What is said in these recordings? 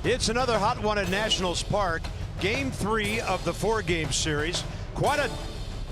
It's another hot one at Nationals Park. Game 3 of the 4-game series. Quite a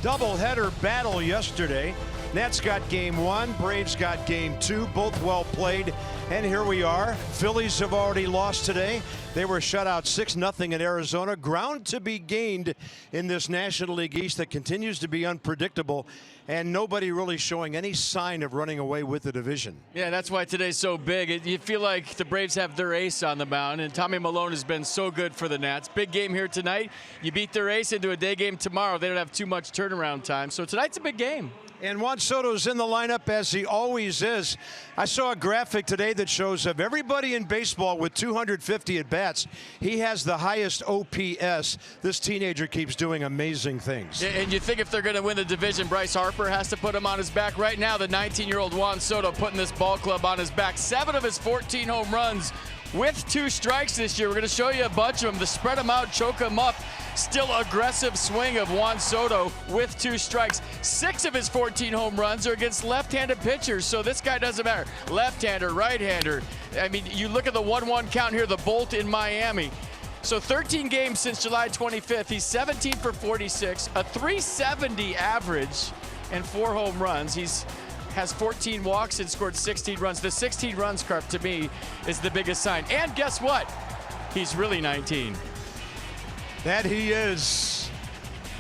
doubleheader battle yesterday. Nats got game 1, Braves got game 2, both well played. And here we are. Phillies have already lost today. They were shut out 6-0 in Arizona. Ground to be gained in this National League East that continues to be unpredictable, and nobody really showing any sign of running away with the division. Yeah, that's why today's so big. You feel like the Braves have their ace on the mound, and Tommy Milone has been so good for the Nats. Big game here tonight. You beat their ace into a day game tomorrow. They don't have too much turnaround time, so tonight's a big game. And Juan Soto's in the lineup as he always is. I saw a graphic today that shows of everybody in baseball with 250 at-bats, he has the highest OPS. This teenager keeps doing amazing things. And you think if they're going to win the division, Bryce Harper has to put him on his back. Right now, the 19-year-old Juan Soto putting this ball club on his back. 7 of his 14 home runs with 2 strikes this year. We're going to show you a bunch of them to spread them out, choke them up. Still aggressive swing of Juan Soto with 2 strikes. 6 of his 14 home runs are against left-handed pitchers, so this guy doesn't matter. Left-hander, right-hander. I mean, you look at the 1-1 count here, the Bolt in Miami. So 13 games since July 25th. He's 17 for 46, a 370 average, and 4 home runs. He's has 14 walks and scored 16 runs. The 16 runs, Carp, to me, is the biggest sign. And guess what? He's really 19. That he is.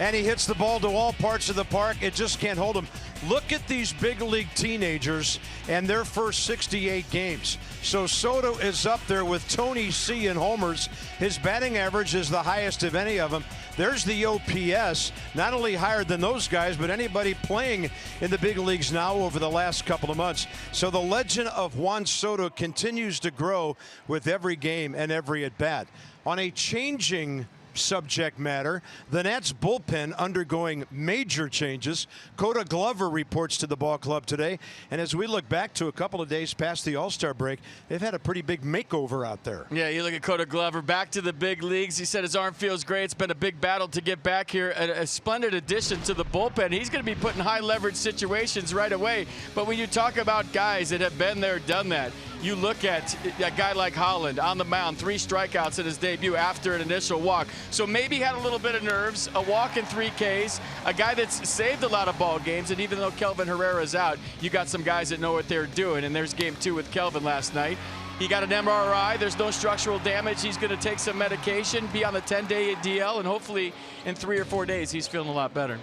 And he hits the ball to all parts of the park. It just can't hold him. Look at these big league teenagers and their first 68 games. So Soto is up there with Tony C in homers. His batting average is the highest of any of them. There's the OPS, not only higher than those guys, but anybody playing in the big leagues now over the last couple of months. So the legend of Juan Soto continues to grow with every game and every at-bat. On a changing subject matter, the Nats bullpen undergoing major changes. Coda Glover reports to the ball club today, and as we look back to a couple of days past the All-Star break, they've had a pretty big makeover out there. Yeah, you look at Coda Glover back to the big leagues. He said his arm feels great. It's been a big battle to get back here. A splendid addition to the bullpen. He's going to be put in high leverage situations right away. But when you talk about guys that have been there, done that, you look at a guy like Holland on the mound, 3 strikeouts in his debut after an initial walk. So maybe had a little bit of nerves, a walk and 3 Ks, a guy that's saved a lot of ball games, and even though Kelvin Herrera's out, you got some guys that know what they're doing, and there's game 2 with Kelvin last night. He got an MRI. There's no structural damage. He's going to take some medication, be on the 10-day DL, and hopefully in 3 or 4 days he's feeling a lot better.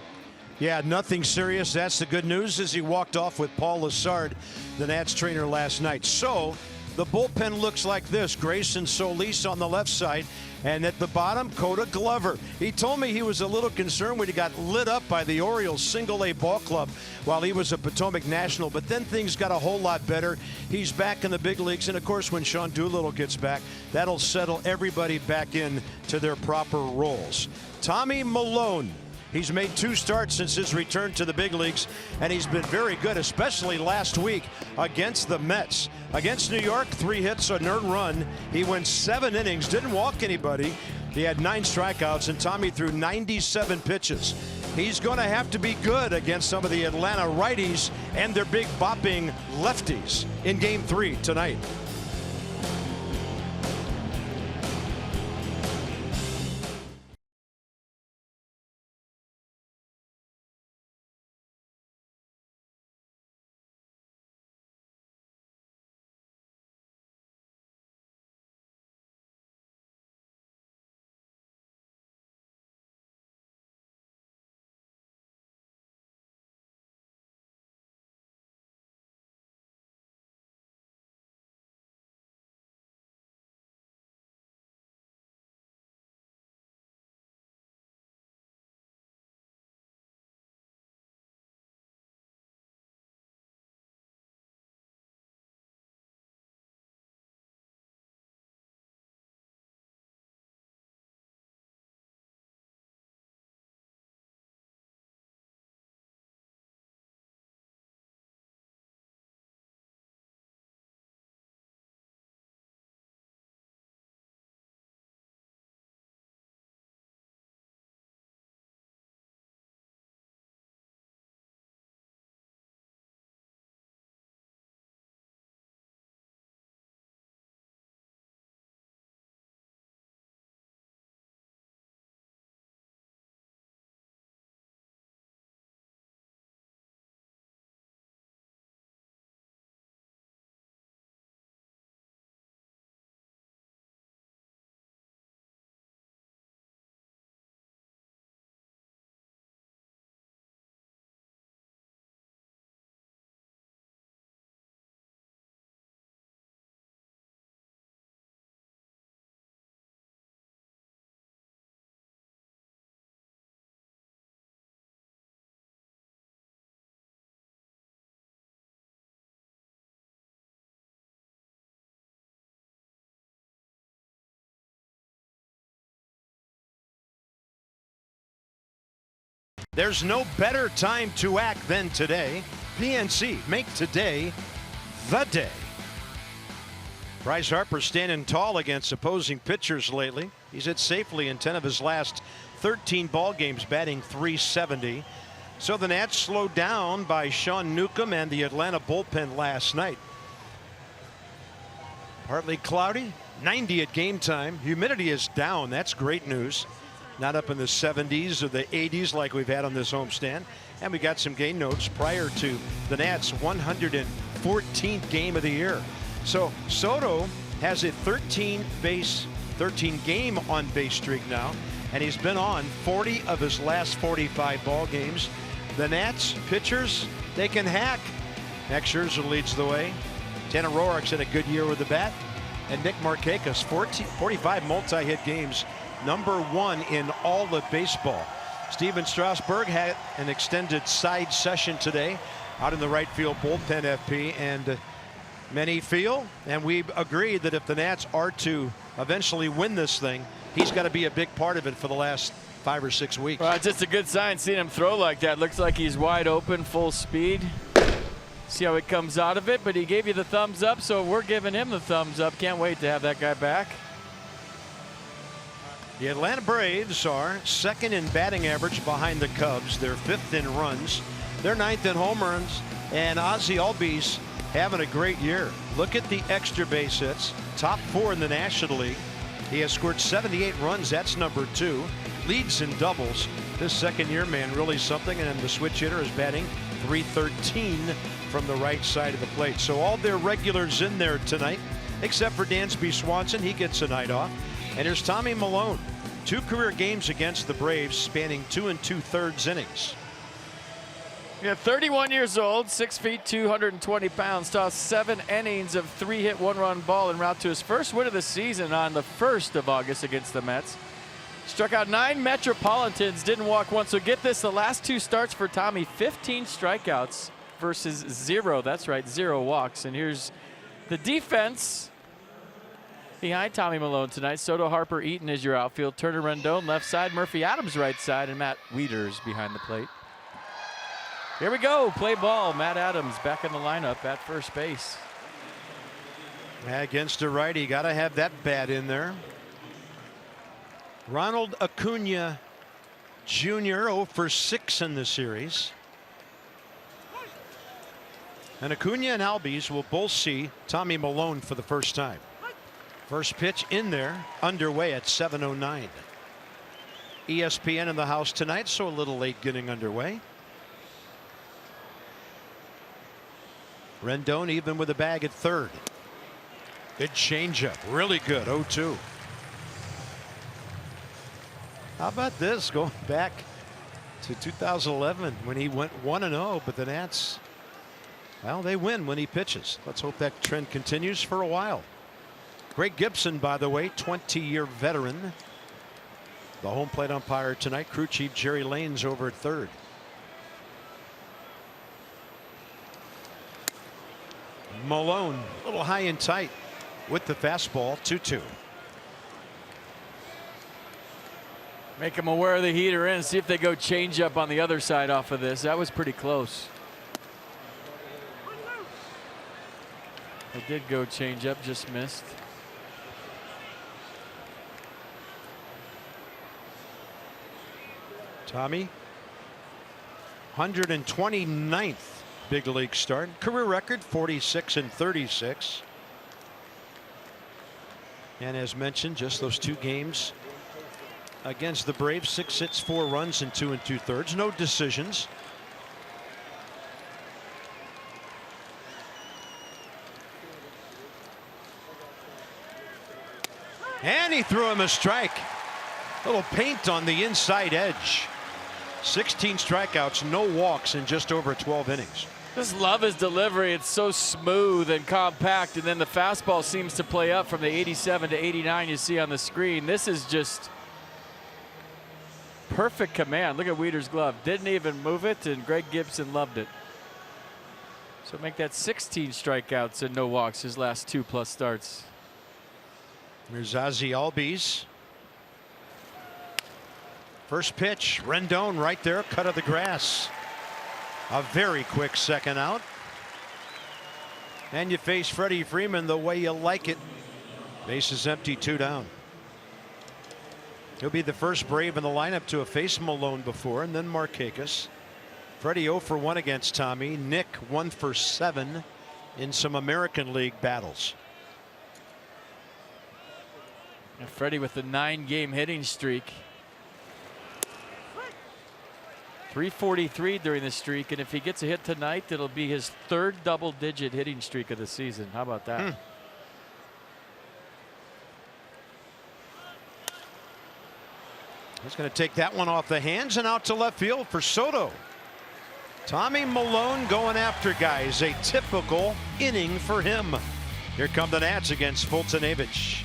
Yeah, nothing serious. That's the good news as he walked off with Paul Lassard, the Nats trainer, last night. So the bullpen looks like this. Grayson Solis on the left side, and at the bottom, Coda Glover. He told me he was a little concerned when he got lit up by the Orioles single-A ball club while he was at Potomac National, but then things got a whole lot better. He's back in the big leagues, and of course when Sean Doolittle gets back, that'll settle everybody back in to their proper roles. Tommy Milone. He's made 2 starts since his return to the big leagues, and he's been very good, especially last week against the Mets. Against New York, 3 hits, an earned run. He went 7 innings, didn't walk anybody. He had 9 strikeouts, and Tommy threw 97 pitches. He's going to have to be good against some of the Atlanta righties and their big bopping lefties in game 3 tonight. There's no better time to act than today. PNC, make today the day. Bryce Harper standing tall against opposing pitchers lately. He's hit safely in 10 of his last 13 ball games, batting .370. So the Nats slowed down by Sean Newcomb and the Atlanta bullpen last night. Partly cloudy, 90 at game time. Humidity is down. That's great news. Not up in the 70s or the 80s like we've had on this homestand. And we got some game notes prior to the Nats' 114th game of the year. So Soto has a 13 game on base streak now, and he's been on 40 of his last 45 ball games. The Nats pitchers, they can hack. Max Scherzer leads the way. Tanner Roark's had a good year with the bat, and Nick Markakis 45 multi-hit games, #1 in all of baseball. Steven Strasburg had an extended side session today out in the right field bullpen, FP, and many feel, and we agree, that if the Nats are to eventually win this thing, he's got to be a big part of it for the last 5 or 6 weeks. Well, it's just a good sign seeing him throw like that. Looks like he's wide open, full speed. See how he comes out of it, but he gave you the thumbs up, so we're giving him the thumbs up. Can't wait to have that guy back. The Atlanta Braves are second in batting average behind the Cubs. They're 5th in runs. They're 9th in home runs, and Ozzie Albies having a great year. Look at the extra base hits. Top 4 in the National League. He has scored 78 runs. That's #2. Leads in doubles. This second-year man really something, and the switch hitter is batting .313 from the right side of the plate. So all their regulars in there tonight, except for Dansby Swanson. He gets a night off. And here's Tommy Milone. 2 career games against the Braves, spanning 2 2/3 innings. Yeah, 31 years old, 6 feet, 220 pounds, tossed 7 innings of 3-hit, 1-run ball en route to his first win of the season on the 1st of August against the Mets. Struck out 9 Metropolitans, didn't walk one. So get this, the last 2 starts for Tommy, 15 strikeouts versus 0. That's right, 0 walks. And here's the defense behind Tommy Milone tonight. Soto, Harper, Eaton is your outfield. Turner, Rendon left side, Murphy Adams right side, and Matt Wieters behind the plate. Here we go, play ball. Matt Adams back in the lineup at first base. Against a righty, got to have that bat in there. Ronald Acuna Jr. 0 for 6 in the series. And Acuna and Albies will both see Tommy Milone for the first time. First pitch in there, underway at 7:09. ESPN in the house tonight, so a little late getting underway. Rendon even with a bag at third. Good changeup, really good. 0-2. How about this, going back to 2011 when he went 1-0, but the Nats, well, they win when he pitches. Let's hope that trend continues for a while. Greg Gibson, by the way, 20-year veteran. The home plate umpire tonight. Crew chief Jerry Lane's over at third. Milone a little high and tight with the fastball. 2-2. Make them aware of the heater in. See if they go change up on the other side off of this. That was pretty close. They did go change up, just missed. Tommy, 129th big league start. Career record 46 and 36. And as mentioned, just those 2 games against the Braves, 6 hits, 4 runs in 2 2/3. No decisions. And he threw him a strike. Little paint on the inside edge. 16 strikeouts, no walks in just over 12 innings. Just love his delivery. It's so smooth and compact, and then the fastball seems to play up from the 87 to 89 you see on the screen. This is just perfect command. Look at Wieters' glove. Didn't even move it, and Greg Gibson loved it. So make that 16 strikeouts and no walks his last 2+ starts. Here's Ozzie Albies. First pitch, Rendon right there, cut of the grass. A very quick second out. And you face Freddie Freeman the way you like it. Bases empty, 2 down. He'll be the first Brave in the lineup to have faced Malone before, and then Markakis. Freddie 0 for 1 against Tommy. Nick 1 for 7 in some American League battles. And Freddie with the 9-game hitting streak. 343 during the streak, and if he gets a hit tonight, it'll be his 3rd double-digit hitting streak of the season. How about that? He's going to take that one off the hands and out to left field for Soto. Tommy Malone going after guys. A typical inning for him. Here come the Nats against Fultonevich.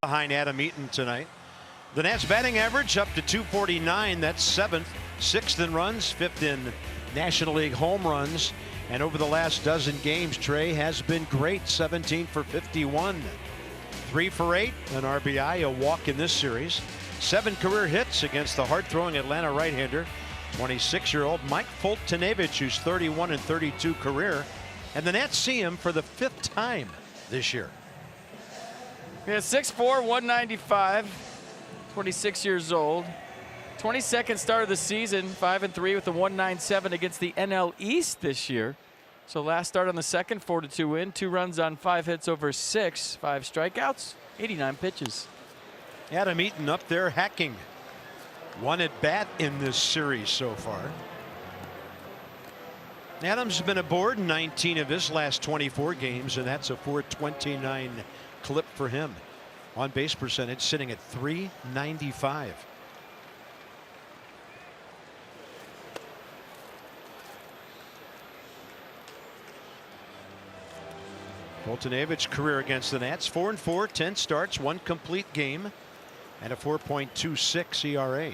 Behind Adam Eaton tonight. The Nats batting average up to 249. That's 7th, 6th in runs, 5th in National League home runs. And over the last dozen games, Trey has been great. 17 for 51, 3 for 8, an RBI, a walk in this series. 7 career hits against the hard-throwing Atlanta right-hander, 26-year-old Mike Fultonevich, who's 31 and 32 career. And the Nats see him for the 5th time this year. Yeah, 6'4", 195, 26 years old. 22nd start of the season, 5-3 with a 197 against the NL East this year. So last start on the second, 4-2 win, 2 runs on 5 hits over 6, 5 strikeouts, 89 pitches. Adam Eaton up there hacking. 1 at bat in this series so far. Adams has been aboard 19 of his last 24 games, and that's a .429 clip for him. On base percentage sitting at .395. Fultonevich career against the Nats 4-4, 10 starts, 1 complete game, and a 4.26 ERA.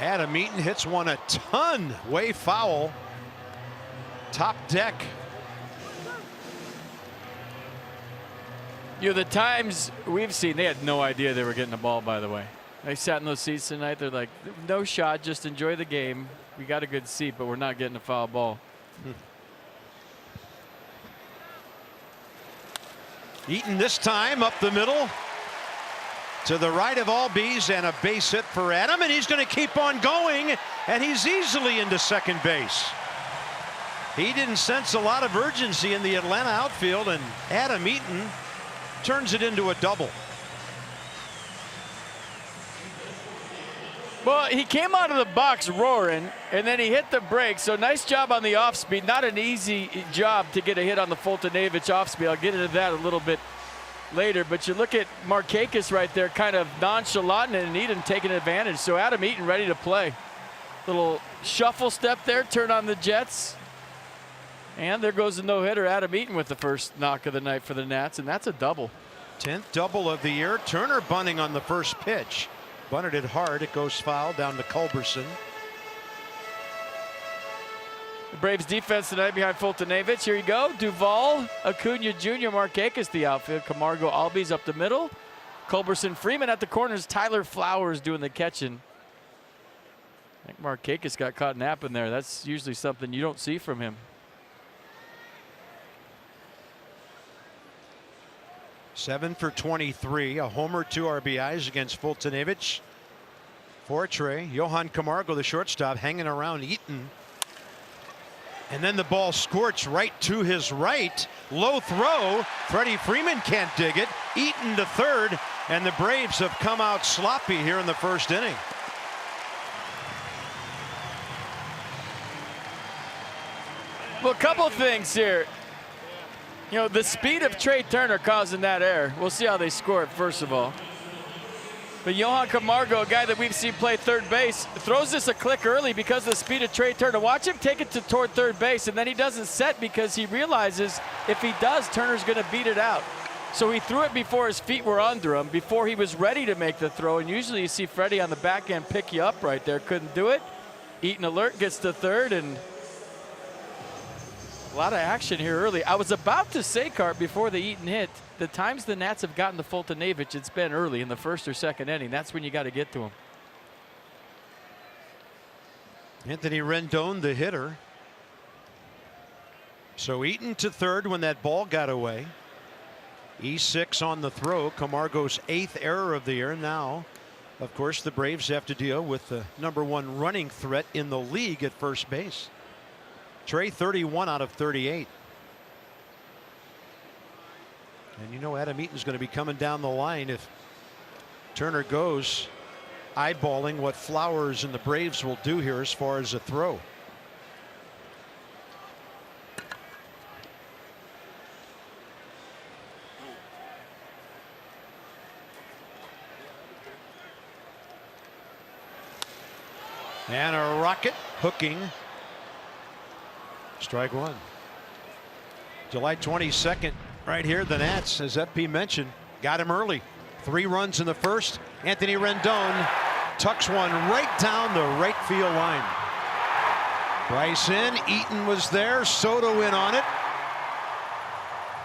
Adam Eaton hits one a ton, way foul. Top deck. You know, the times we've seen, they had no idea they were getting the ball, by the way. They sat in those seats tonight. They're like, no shot, just enjoy the game. We got a good seat, but we're not getting a foul ball. Eaton this time up the middle. To the right of Albies, and a base hit for Adam, and he's going to keep on going, and he's easily into second base. He didn't sense a lot of urgency in the Atlanta outfield, and Adam Eaton turns it into a double. Well, he came out of the box roaring, and then he hit the brakes. So nice job on the off speed. Not an easy job to get a hit on the Fultonevich off speed. I'll get into that a little bit later, but you look at Markakis right there, kind of nonchalant, and Eaton taking advantage. So Adam Eaton ready to play. Little shuffle step there, turn on the Jets. And there goes the no-hitter. Adam Eaton with the first knock of the night for the Nats, and that's a double. 10th double of the year. Turner bunting on the first pitch. Bunted it hard. It goes foul down to Culberson. The Braves defense tonight behind Fultonevich. Here you go. Duvall, Acuna Jr., Markakis the outfield. Camargo, Albies up the middle. Culberson, Freeman at the corners. Tyler Flowers doing the catching. I think Markakis got caught napping there. That's usually something you don't see from him. 7 for 23, a homer, 2 RBIs against Fultonevich. For Trey, Johan Camargo, the shortstop, hanging around Eaton. And then the ball squirts right to his right. Low throw. Freddie Freeman can't dig it. Eaton to third, and the Braves have come out sloppy here in the first inning. Well, a couple things here. You know, the speed of Trey Turner causing that error. We'll see how they score it, first of all. But Johan Camargo, a guy that we've seen play third base, throws this a click early because of the speed of Trey Turner. Watch him take it toward third base, and then he doesn't set because he realizes if he does, Turner's going to beat it out. So he threw it before his feet were under him, before he was ready to make the throw. And usually you see Freddie on the back end pick you up right there. Couldn't do it. Eaton alert, gets to third, and a lot of action here early. I was about to say, Cart, before the Eaton hit, the times the Nats have gotten to Fultonevich, it's been early in the first or second inning. That's when you got to get to him. Anthony Rendon, the hitter. So Eaton to third when that ball got away. E6 on the throw. Camargo's 8th error of the year. Now, of course, the Braves have to deal with the #1 running threat in the league at first base. Trey 31 out of 38. And you know Adam Eaton's going to be coming down the line if Turner goes, eyeballing what Flowers and the Braves will do here as far as a throw. And a rocket hooking. Strike one. July 22nd, right here, the Nats, as FP mentioned, got him early. 3 runs in the first. Anthony Rendon tucks one right down the right field line. Bryce in, Eaton was there, Soto in on it.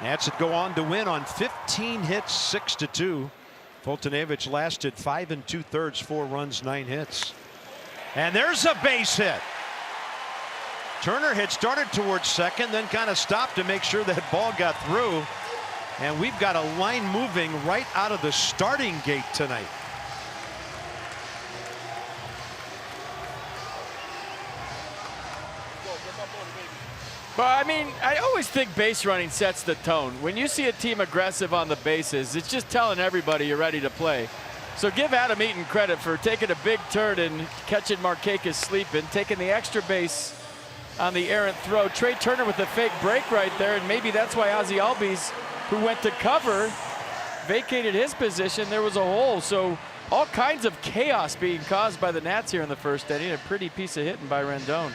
Nats would go on to win on 15 hits, 6-2. Fultonevich lasted 5 2/3, 4 runs, 9 hits. And there's a base hit. Turner had started towards second, then kind of stopped to make sure that ball got through. And we've got a line moving right out of the starting gate tonight. But I mean, I always think base running sets the tone. When you see a team aggressive on the bases, it's just telling everybody you're ready to play. So give Adam Eaton credit for taking a big turn and catching Markakis sleeping, taking the extra base on the errant throw. Trey Turner with a fake break right there, and maybe that's why Ozzie Albies, who went to cover, vacated his position. There was a hole. So all kinds of chaos being caused by the Nats here in the first inning. A pretty piece of hitting by Rendon.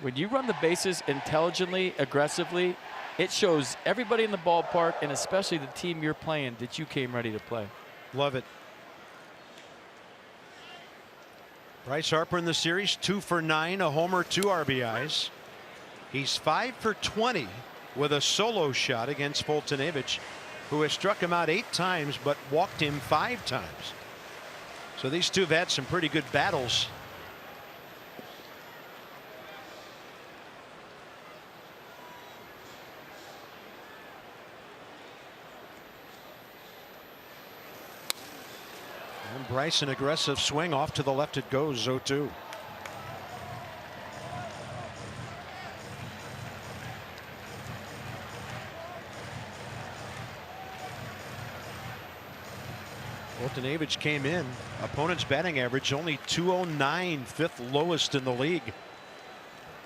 When you run the bases intelligently, aggressively, it shows everybody in the ballpark, and especially the team you're playing, that you came ready to play. Love it. Bryce Harper in the series, 2 for 9, a homer, 2 RBIs. He's 5 for 20 with a solo shot against Fultonevich, who has struck him out 8 times but walked him 5 times. So these two have had some pretty good battles. And Bryce, an aggressive swing off to the left it goes, 0-2. Fultonevich came in. Opponent's batting average only .209, 5th lowest in the league.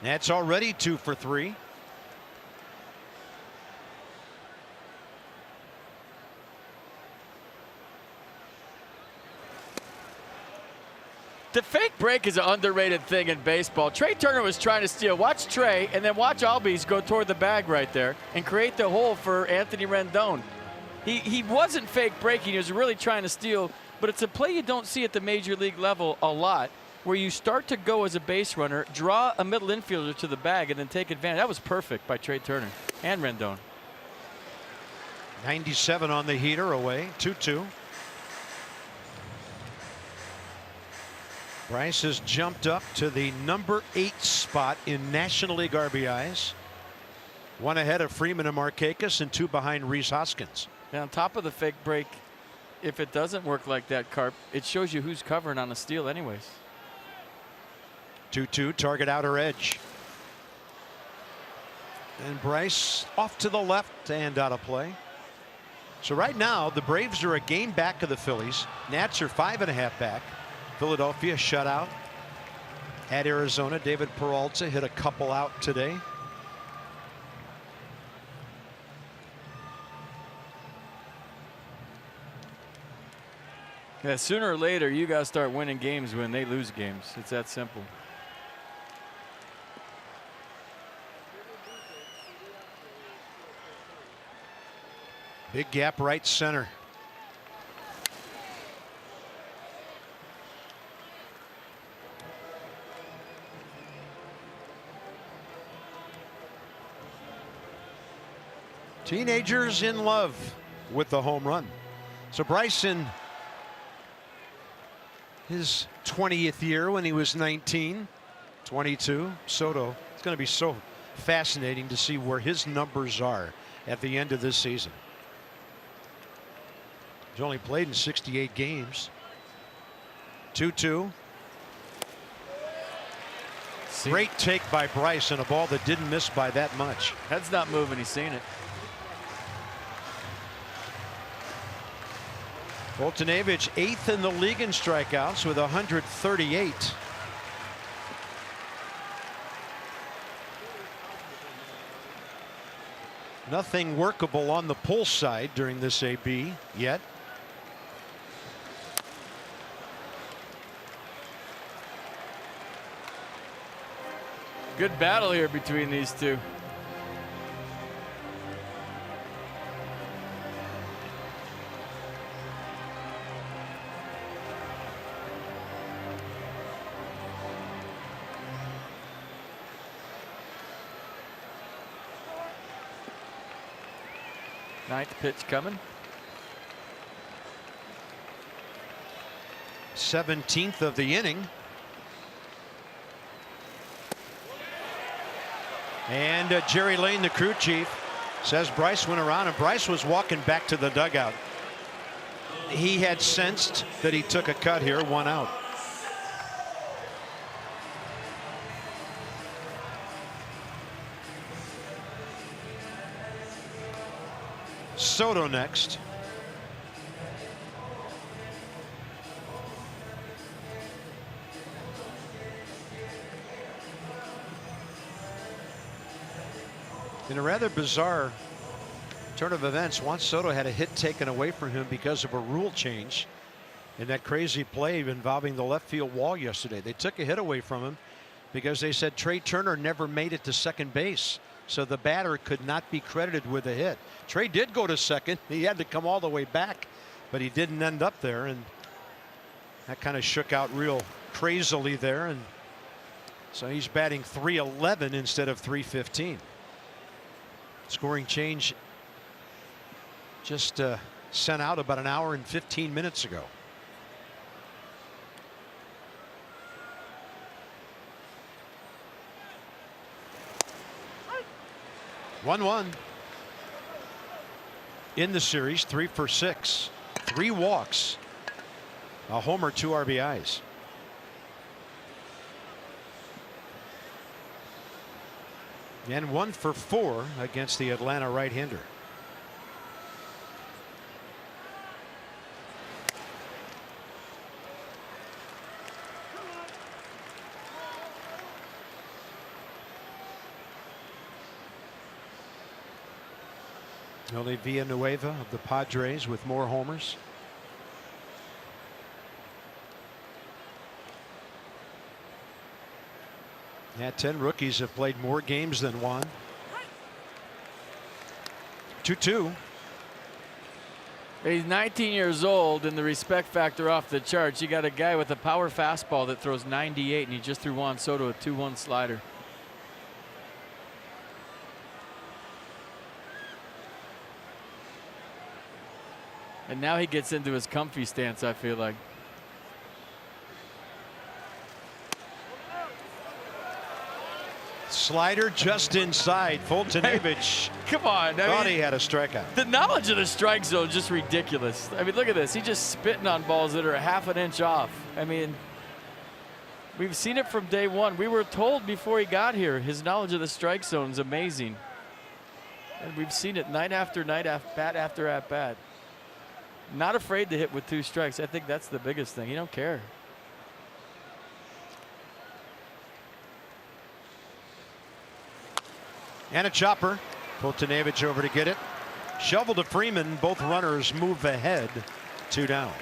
That's already 2 for 3. The fake break is an underrated thing in baseball. Trey Turner was trying to steal. Watch Trey, and then watch Albies go toward the bag right there and create the hole for Anthony Rendon. He wasn't fake breaking. He was really trying to steal, but it's a play you don't see at the major league level a lot, where you start to go as a base runner, draw a middle infielder to the bag, and then take advantage. That was perfect by Trey Turner and Rendon. 97 on the heater, away, 2-2. Bryce has jumped up to the number 8 spot in National League RBIs. 1 ahead of Freeman and Markakis and 2 behind Rhys Hoskins. And on top of the fake break, if it doesn't work like that, Carp, it shows you who's covering on a steal anyways. 2-2, target outer edge. And Bryce off to the left and out of play. So right now the Braves are a game back of the Phillies. Nats are 5.5 back. Philadelphia shutout at Arizona. David Peralta hit a couple out today. Yeah, sooner or later you got to start winning games when they lose games. It's that simple. Big gap right center. Teenagers in love with the home run. So Bryson, his 20th year when he was 19, 22. Soto, it's going to be so fascinating to see where his numbers are at the end of this season. He's only played in 68 games. 2-2. Great take by Bryce on a ball that didn't miss by that much. Head's not moving. He's seen it. Foltynewicz 8th in the league in strikeouts with 138. Nothing workable on the pull side during this AB yet. Good battle here between these two. Ninth pitch coming. 17th of the inning. And Jerry Lane, the crew chief, says Bryce went around, and Bryce was walking back to the dugout. He had sensed that he took a cut here, 1 out. Soto next. In a rather bizarre turn of events, Juan Soto had a hit taken away from him because of a rule change in that crazy play involving the left field wall yesterday. They took a hit away from him because they said Trey Turner never made it to second base, so the batter could not be credited with a hit. Trey did go to second. He had to come all the way back, but he didn't end up there, and that kind of shook out real crazily there. And so he's batting .311 instead of .315. Scoring change just sent out about an hour and 15 minutes ago. One in the series, 3 for 6, 3 walks, a homer, 2 RBIs. And 1 for 4 against the Atlanta right-hander. Only Villanueva of the Padres with more homers. Yeah, 10 rookies have played more games than Juan. 2-2. He's 19 years old, and the respect factor off the charts. You got a guy with a power fastball that throws 98, and he just threw Juan Soto a 2-1 slider. And now he gets into his comfy stance, I feel like. Slider just inside. Foltynewicz. Come on. Thought he had a strikeout. The knowledge of the strike zone is just ridiculous. I mean, look at this. He's just spitting on balls that are a half an inch off. I mean, we've seen it from day one. We were told before he got here, his knowledge of the strike zone is amazing. And we've seen it night after night, at bat after at bat. Not afraid to hit with 2 strikes. I think that's the biggest thing. He don't care. And a chopper. Foltynewicz over to get it. Shovel to Freeman. Both runners move ahead. 2 down.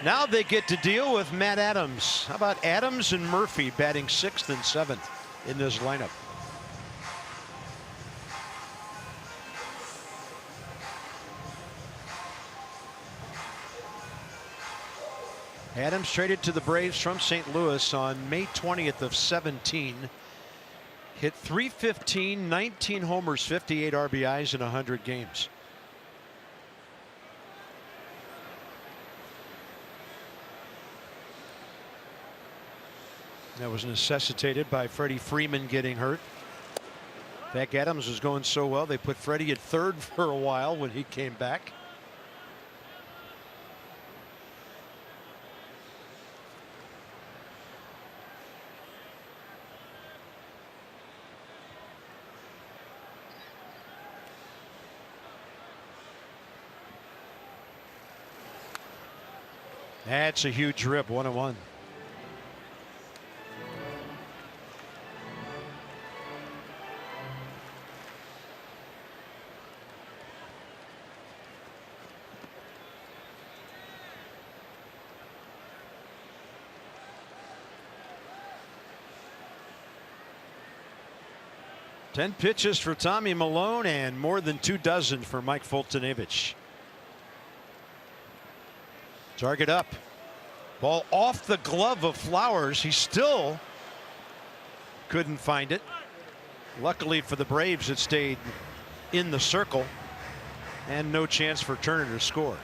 Now they get to deal with Matt Adams. How about Adams and Murphy batting 6th and 7th in this lineup? Adams traded to the Braves from St. Louis on May 20th of 17. Hit .315, 19 homers, 58 RBIs in 100 games. That was necessitated by Freddie Freeman getting hurt. Zach Adams was going so well, they put Freddie at 3rd for a while when he came back. That's a huge rip. 1-1. Ten pitches for Tommy Malone and more than 24 for Mike Foltynewicz. Target up. Ball off the glove of Flowers. He still couldn't find it. Luckily for the Braves, it stayed in the circle and no chance for Turner to score.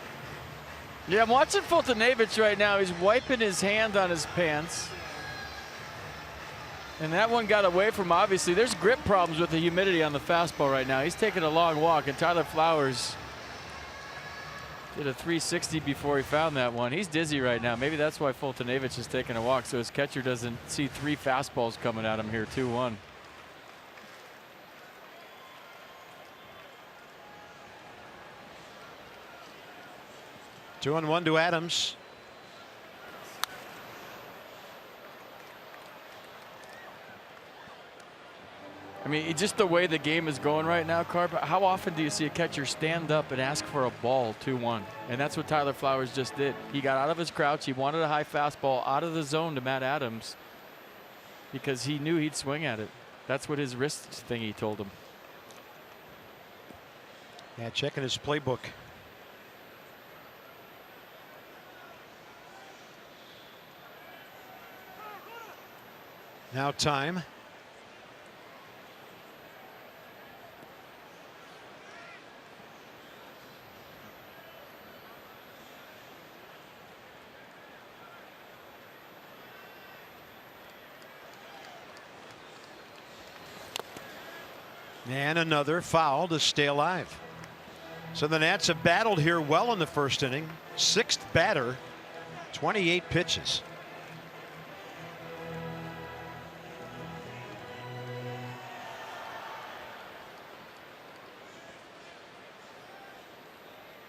Yeah, I'm watching Foltynewicz right now. He's wiping his hand on his pants. And that one got away from him. Obviously, there's grip problems with the humidity on the fastball right now. He's taking a long walk, and Tyler Flowers did a 360 before he found that one. He's dizzy right now. Maybe that's why Foltynewicz is taking a walk, so his catcher doesn't see 3 fastballs coming at him here. 2-1. Two on one to Adams. I mean, just the way the game is going right now, Carp, how often do you see a catcher stand up and ask for a ball? 2-1. And that's what Tyler Flowers just did. He got out of his crouch. He wanted a high fastball out of the zone to Matt Adams because he knew he'd swing at it. That's what his wrist thingy told him. Yeah, checking his playbook. Now time. And another foul to stay alive. So the Nats have battled here well in the first inning. 6th batter, 28 pitches.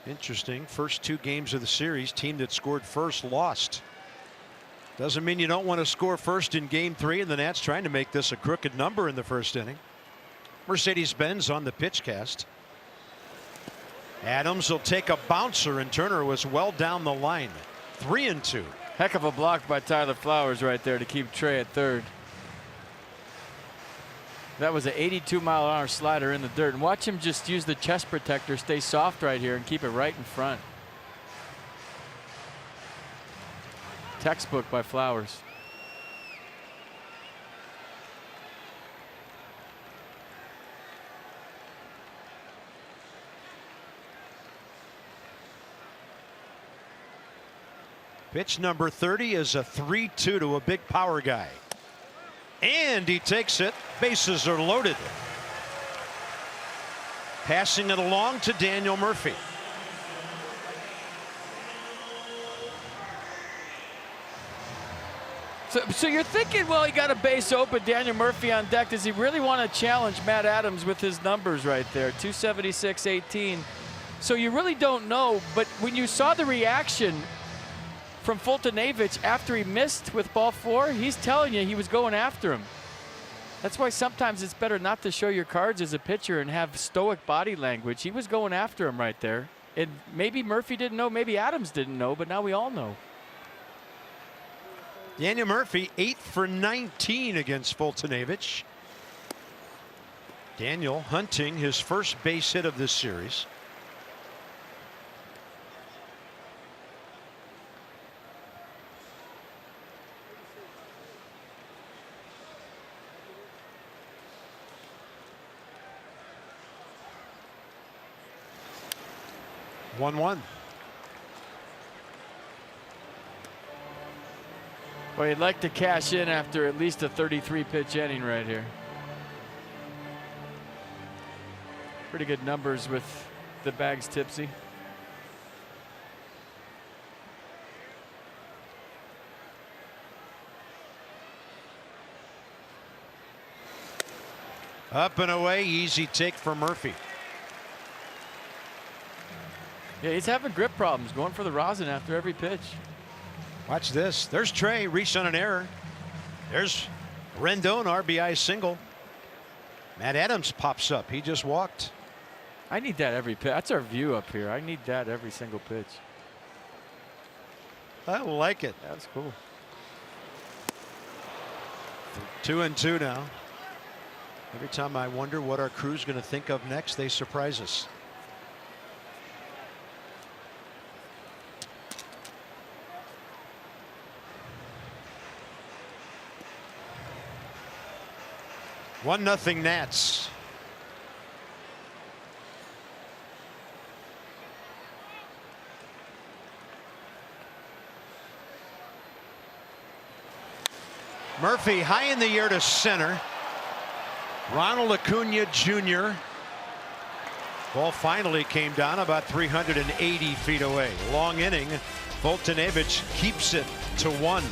Interesting. First 2 games of the series, team that scored first lost. Doesn't mean you don't want to score first in game 3, and the Nats trying to make this a crooked number in the first inning. Mercedes-Benz on the pitch cast. Adams will take a bouncer, and Turner was well down the line. 3-2. Heck of a block by Tyler Flowers right there to keep Trey at third. That was an 82-mile-an-hour slider in the dirt. And watch him just use the chest protector, stay soft right here, and keep it right in front. Textbook by Flowers. Pitch number 30 is a 3-2 to a big power guy. And he takes it. Bases are loaded. Passing it along to Daniel Murphy. So you're thinking, well, he got a base open, Daniel Murphy on deck. Does he really want to challenge Matt Adams with his numbers right there? 276-18. So you really don't know, but when you saw the reaction from Fultonavich after he missed with ball 4, he's telling you he was going after him. That's why sometimes it's better not to show your cards as a pitcher and have stoic body language. He was going after him right there. And maybe Murphy didn't know, maybe Adams didn't know, but now we all know. Daniel Murphy 8 for 19 against Fultonavich. Daniel hunting his first base hit of this series. One. Well, you'd like to cash in after at least a 33-pitch inning right here. Pretty good numbers with the bags tipsy. Up and away, easy take for Murphy. Yeah, he's having grip problems, going for the rosin after every pitch. Watch this. There's Trey, reached on an error. There's Rendon, RBI single. Matt Adams pops up. He just walked. I need that every pitch. That's our view up here. I need that every single pitch. I like it. That's cool. 2-2 now. Every time I wonder what our crew's going to think of next, they surprise us. One nothing Nats. Murphy high in the air to center. Ronald Acuna Jr. Ball finally came down about 380 feet away. Long inning. Fultonavich keeps it to 1.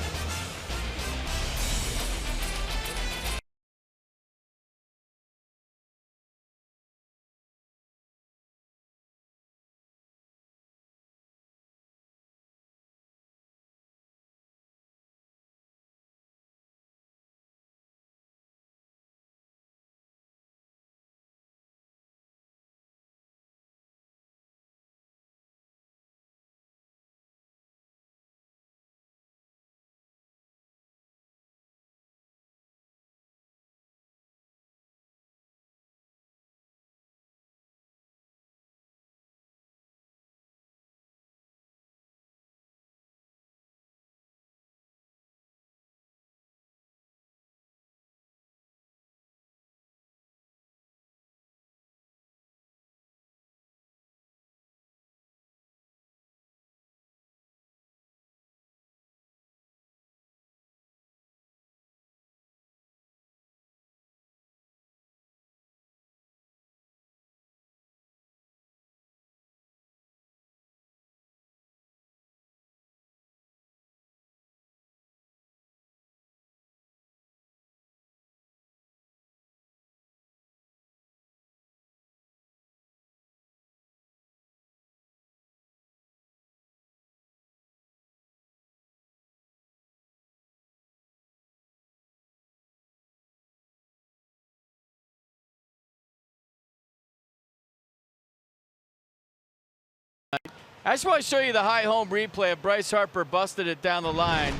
I just want to show you the high home replay of Bryce Harper busted it down the line.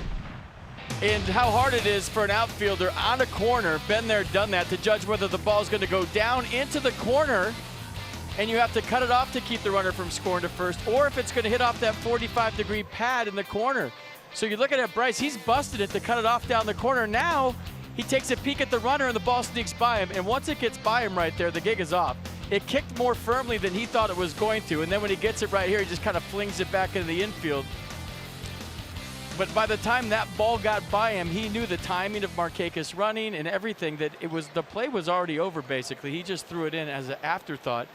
And how hard it is for an outfielder on a corner, been there, done that, to judge whether the ball is going to go down into the corner and you have to cut it off to keep the runner from scoring to first, or if it's going to hit off that 45-degree pad in the corner. So you're looking at Bryce, he's busted it to cut it off down the corner. Now he takes a peek at the runner and the ball sneaks by him, and once it gets by him right there, the gig is off. It kicked more firmly than he thought it was going to, and then when he gets it right here, he just kind of flings it back into the infield. But by the time that ball got by him, he knew the timing of Markakis running and everything, that the play was already over basically. He just threw it in as an afterthought.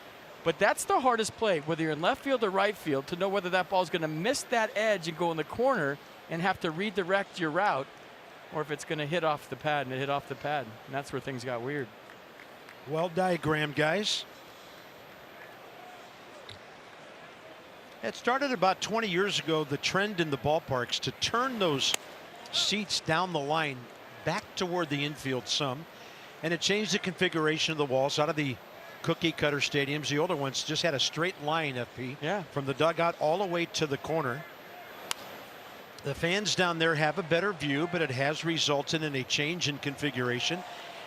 But that's the hardest play, whether you're in left field or right field, to know whether that ball is going to miss that edge and go in the corner and have to redirect your route, or if it's going to hit off the pad, and it hit off the pad. And that's where things got weird. Well diagrammed, guys. It started about 20 years ago, the trend in the ballparks to turn those seats down the line back toward the infield some, and it changed the configuration of the walls. Out of the cookie cutter stadiums, the older ones just had a straight line, FP, from the dugout all the way to the corner. The fans down there have a better view, but it has resulted in a change in configuration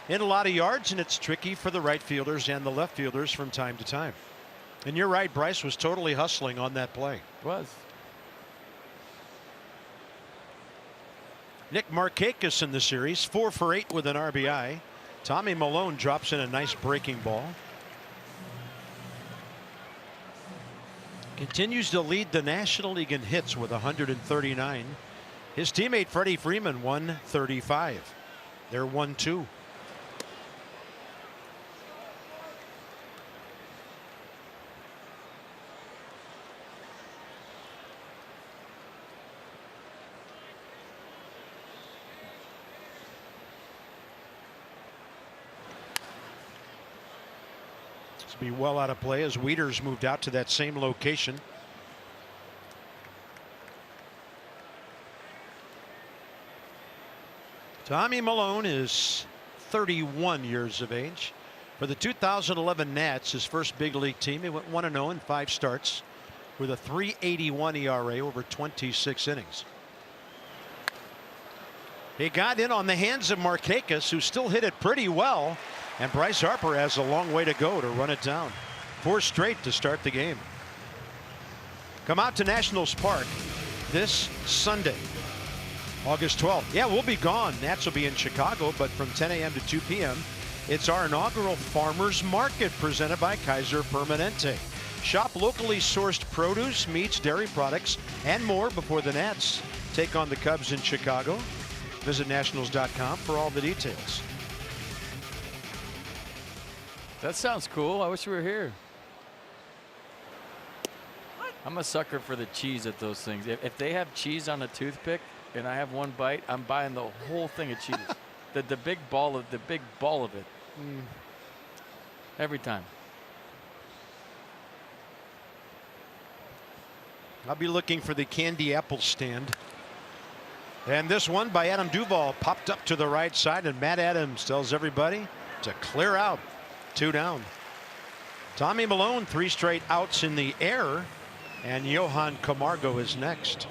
in a lot of yards, and it's tricky for the right fielders and the left fielders from time to time. And you're right, Bryce was totally hustling on that play. Was. Nick Markakis in the series, 4 for 8 with an RBI. Tommy Malone drops in a nice breaking ball. Continues to lead the National League in hits with 139. His teammate Freddie Freeman 135. They're 1-2. Be well out of play as Wieters moved out to that same location. Tommy Malone is 31 years of age. For the 2011 Nats, his first big league team, he went 1-0 in 5 starts with a 3.81 ERA over 26 innings. He got in on the hands of Markakis, who still hit it pretty well. And Bryce Harper has a long way to go to run it down. 4 straight to start the game. Come out to Nationals Park this Sunday, August 12th. Yeah, we'll be gone. Nats will be in Chicago, but from 10 a.m. to 2 p.m., it's our inaugural Farmers Market presented by Kaiser Permanente. Shop locally sourced produce, meats, dairy products, and more before the Nats take on the Cubs in Chicago. Visit nationals.com for all the details. That sounds cool. I wish we were here. I'm a sucker for the cheese at those things. If they have cheese on a toothpick and I have one bite, I'm buying the whole thing of cheese. the big ball of it. Every time. I'll be looking for the candy apple stand. And this one by Adam Duvall popped up to the right side, and Matt Adams tells everybody to clear out. 2 down. Tommy Malone 3 straight outs in the air, and Johan Camargo is next.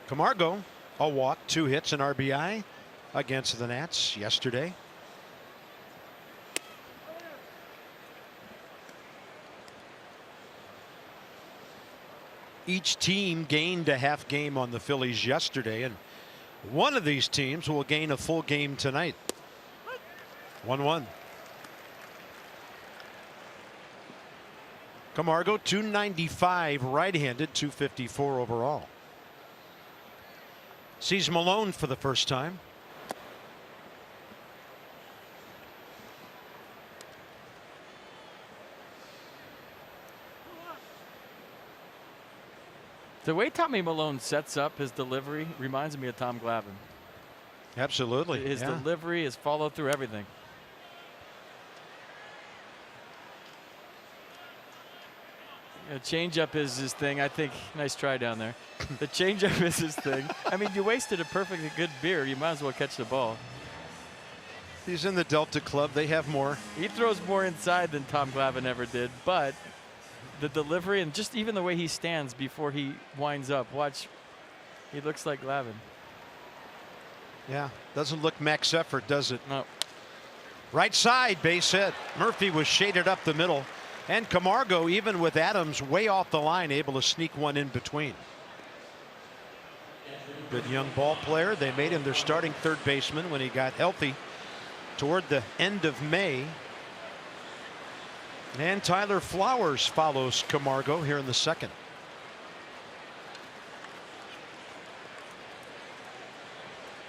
Camargo, a walk, 2 hits, and RBI against the Nats yesterday. Each team gained a half game on the Phillies yesterday, and one of these teams will gain a full game tonight. 1-1. Camargo 295 right-handed, 254 overall. Sees Malone for the first time. The way Tommy Malone sets up his delivery reminds me of Tom Glavine. Absolutely. His delivery, his follow through, everything. changeup is his thing. I think. Nice try down there. The changeup is his thing. I mean, you wasted a perfectly good beer. You might as well catch the ball. He's in the Delta Club. They have more. He throws more inside than Tom Glavine ever did, but the delivery and just even the way he stands before he winds up. Watch, he looks like Glavine. Yeah, doesn't look max effort, does it? No. Right side, base hit. Murphy was shaded up the middle. And Camargo, even with Adams way off the line, able to sneak one in between. Good young ball player. They made him their starting third baseman when he got healthy toward the end of May. And Tyler Flowers follows Camargo here in the second.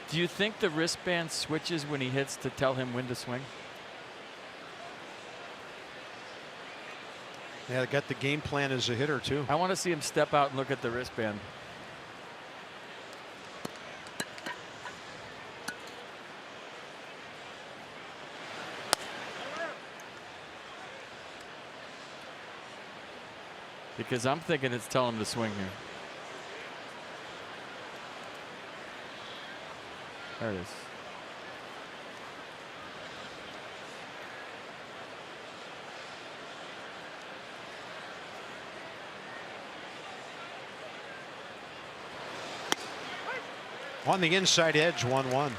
Do you think the wristband switches when he hits to tell him when to swing? Yeah, they got the game plan as a hitter too. I want to see him step out and look at the wristband. Because I'm thinking it's telling him to swing here. There it is. On the inside edge, 1-1.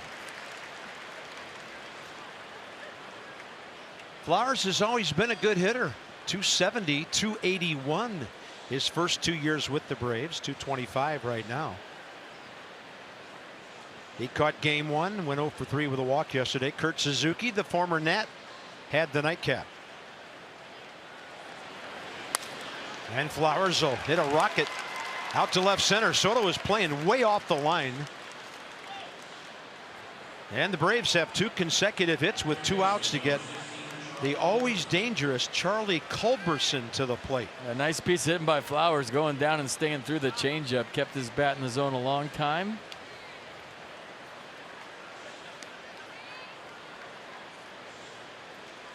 Flowers has always been a good hitter. 270, 281 his first 2 years with the Braves. 225 right now. He caught game one, went 0 for 3 with a walk yesterday. Kurt Suzuki, the former Nat, had the nightcap. And Flowers will hit a rocket out to left center. Soto is playing way off the line. And the Braves have 2 consecutive hits with 2 outs to get the always dangerous Charlie Culberson to the plate. A nice piece hit by Flowers, going down and staying through the changeup. Kept his bat in the zone a long time.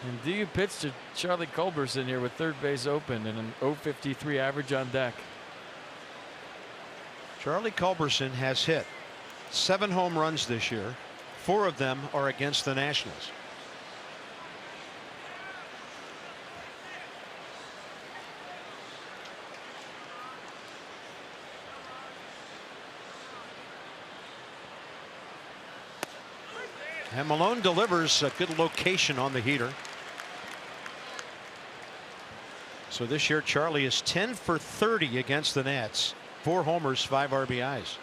And do you pitch to Charlie Culberson here with third base open and an .053 average on deck? Charlie Culberson has hit 7 home runs this year. 4 of them are against the Nationals. And Malone delivers a good location on the heater. So this year Charlie is 10 for 30 against the Nats. 4 homers, 5 RBIs.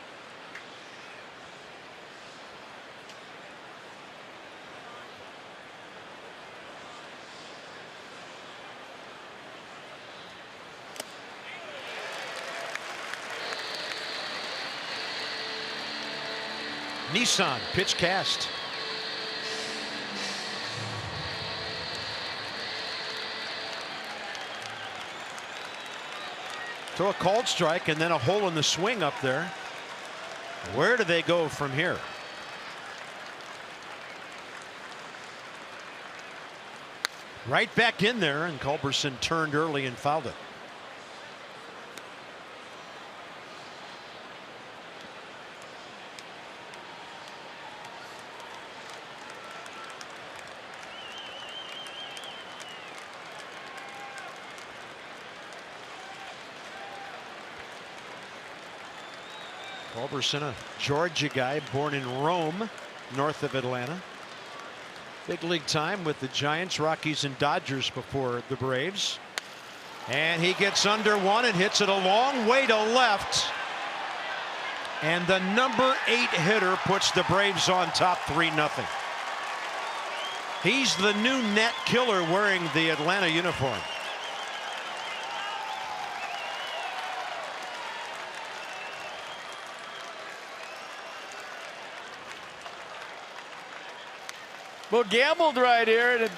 Nissan pitch cast. So a called strike and then a hole in the swing up there. Where do they go from here? Right back in there, and Culberson turned early and fouled it. Culberson, a Georgia guy, born in Rome, north of Atlanta. Big league time with the Giants, Rockies, and Dodgers before the Braves. And he gets under one and hits it a long way to left. And the number 8 hitter puts the Braves on top 3-0. He's the new net killer wearing the Atlanta uniform. Well, gambled right here, and it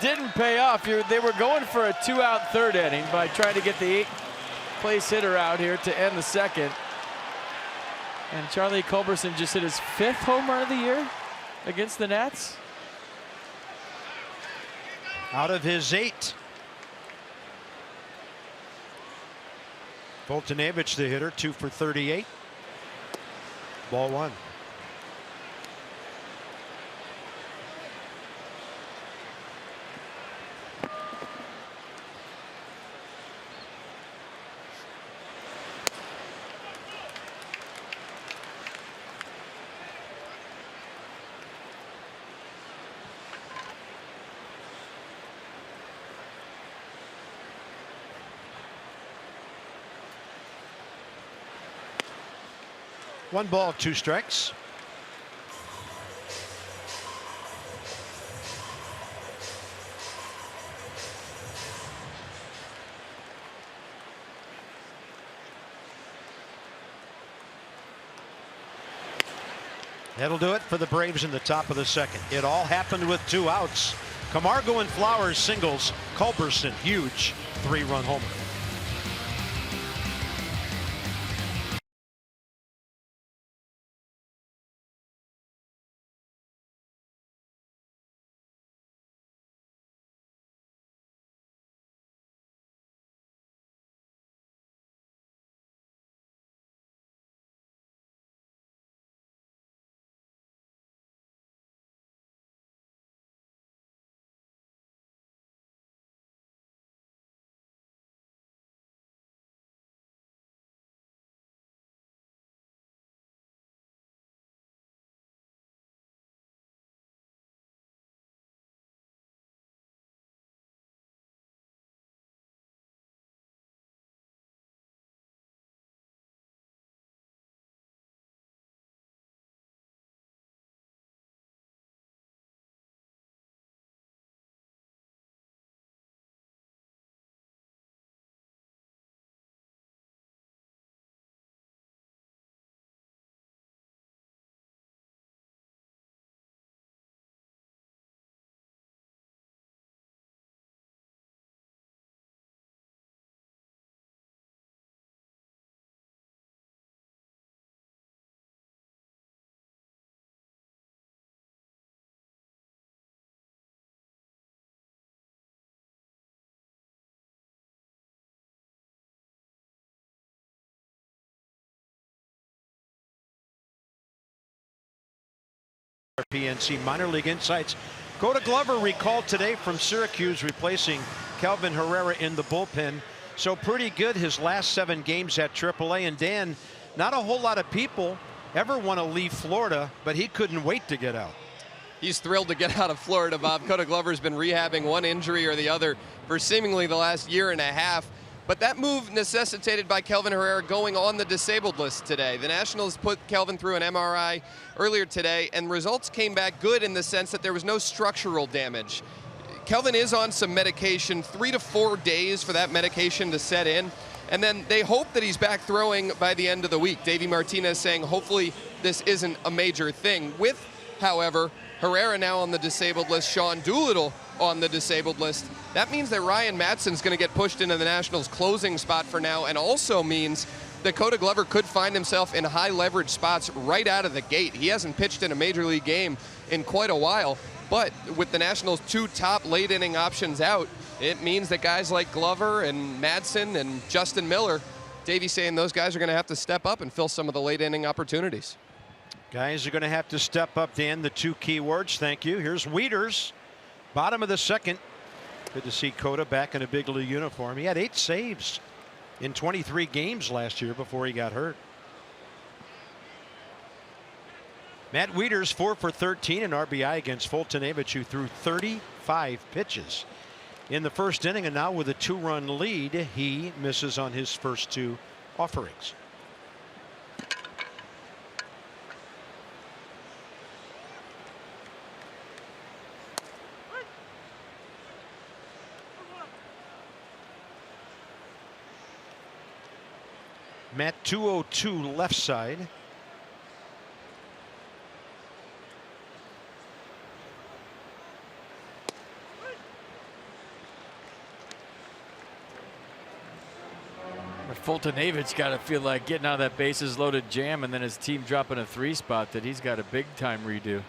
didn't pay off. They were going for a 2-out third inning by trying to get the 8th-place hitter out here to end the second. And Charlie Culberson just hit his 5th home run of the year against the Nats. Out of his 8. Fultonevich, the hitter, 2 for 38. Ball 1. One ball, 2 strikes. That'll do it for the Braves in the top of the second. It all happened with 2 outs. Camargo and Flowers singles. Culberson, huge 3-run homer. PNC Minor League Insights. Coda Glover recalled today from Syracuse, replacing Kelvin Herrera in the bullpen. So pretty good his last 7 games at AAA. And Dan, not a whole lot of people ever want to leave Florida, but he couldn't wait to get out. He's thrilled to get out of Florida, Bob. Coda Glover's been rehabbing one injury or the other for seemingly the last year and a half. But that move necessitated by Kelvin Herrera going on the disabled list today. The Nationals put Kelvin through an MRI earlier today, and results came back good in the sense that there was no structural damage. Kelvin is on some medication, 3 to 4 days for that medication to set in, and then they hope that he's back throwing by the end of the week. Davey Martinez saying hopefully this isn't a major thing. With, however, Herrera now on the disabled list, Sean Doolittle on the disabled list. That means that Ryan Matson's going to get pushed into the Nationals' closing spot for now, and also means that Coda Glover could find himself in high leverage spots right out of the gate. He hasn't pitched in a major league game in quite a while, but with the Nationals' 2 top late inning options out, it means that guys like Glover and Madsen and Justin Miller, Davey's saying those guys are going to have to step up and fill some of the late inning opportunities. Guys are going to have to step up, Dan. The 2 key words. Thank you. Here's Wieters, bottom of the second. Good to see Coda back in a big league uniform. He had 8 saves in 23 games last year before he got hurt. Matt Wieters 4 for 13 in RBI against Fultonevich, who threw 35 pitches in the first inning, and now with a 2-run lead, he misses on his first 2 offerings. Matt 202 left side. Fultonevich got to feel like getting out of that bases loaded jam and then his team dropping a 3 spot that he's got a big time redo.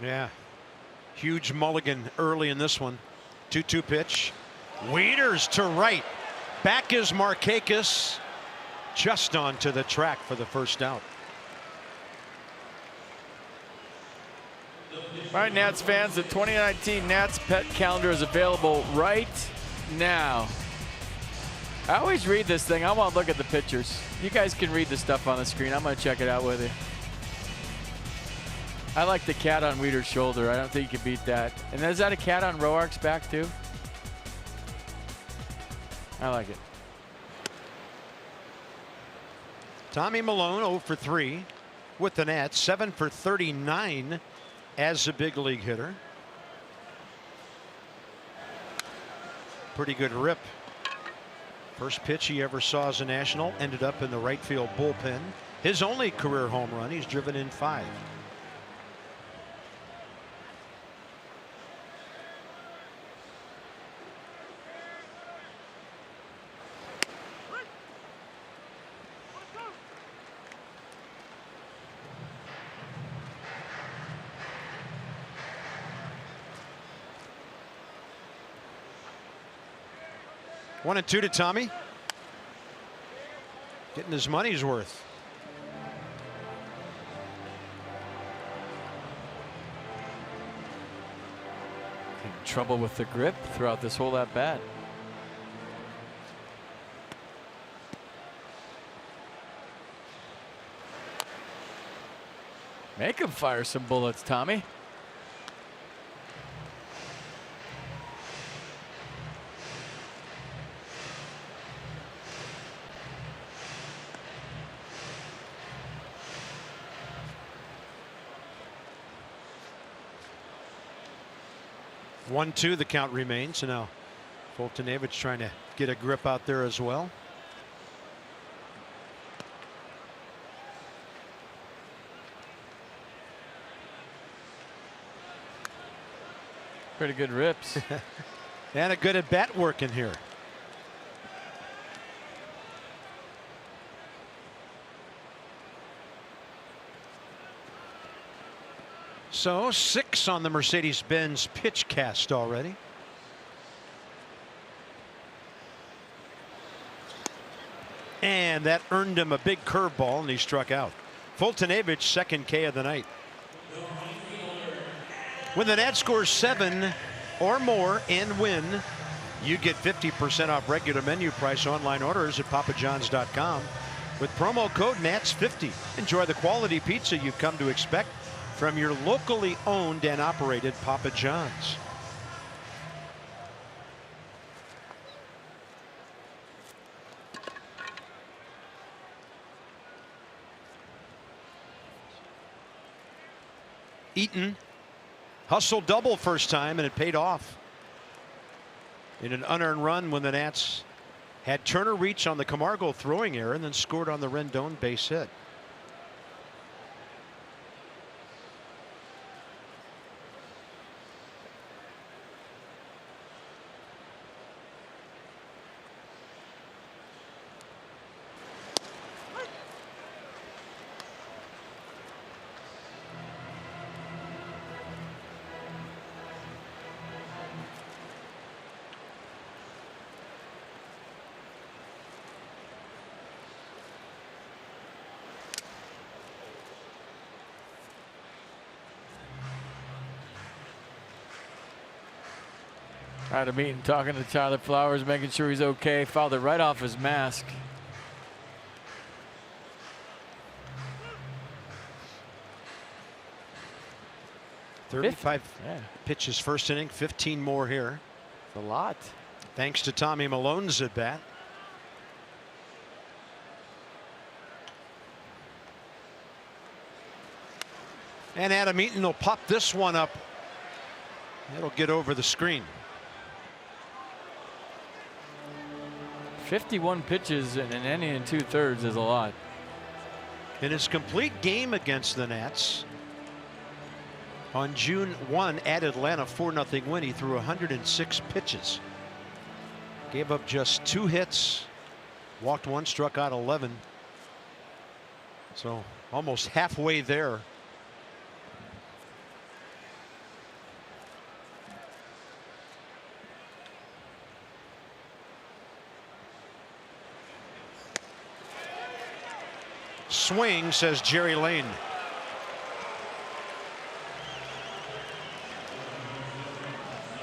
Yeah. Huge mulligan early in this one. 2-2 pitch. Wieters to right. Back is Markakis. Just onto the track for the first out. All right, Nats fans, the 2019 Nats pet calendar is available right now. I always read this thing. I want to look at the pictures. You guys can read the stuff on the screen. I'm going to check it out with you. I like the cat on Wieters' shoulder. I don't think you can beat that. And is that a cat on Roark's back too? I like it. Tommy Milone 0 for 3 with the Nats, 7 for 39 as a big league hitter. Pretty good rip. First pitch he ever saw as a National ended up in the right field bullpen. His only career home run. He's driven in 5. One and two to Tommy. Getting his money's worth. Trouble with the grip throughout this whole at bat. Make him fire some bullets, Tommy. One, two, the count remains. So now Foltynewicz trying to get a grip out there as well. Pretty good rips. And a good at bat working here. So 6 on the Mercedes-Benz pitch cast already. And that earned him a big curveball and he struck out. Foltynewicz, second K of the night. When the Nats scores 7 or more and win, you get 50% off regular menu price online orders at papajohns.com with promo code NATS50. Enjoy the quality pizza you've come to expect from your locally owned and operated Papa John's. Eaton hustled double first time and it paid off in an unearned run when the Nats had Turner reach on the Camargo throwing error and then scored on the Rendon base hit. Had a meeting talking to Tyler Flowers, making sure he's okay. Fouled it right off his mask. $35 pitches first inning, 15 more here. It's a lot. Thanks to Tommy Milone's at bat. And Adam Eaton will pop this one up. It'll get over the screen. 51 pitches in an inning and 2/3 is a lot. In his complete game against the Nats on June 1 at Atlanta, 4-0 win, he threw 106 pitches. Gave up just 2 hits, walked 1, struck out 11. So almost halfway there. swing, says Jerry Lane.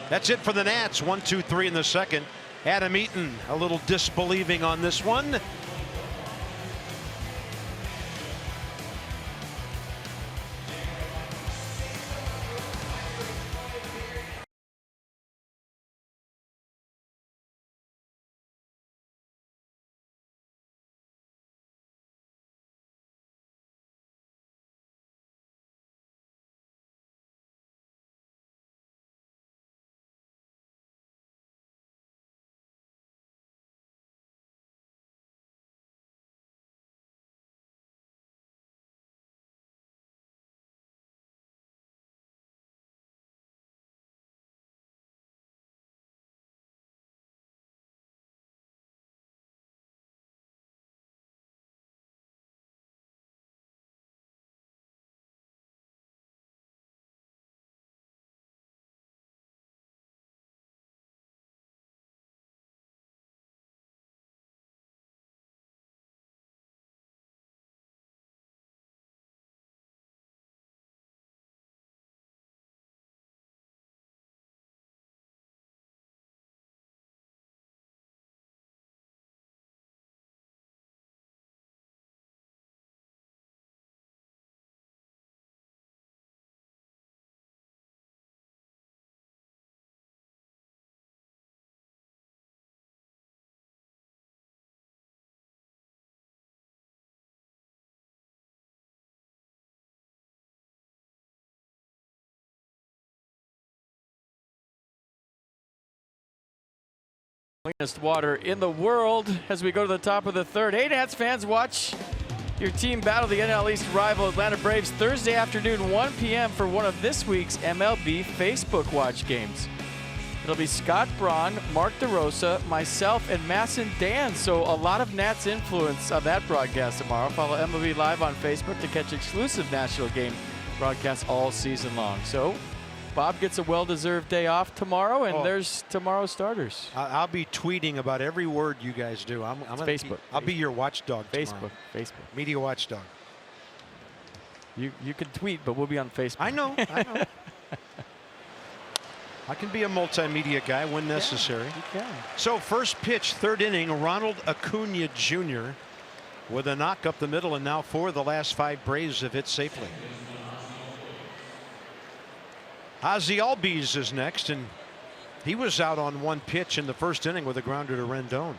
That's it for the Nats. 1, 2, 3 in the second. Adam Eaton a little disbelieving on this one. Cleanest water in the world as we go to the top of the third. Hey, Nats fans, watch your team battle the NL East rival Atlanta Braves Thursday afternoon, 1 p.m. for one of this week's MLB Facebook Watch games. It'll be Scott Braun, Mark DeRosa, myself, and Masson Dan. So a lot of Nats influence on that broadcast tomorrow. Follow MLB Live on Facebook to catch exclusive national game broadcasts all season long. So Bob gets a well-deserved day off tomorrow, and there's tomorrow's starters. I'll be tweeting about every word you guys do. I'm Facebook. I'll be your watchdog tomorrow. Facebook. Media watchdog. You can tweet, but we'll be on Facebook. I know. I can be a multimedia guy when necessary. You can. So first pitch, third inning, Ronald Acuna Jr. with a knock up the middle, and now 4 of the last 5 Braves have hit safely. Ozzie Albies is next, and he was out on 1 pitch in the first inning with a grounder to Rendon.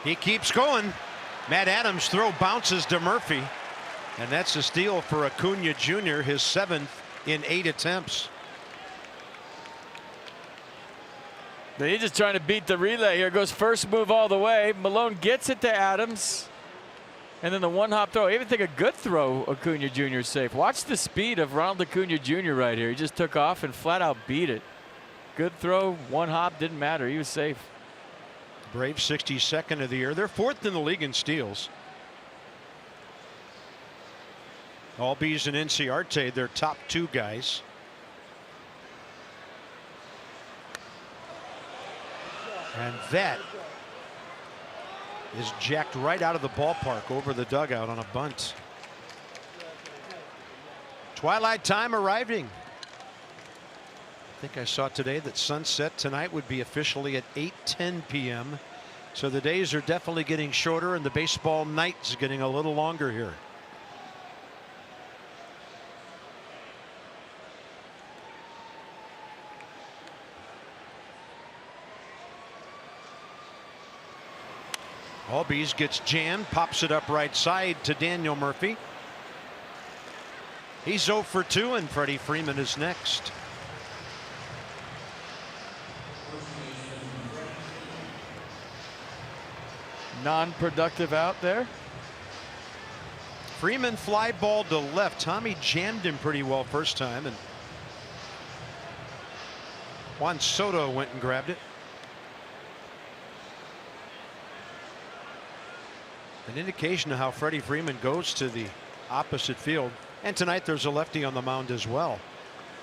He keeps going. Matt Adams' throw bounces to Murphy, and that's a steal for Acuna Jr., his 7th in 8 attempts. They're just trying to beat the relay here. Goes first move all the way. Malone gets it to Adams, and then the one-hop throw. I even think a good throw, Acuna Jr. is safe. Watch the speed of Ronald Acuna Jr. right here. He just took off and flat out beat it. Good throw, one hop, didn't matter. He was safe. Braves 62nd of the year. They're 4th in the league in steals. Albies and Inciarte, their top 2 guys. And that is jacked right out of the ballpark over the dugout on a bunt. Twilight time arriving. I think I saw today that sunset tonight would be officially at 8:10 p.m. So the days are definitely getting shorter, and the baseball night's getting a little longer here. Albies gets jammed, pops it up right side to Daniel Murphy. He's 0 for 2, and Freddie Freeman is next. Non-productive out there. Freeman fly ball to left. Tommy jammed him pretty well first time, and Juan Soto went and grabbed it. An indication of how Freddie Freeman goes to the opposite field. And tonight there's a lefty on the mound as well.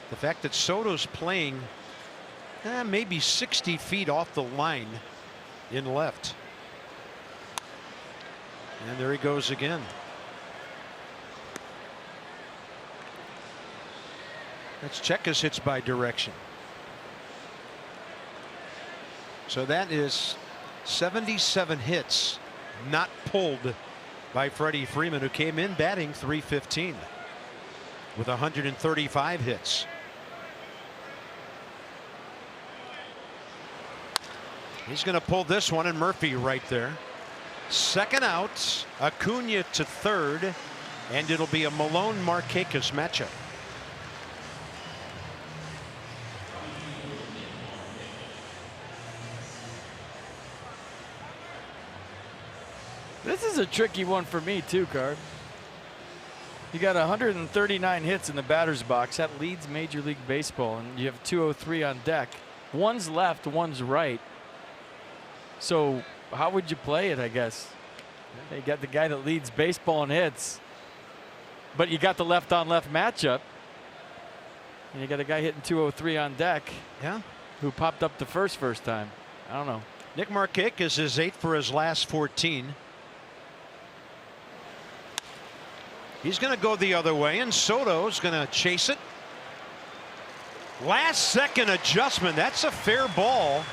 The fact that Soto's playing maybe 60 feet off the line in left. And there he goes again. Let's check his hits by direction. So that is 77 hits not pulled by Freddie Freeman, who came in batting .315 with 135 hits. He's going to pull this one, and Murphy right there. Second out, Acuna to third, and it'll be a Malone-Markakis matchup. This is a tricky one for me too, Card. You got 139 hits in the batter's box. That leads Major League Baseball, and you have 203 on deck. One's left, one's right. So how would you play it, I guess? You got the guy that leads baseball in hits, but you got the left-on-left matchup, and you got a guy hitting 203 on deck. Yeah. Who popped up the first time. I don't know. Nick Markakis is 8 for his last 14. He's going to go the other way, and Soto's going to chase it. Last second adjustment. That's a fair ball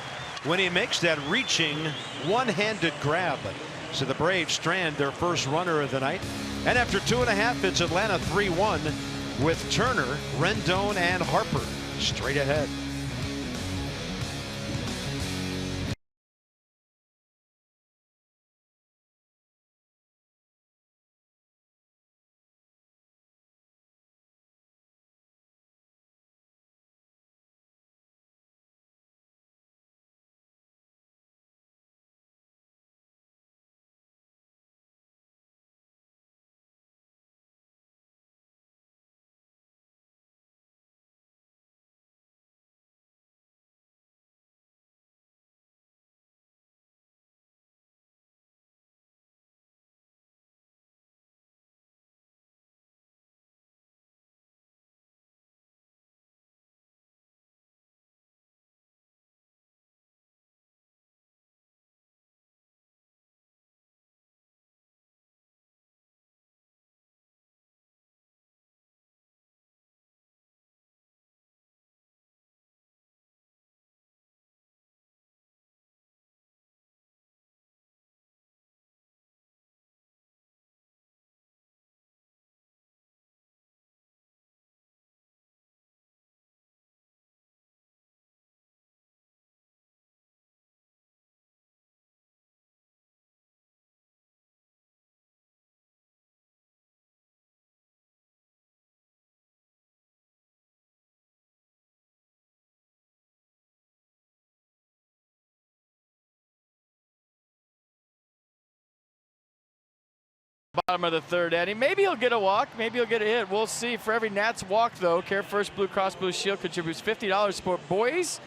when he makes that reaching one-handed grab. So the Braves strand their first runner of the night. And after 2.5, it's Atlanta 3-1 with Turner, Rendon, and Harper straight ahead. Bottom of the third inning. Maybe he'll get a walk. Maybe he'll get a hit. We'll see. For every Nats walk, though, Care First Blue Cross Blue Shield contributes $50 for boys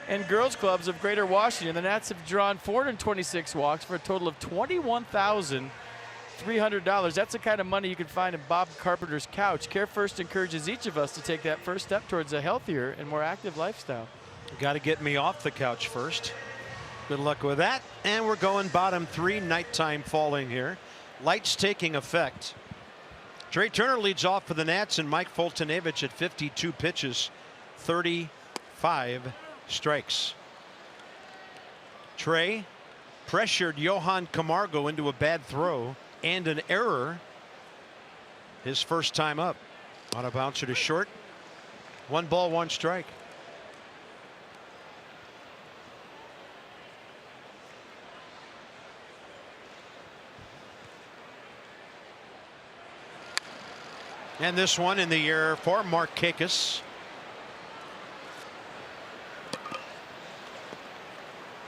and girls clubs of Greater Washington. The Nats have drawn 426 walks for a total of $21,300. That's the kind of money you can find in Bob Carpenter's couch. Care First encourages each of us to take that first step towards a healthier and more active lifestyle. Got to get me off the couch first. Good luck with that. And we're going bottom three. Nighttime falling here. Lights taking effect. Trey Turner leads off for the Nats, and Mike Foltynewicz at 52 pitches, 35 strikes. Trey pressured Johan Camargo into a bad throw and an error his first time up. On a bouncer to short. 1 ball, 1 strike. And this one in the air for Markakis.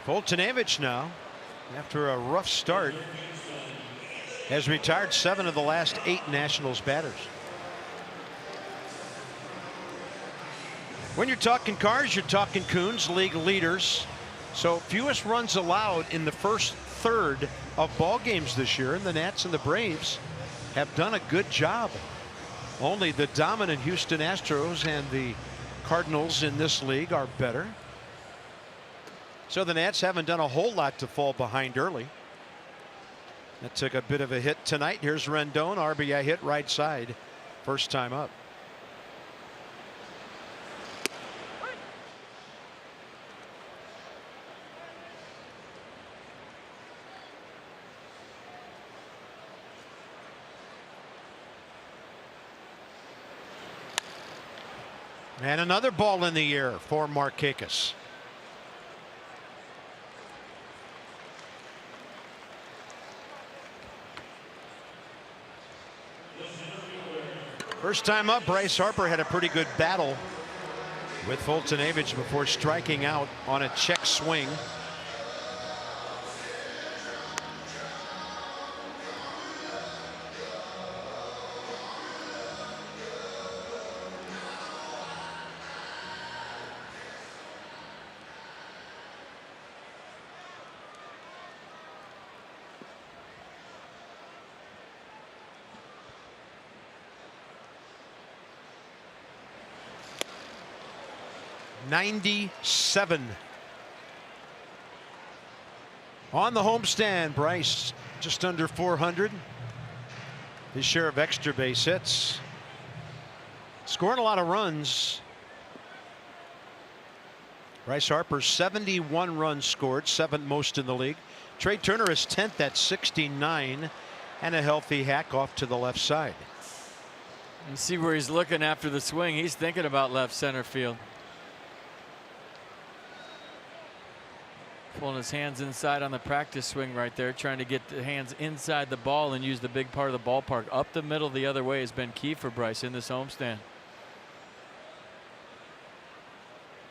Foltynewicz now, after a rough start, has retired 7 of the last 8 Nationals batters. When you're talking cars, you're talking Coons, league leaders. So fewest runs allowed in the first third of ball games this year, and the Nats and the Braves have done a good job. Only the dominant Houston Astros and the Cardinals in this league are better. So the Nats haven't done a whole lot to fall behind early. That took a bit of a hit tonight. Here's Rendon, RBI hit right side, first time up. And another ball in the air for Markakis. First time up, Bryce Harper had a pretty good battle with Foltynewicz before striking out on a check swing. '97 on the homestand. Bryce just under 400. His share of extra base hits, scoring a lot of runs. Bryce Harper 71 runs scored, 7th most in the league. Trey Turner is 10th at 69, and a healthy hack off to the left side. And see where he's looking after the swing. He's thinking about left center field. Pulling his hands inside on the practice swing right there, trying to get the hands inside the ball and use the big part of the ballpark. Up the middle the other way has been key for Bryce in this homestand.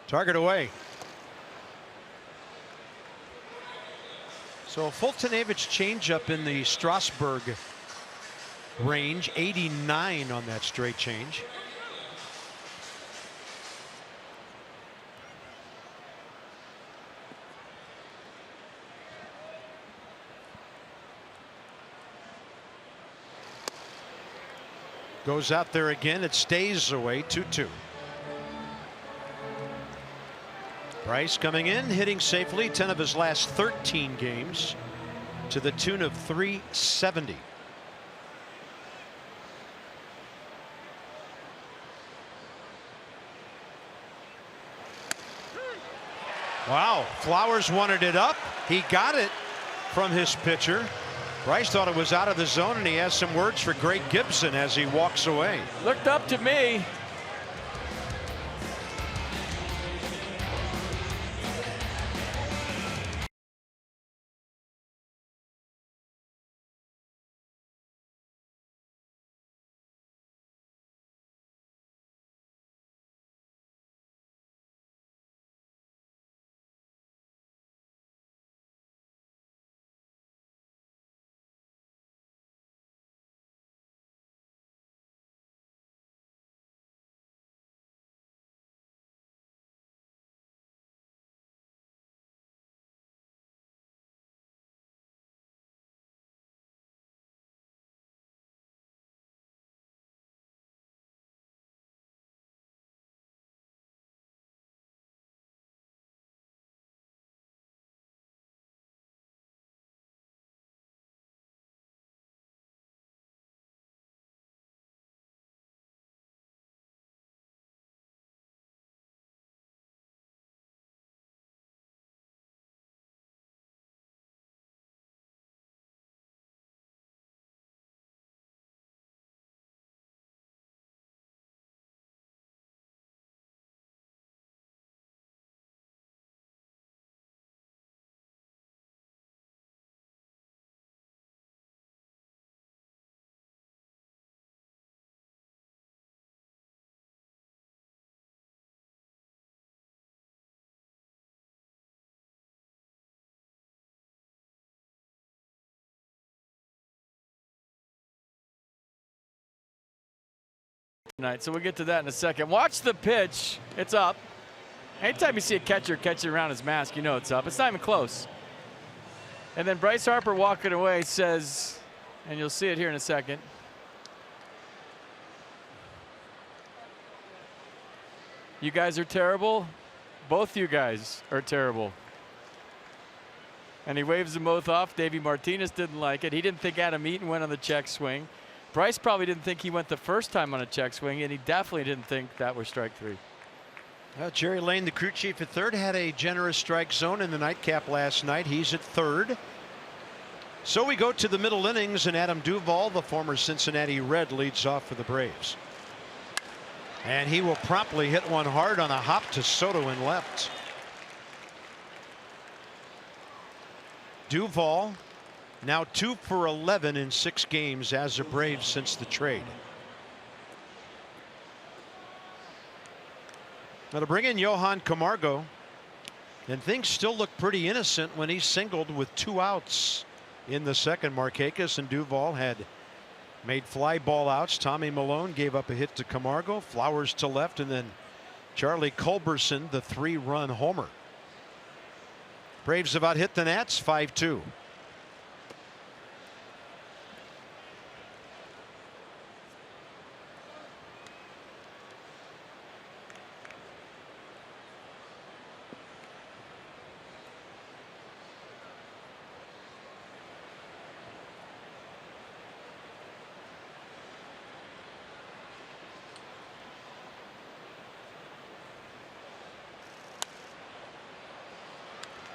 Target away. So Foltynewicz changeup in the Strasburg range, 89 on that straight change. Goes out there again. It stays away. 2-2. Bryce coming in, hitting safely 10 of his last 13 games to the tune of 370. Wow. Flowers wanted it up. He got it from his pitcher. Bryce thought it was out of the zone, and he has some words for Greg Gibson as he walks away. Looked up to me. tonight, so we'll get to that in a second. Watch the pitch. It's up. Anytime you see a catcher catching around his mask, you know it's up. It's not even close. And then Bryce Harper walking away says, and you'll see it here in a second, "You guys are terrible. Both you guys are terrible." And he waves them both off. Davey Martinez didn't like it. He didn't think Adam Eaton went on the check swing. Bryce probably didn't think he went the first time on a check swing, and he definitely didn't think that was strike 3. Well, Jerry Lane, the crew chief at third, had a generous strike zone in the nightcap last night. He's at third. So we go to the middle innings, and Adam Duvall, the former Cincinnati Red, leads off for the Braves. And he will promptly hit one hard on a hop to Soto in left. Duvall now 2 for 11 in 6 games as a Brave since the trade. Now to bring in Johan Camargo, and things still look pretty innocent when he singled with 2 outs in the second. Markakis and Duvall had made fly ball outs. Tommy Malone gave up a hit to Camargo, Flowers to left, and then Charlie Culberson, the 3-run homer. Braves have out hit the Nats 5-2.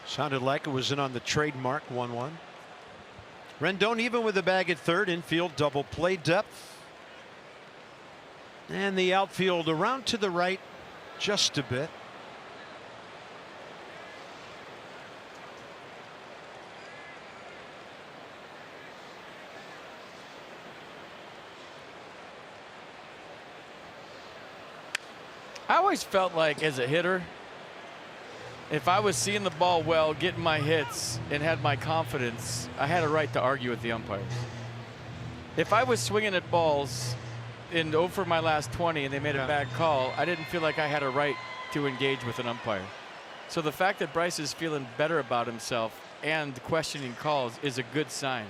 Sounded like it was in on the trademark 1-1. Rendon even with the bag at third. Infield double play depth. And the outfield around to the right just a bit. I always felt like as a hitter, if I was seeing the ball well, getting my hits, and had my confidence, I had a right to argue with the umpires. If I was swinging at balls in over my last 20 and they made a bad call, I didn't feel like I had a right to engage with an umpire. So the fact that Bryce is feeling better about himself and questioning calls is a good sign.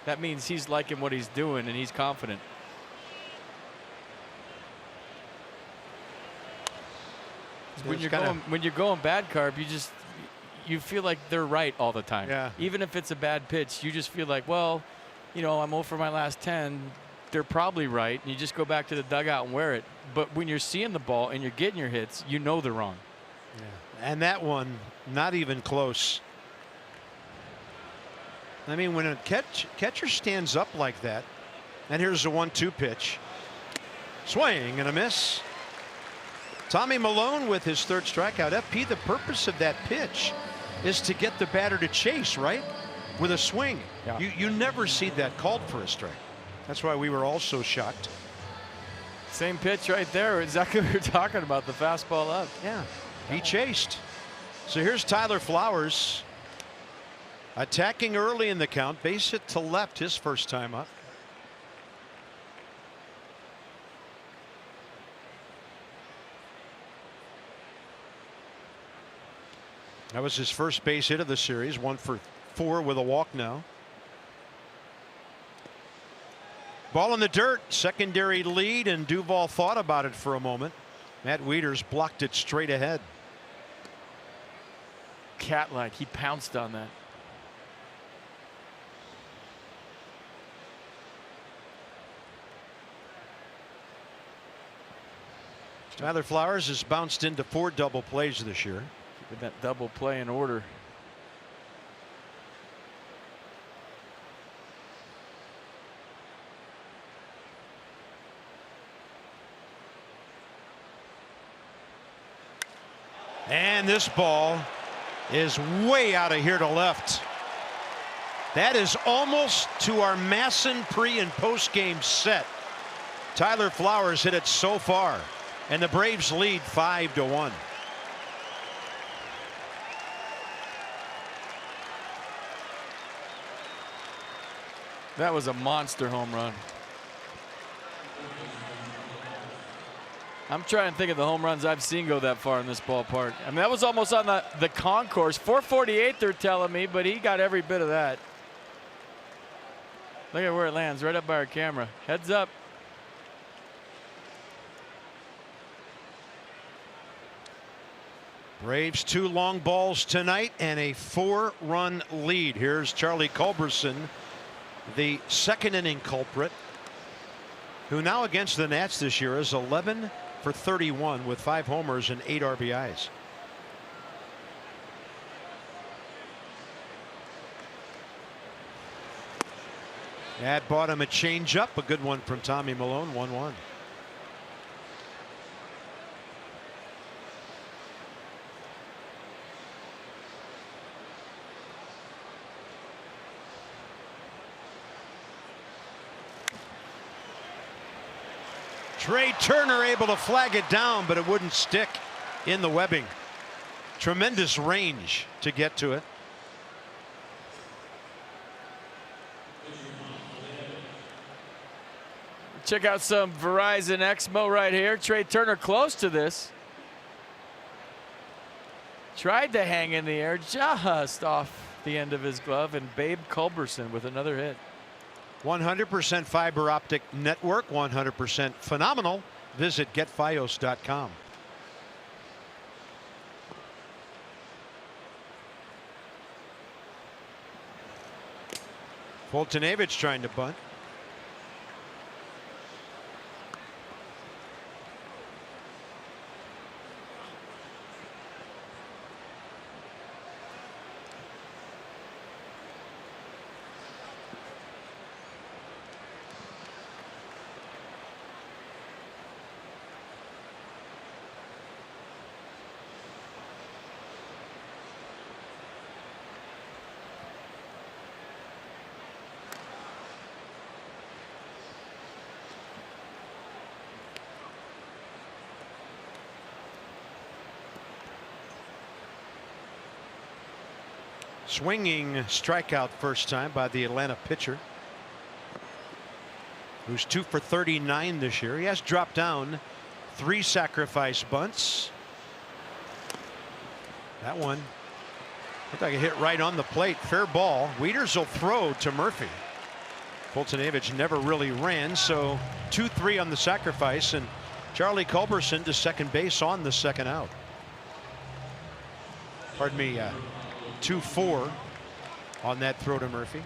That means he's liking what he's doing and he's confident. When you're going bad, Carb, you feel like they're right all the time. Yeah. Even if it's a bad pitch, you just feel like, well, you know, I'm over my last 10. They're probably right. And you just go back to the dugout and wear it. But when you're seeing the ball and you're getting your hits, you know they're wrong. Yeah. And that one, not even close. I mean, when a catcher stands up like that, and here's a 1-2 pitch. Swing and a miss. Tommy Malone with his third strikeout. FP, the purpose of that pitch is to get the batter to chase, right? With a swing. Yeah. You never see that called for a strike. That's why we were all so shocked. Same pitch right there. Exactly what we were talking about, the fastball up. Yeah, he chased. So here's Tyler Flowers attacking early in the count. Base hit to left his first time up. That was his first base hit of the series. 1 for 4 with a walk now. Ball in the dirt, secondary lead, and Duvall thought about it for a moment. Matt Wieters blocked it straight ahead. Cat-like, he pounced on that. Tyler Flowers has bounced into 4 double plays this year. With that double play in order. And this ball is way out of here to left. That is almost to our Masson pre and post game set. Tyler Flowers hit it so far, and the Braves lead 5-1. That was a monster home run. I'm trying to think of the home runs I've seen go that far in this ballpark. I mean, that was almost on the concourse. 448, they're telling me, but he got every bit of that. Look at where it lands, right up by our camera. Heads up. Braves 2 long balls tonight and a 4-run lead. Here's Charlie Culberson, the second inning culprit, who now against the Nats this year is 11 for 31 with 5 homers and 8 RBIs. At bottom, a changeup, a good one from Tommy Milone, 1-1. Trey Turner able to flag it down, but it wouldn't stick in the webbing. Tremendous range to get to it. Check out some Verizon Exmo right here. Trey Turner close to this. Tried to hang in the air just off the end of his glove, and Babe Culberson with another hit. 100% fiber optic network, 100% phenomenal. Visit getfios.com. Foltynewicz trying to bunt. Swinging strikeout first time by the Atlanta pitcher, who's 2 for 39 this year. He has dropped down 3 sacrifice bunts. That one looked like a hit right on the plate. Fair ball. Wieters will throw to Murphy. Foltynewicz never really ran, so 2-3 on the sacrifice, and Charlie Culberson to second base on the second out. Pardon me, 2-4 on that throw to Murphy.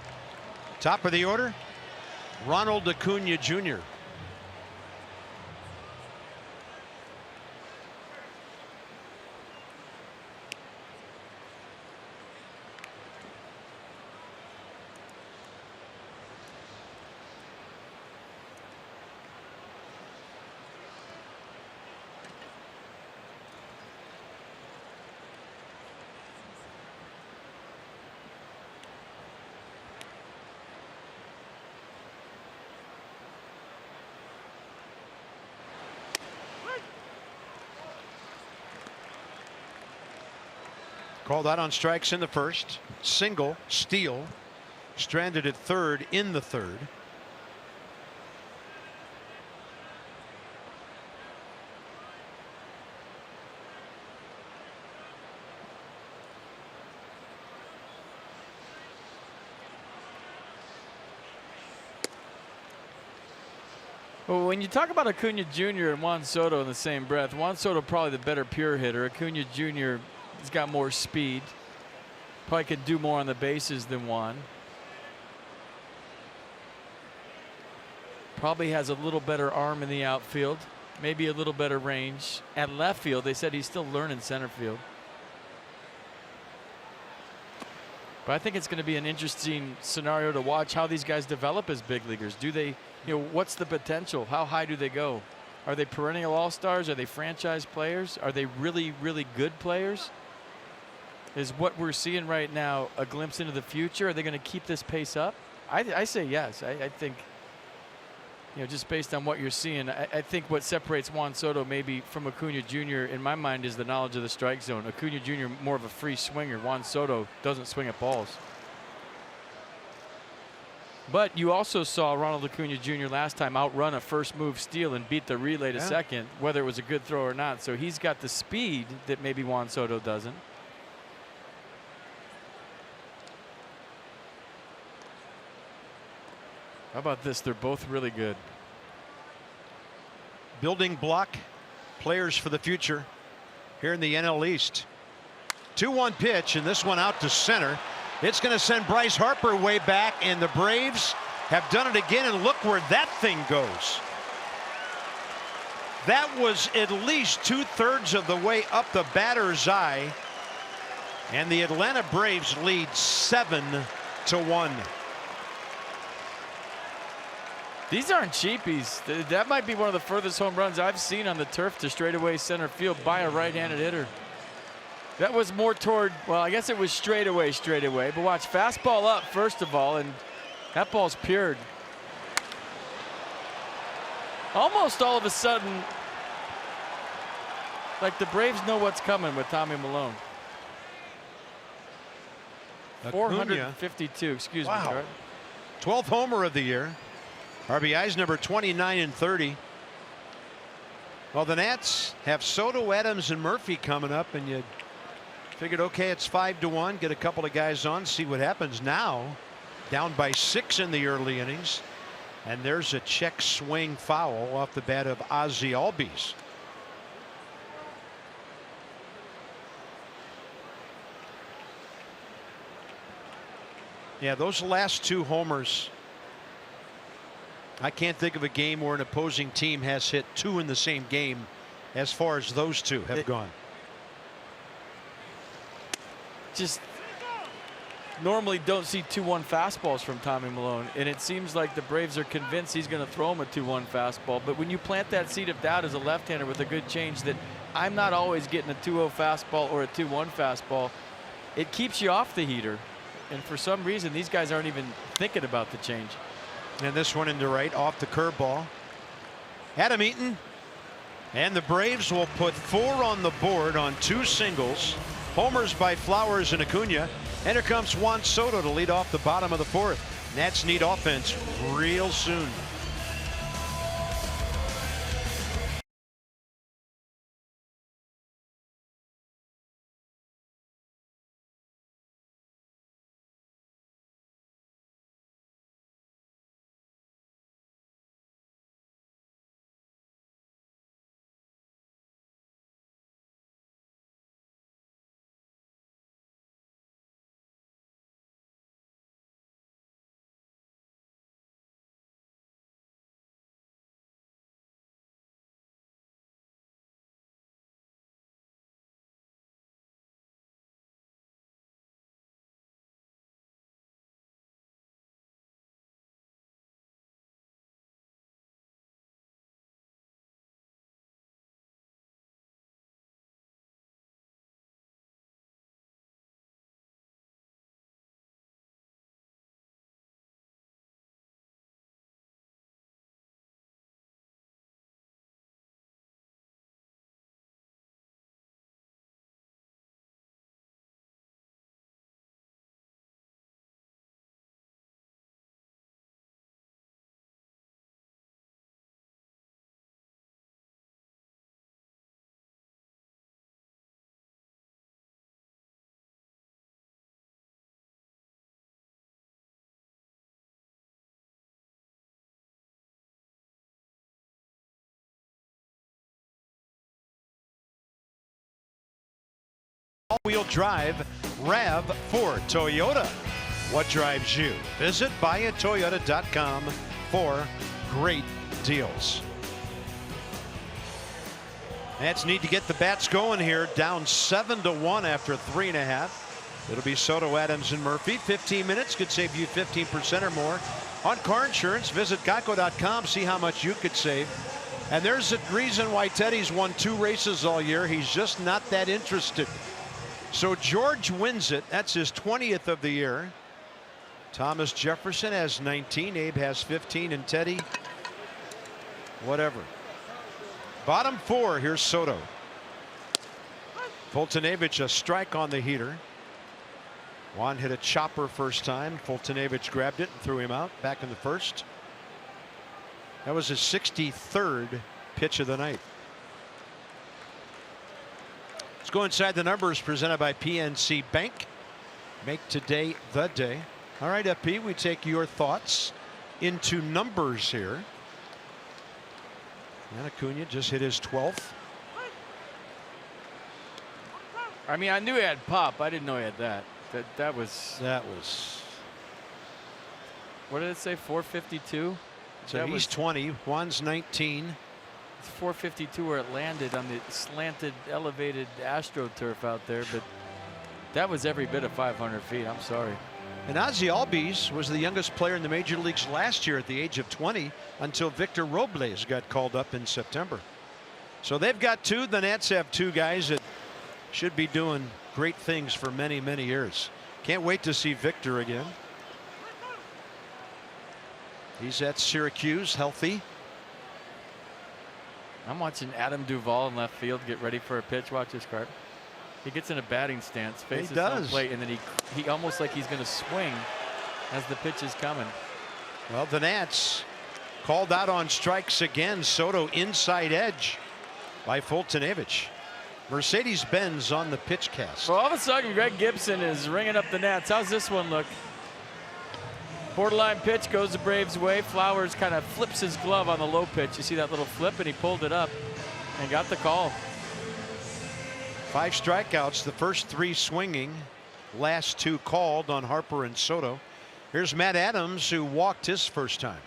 Top of the order, Ronald Acuna Jr. Called out on strikes in the first. Single, steal. Stranded at third in the third. Well, when you talk about Acuna Jr. and Juan Soto in the same breath, Juan Soto probably the better pure hitter. Acuna Jr. has got more speed. Probably could do more on the bases than Juan. Probably has a little better arm in the outfield. Maybe a little better range. At left field, they said he's still learning center field. But I think it's going to be an interesting scenario to watch how these guys develop as big leaguers. Do they, what's the potential? How high do they go? Are they perennial all-stars? Are they franchise players? Are they really, really good players? Is what we're seeing right now a glimpse into the future? Are they going to keep this pace up? I say yes. I think, just based on what you're seeing, I think what separates Juan Soto maybe from Acuna Jr. in my mind is the knowledge of the strike zone. Acuna Jr. more of a free swinger. Juan Soto doesn't swing at balls. But you also saw Ronald Acuna Jr. last time outrun a first move steal and beat the relay to second, whether it was a good throw or not. So he's got the speed that maybe Juan Soto doesn't. How about this? They're both really good. Building block players for the future here in the NL East. 2-1 pitch, and this one out to center. It's going to send Bryce Harper way back, and the Braves have done it again, and look where that thing goes. That was at least 2/3 of the way up the batter's eye, and the Atlanta Braves lead 7-1. These aren't cheapies. That might be one of the furthest home runs I've seen on the turf to straightaway center field by a right-handed hitter. That was more toward, well, I guess it was straightaway, but watch, fastball up first of all, and that ball's pured. Almost all of a sudden, like the Braves know what's coming with Tommy Milone. Acuna. 452, excuse me. Wow. 12th homer of the year. RBIs number 29 and 30. Well, the Nats have Soto, Adams, and Murphy coming up, and you figured, okay, it's 5-1. Get a couple of guys on, see what happens. Now, down by 6 in the early innings, and there's a check swing foul off the bat of Ozzie Albies. Yeah, those last 2 homers. I can't think of a game where an opposing team has hit 2 in the same game as far as those 2 have gone. Just normally don't see 2-1 fastballs from Tommy Milone, and it seems like the Braves are convinced he's going to throw him a 2-1 fastball. But when you plant that seed of doubt as a left-hander with a good change that I'm not always getting a 2-0 fastball or a 2-1 fastball, it keeps you off the heater. And for some reason, these guys aren't even thinking about the change. And this one into right off the curveball. Adam Eaton, and the Braves will put 4 on the board on 2 singles. Homers by Flowers and Acuna. And here comes Juan Soto to lead off the bottom of the 4th. Nats need offense real soon. All-wheel drive RAV4 Toyota. What drives you? Visit buyatoyota.com for great deals. Nats need to get the bats going here. Down 7-1 after 3.5. It'll be Soto, Adams, and Murphy. 15 minutes could save you 15% or more on car insurance. Visit geico.com. See how much you could save. And there's a reason why Teddy's won 2 races all year. He's just not that interested. So George wins it. That's his 20th of the year. Thomas Jefferson has 19. Abe has 15. And Teddy, whatever. Bottom 4. Here's Soto. Fultonevich a strike on the heater. Juan hit a chopper first time. Fultonevich grabbed it and threw him out back in the first. That was his 63rd pitch of the night. Let's go inside the numbers presented by PNC Bank. Make today the day. All right, FP, we take your thoughts into numbers here. And Acuna just hit his 12th. I mean, I knew he had pop. I didn't know he had that. That was. What did it say? 452. So he's 20. Juan's 19. It's 452 where it landed on the slanted, elevated AstroTurf out there, but that was every bit of 500 feet. I'm sorry. And Ozzie Albies was the youngest player in the major leagues last year at the age of 20 until Victor Robles got called up in September. So they've got two. The Nats have two guys that should be doing great things for many, many years. Can't wait to see Victor again. He's at Syracuse, healthy. I'm watching Adam Duvall in left field get ready for a pitch. Watch this, Carp. He gets in a batting stance, faces home plate, and then he almost like he's going to swing as the pitch is coming. Well, the Nats called out on strikes again. Soto inside edge by Fultonevich. Mercedes-Benz on the pitch cast. Well, all of a sudden, Greg Gibson is ringing up the Nats. How's this one look? Borderline pitch goes the Braves' way. Flowers kind of flips his glove on the low pitch. You see that little flip, and he pulled it up and got the call. 5 strikeouts, the first 3 swinging, last 2 called on Harper and Soto. Here's Matt Adams, who walked his first time.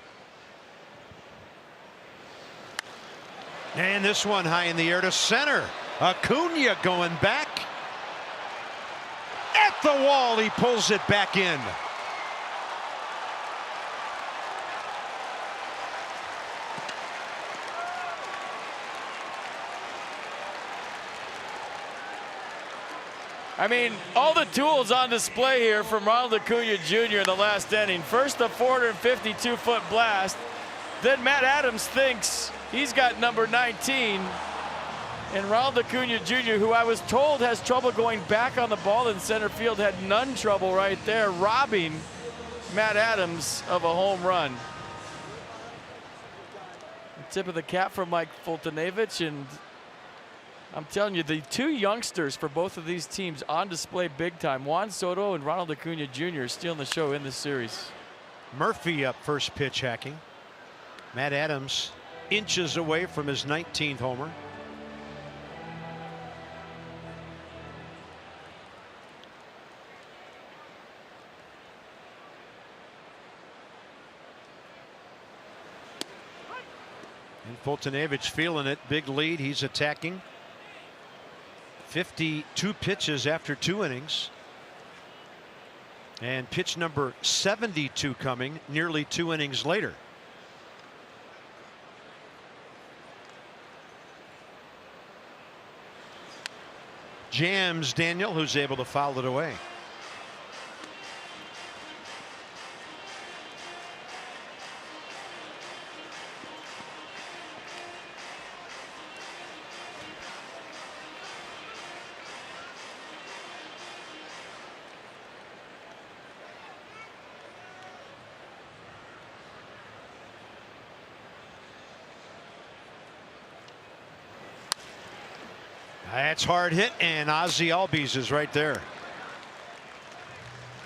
And this one high in the air to center. Acuna going back. At the wall, he pulls it back in. I mean, all the tools on display here from Ronald Acuna Jr. in the last inning. First, a 452-foot blast. Then Matt Adams thinks he's got number 19. And Ronald Acuna Jr., who I was told has trouble going back on the ball in center field, had none trouble right there, robbing Matt Adams of a home run. Tip of the cap for Mike Fultonevich, and I'm telling you, the 2 youngsters for both of these teams on display big time. Juan Soto and Ronald Acuna Jr. stealing the show in this series. Murphy up first pitch hacking. Matt Adams inches away from his 19th homer. And Fultonevich feeling it. Big lead. He's attacking. 52 pitches after 2 innings. And pitch number 72 coming nearly 2 innings later. Jams Daniel, who's able to foul it away. That's hard hit, and Ozzie Albies is right there.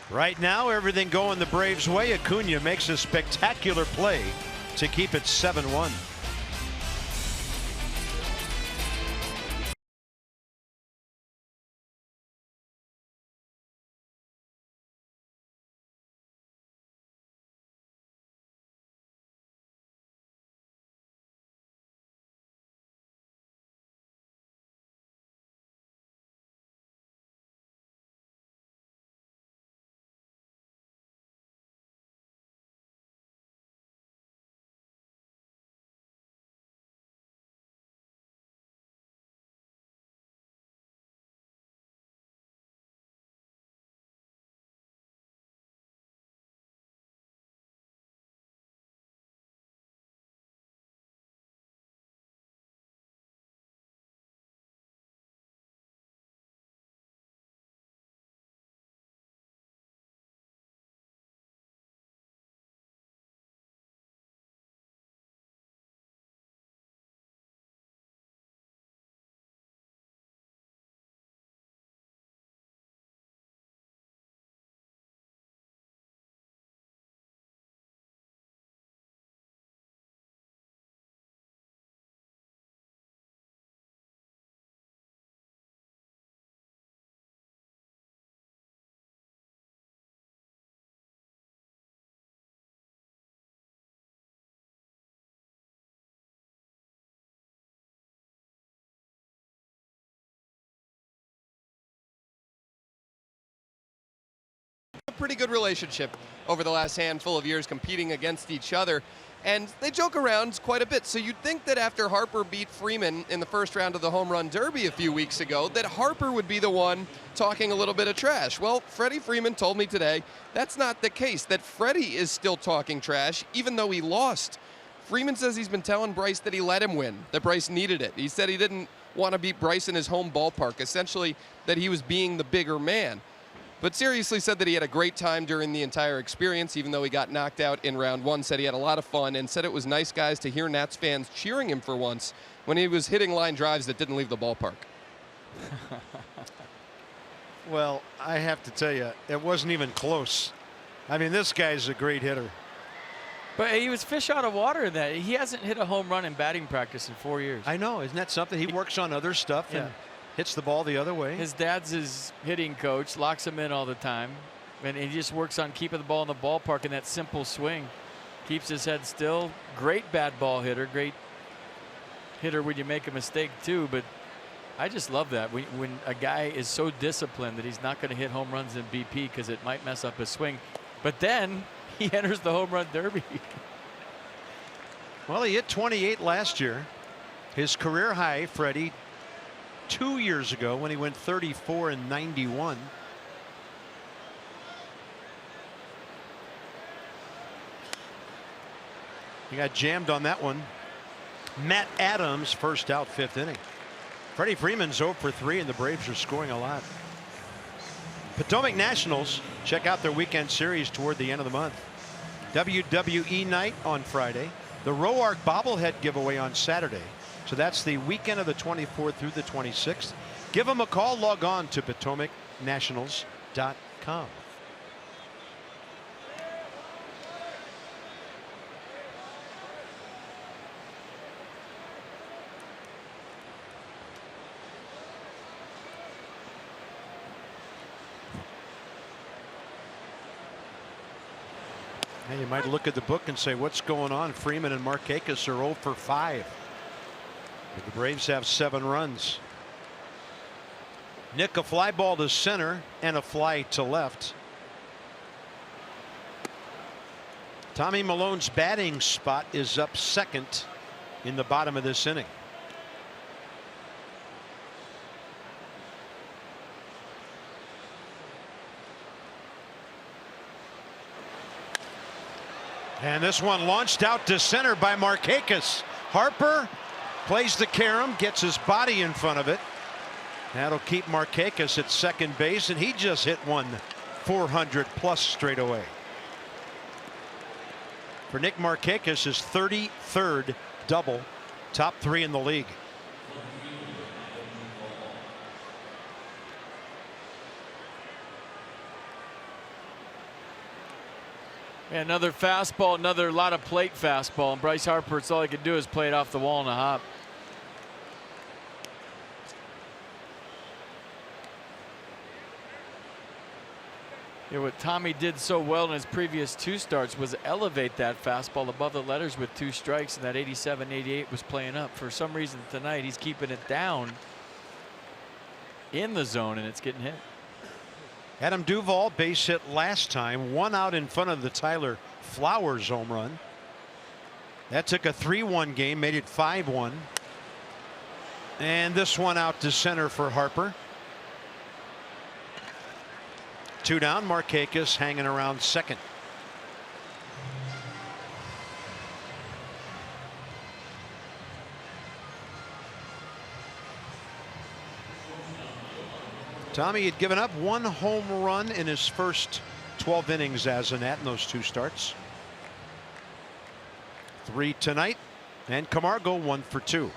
Right now, everything going the Braves' way. Acuna makes a spectacular play to keep it 7-1. pretty good relationship over the last handful of years competing against each other. And they joke around quite a bit. So you'd think that after Harper beat Freeman in the first round of the Home Run Derby a few weeks ago, that Harper would be the one talking a little bit of trash. Well, Freddie Freeman told me today that's not the case, that Freddie is still talking trash, even though he lost. Freeman says he's been telling Bryce that he let him win, that Bryce needed it. He said he didn't want to beat Bryce in his home ballpark, essentially that he was being the bigger man. But seriously said that he had a great time during the entire experience, even though he got knocked out in round one. Said he had a lot of fun and said it was nice, guys, to hear Nats fans cheering him for once when he was hitting line drives that didn't leave the ballpark. Well, I have to tell you, it wasn't even close. I mean, this guy's a great hitter. But he was fish out of water in that. He hasn't hit a home run in batting practice in 4 years. I know. Isn't that something? He works on other stuff and hits the ball the other way. His dad's his hitting coach, locks him in all the time. And he just works on keeping the ball in the ballpark in that simple swing. Keeps his head still. Great bad ball hitter. Great hitter when you make a mistake too. But I just love that. When a guy is so disciplined that he's not going to hit home runs in BP because it might mess up his swing. But then he enters the home run derby. Well, he hit 28 last year. His career high, Freddie, 2 years ago when he went 34 and 91. He got jammed on that one. Matt Adams first out, fifth inning. Freddie Freeman's 0 for 3 and the Braves are scoring a lot. Potomac Nationals check out their weekend series toward the end of the month. WWE night on Friday. The Roark bobblehead giveaway on Saturday. So that's the weekend of the 24th through the 26th. Give them a call. Log on to PotomacNationals.com. You might look at the book and say, what's going on? Freeman and Markakis are 0 for 5. But the Braves have 7 runs. Nick, a fly ball to center and a fly to left. Tommy Malone's batting spot is up second in the bottom of this inning. And this one launched out to center by Markakis. Harper plays the carom, gets his body in front of it. That'll keep Markakis at second base, and he just hit one 400 plus straight away. For Nick Markakis, his 33rd double, top 3 in the league. Another fastball, another lot of plate fastball, and Bryce Harper, it's all he could do is play it off the wall in a hop. Yeah, what Tommy did so well in his previous 2 starts was elevate that fastball above the letters with 2 strikes, and that 87-88 was playing up. For some reason tonight he's keeping it down in the zone and it's getting hit. Adam Duvall base hit last time, 1 out in front of the Tyler Flowers home run. That took a 3-1 game, made it 5-1. And this one out to center for Harper. 2 down. Markakis hanging around second. Tommy had given up 1 home run in his first 12 innings as a Nat in those 2 starts. 3 tonight, and Camargo 1 for 2.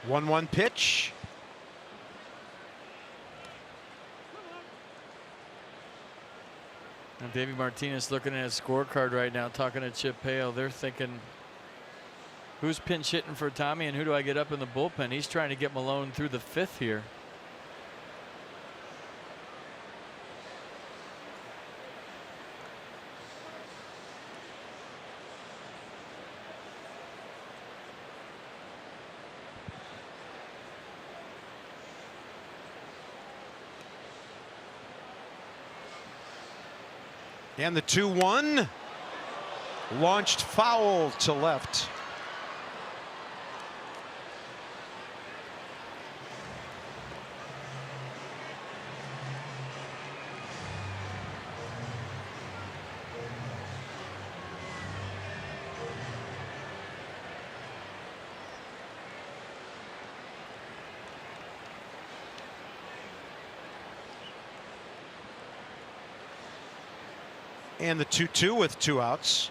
1-1 pitch. And Davey Martinez looking at his scorecard right now, talking to Chip Hale. They're thinking, who's pinch hitting for Tommy and who do I get up in the bullpen? He's trying to get Malone through the 5th here. And the 2-1 launched foul to left. And the 2-2 with 2 outs.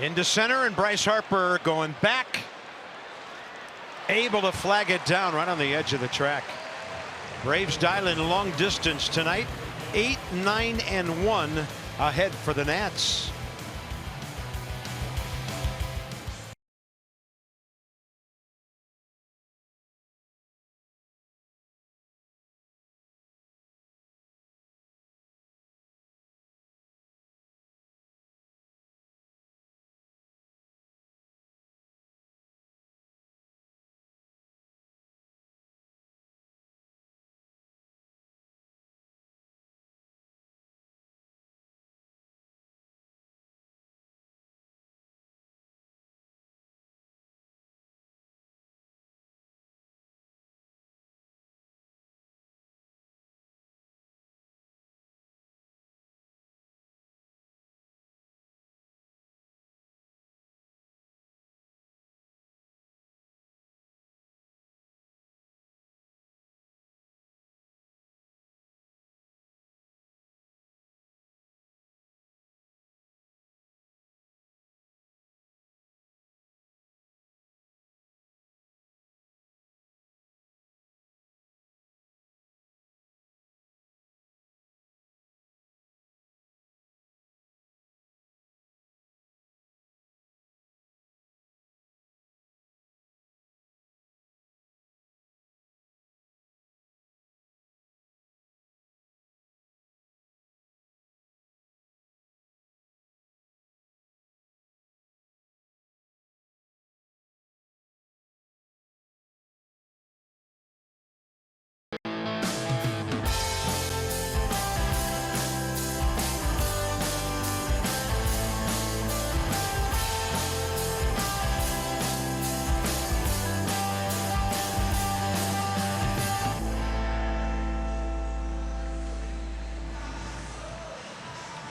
Into center, and Bryce Harper going back. Able to flag it down right on the edge of the track. Braves dialing long distance tonight. 8-9-1 ahead for the Nats.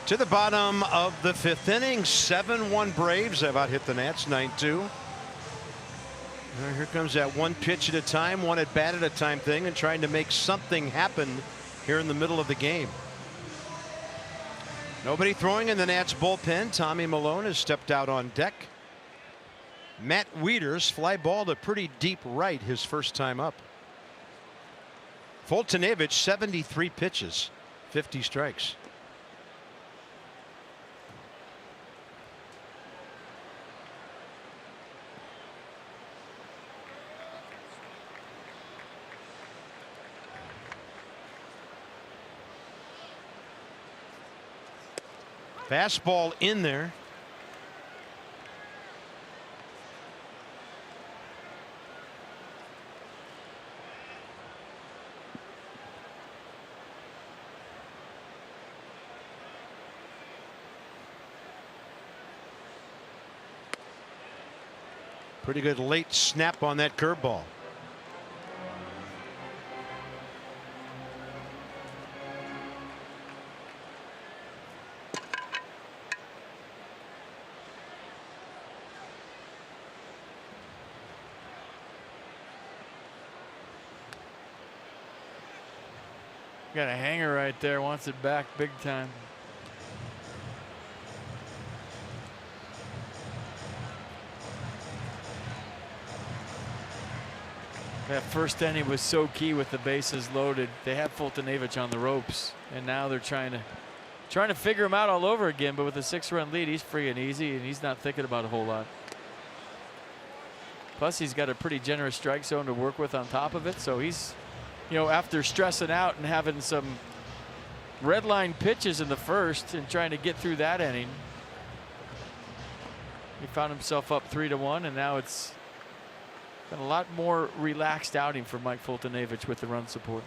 To the bottom of the 5th inning, 7-1 Braves have out hit the Nats 9-2. Here comes that one pitch at a time, one at bat at a time thing, and trying to make something happen here in the middle of the game. Nobody throwing in the Nats bullpen. Tommy Malone has stepped out on deck. Matt Wieters fly ball to pretty deep right his first time up. Foltynewicz 73 pitches, 50 strikes. Fastball in there. Pretty good late snap on that curveball. Got a hanger right there, wants it back big time. That first inning was so key with the bases loaded. They had Fultonavich on the ropes, and now they're trying to figure him out all over again. But with a 6-run lead, he's free and easy, and he's not thinking about a whole lot. Plus, he's got a pretty generous strike zone to work with on top of it. So he's, you know, after stressing out and having some red line pitches in the first and trying to get through that inning, he found himself up 3-1, and now it's been a lot more relaxed outing for Mike Fultonavich with the run support.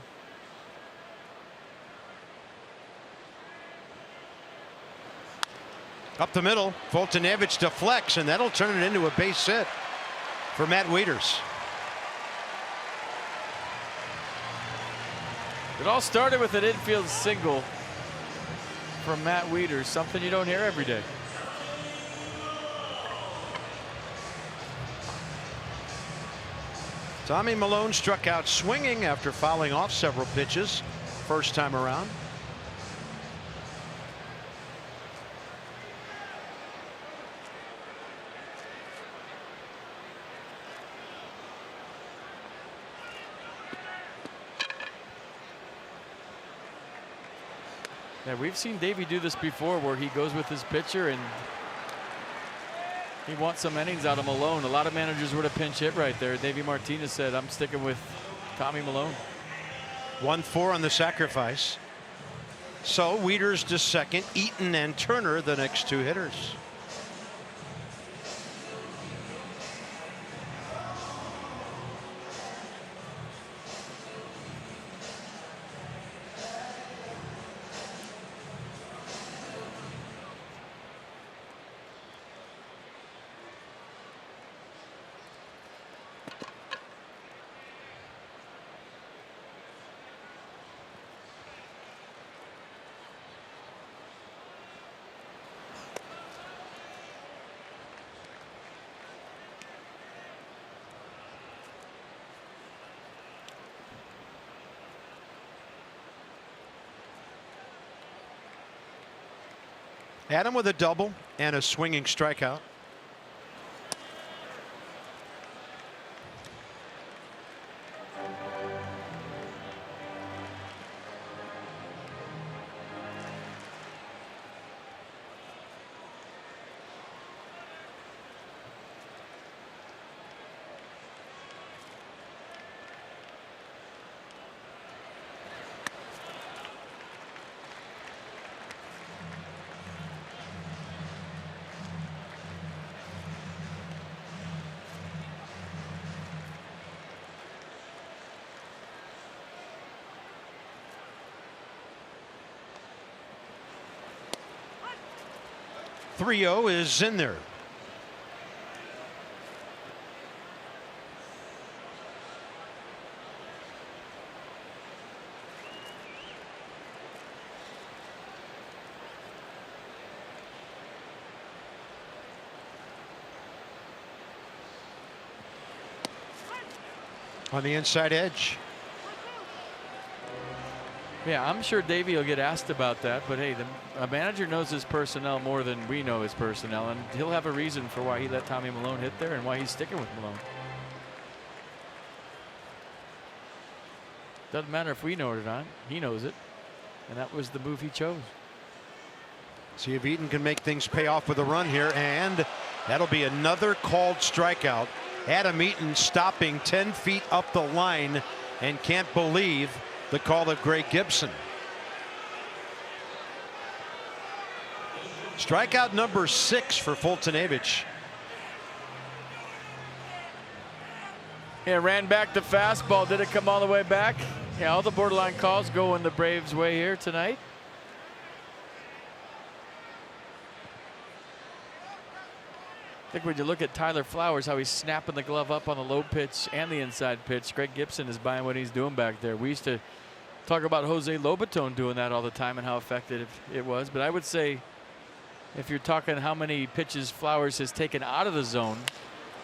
Up the middle, Fultonavich deflects, and that'll turn it into a base hit for Matt Wieters. It all started with an infield single from Matt Wieters, something you don't hear every day. Tommy Milone struck out swinging after fouling off several pitches first time around. Yeah, we've seen Davey do this before, where he goes with his pitcher and he wants some innings out of Milone. A lot of managers would have pinch hit right there. Davey Martinez said, I'm sticking with Tommy Milone. 1-4 on the sacrifice. So Wieters to second, Eaton and Turner the next two hitters. Adam with a double and a swinging strikeout. .30 is in there. On the inside edge. Yeah, I'm sure Davey will get asked about that, but hey, a manager knows his personnel more than we know his personnel, and he'll have a reason for why he let Tommy Milone hit there and why he's sticking with Milone. Doesn't matter if we know it or not, he knows it, and that was the move he chose. See if Eaton can make things pay off with a run here, and that'll be another called strikeout. Adam Eaton stopping 10 feet up the line and can't believe the call of Greg Gibson. Strikeout number 6 for Fultonavich. Yeah, ran back the fastball. Did it come all the way back? Yeah, all the borderline calls go in the Braves' way here tonight. I think when you look at Tyler Flowers, how he's snapping the glove up on the low pitch and the inside pitch, Greg Gibson is buying what he's doing back there. We used to talk about Jose Lobaton doing that all the time and how effective it was. But I would say if you're talking how many pitches Flowers has taken out of the zone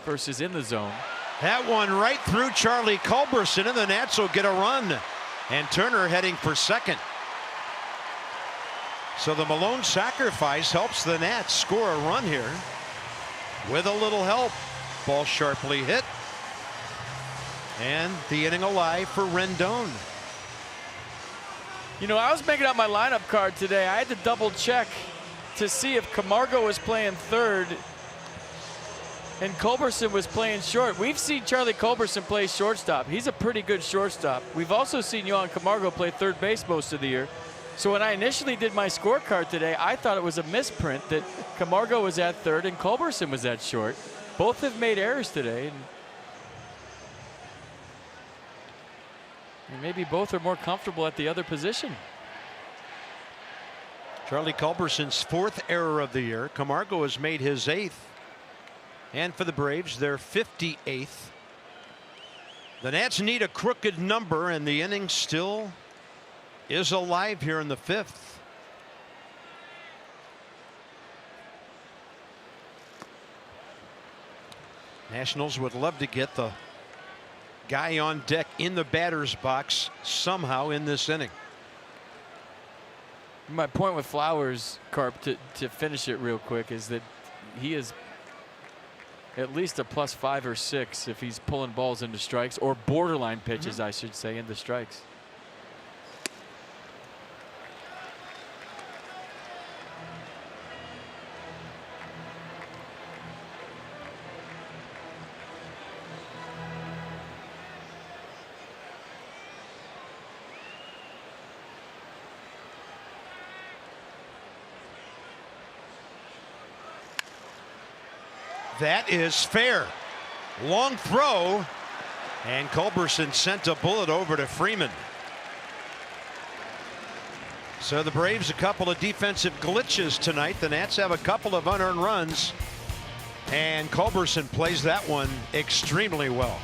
versus in the zone. That one right through Charlie Culberson, and the Nats will get a run. And Turner heading for second. So the Milone sacrifice helps the Nats score a run here. With a little help. Ball sharply hit. And the inning alive for Rendon. You know, I was making out my lineup card today. I had to double check to see if Camargo was playing third and Culberson was playing short. We've seen Charlie Culberson play shortstop. He's a pretty good shortstop. We've also seen Yohan Camargo play third base most of the year. So when I initially did my scorecard today, I thought it was a misprint that Camargo was at third and Culberson was at short. Both have made errors today. And maybe both are more comfortable at the other position. Charlie Culberson's 4th error of the year. Camargo has made his 8th. And for the Braves, their 58th. The Nats need a crooked number, and the inning still is alive here in the 5th. Nationals would love to get the guy on deck in the batter's box somehow in this inning. My point with Flowers, Carp, to finish it real quick, is that he is at least a +5 or 6 if he's pulling balls into strikes, or borderline pitches, I should say, into strikes. That is fair. Long throw, and Culberson sent a bullet over to Freeman. So the Braves, a couple of defensive glitches tonight. The Nats have a couple of unearned runs, and Culberson plays that one extremely well.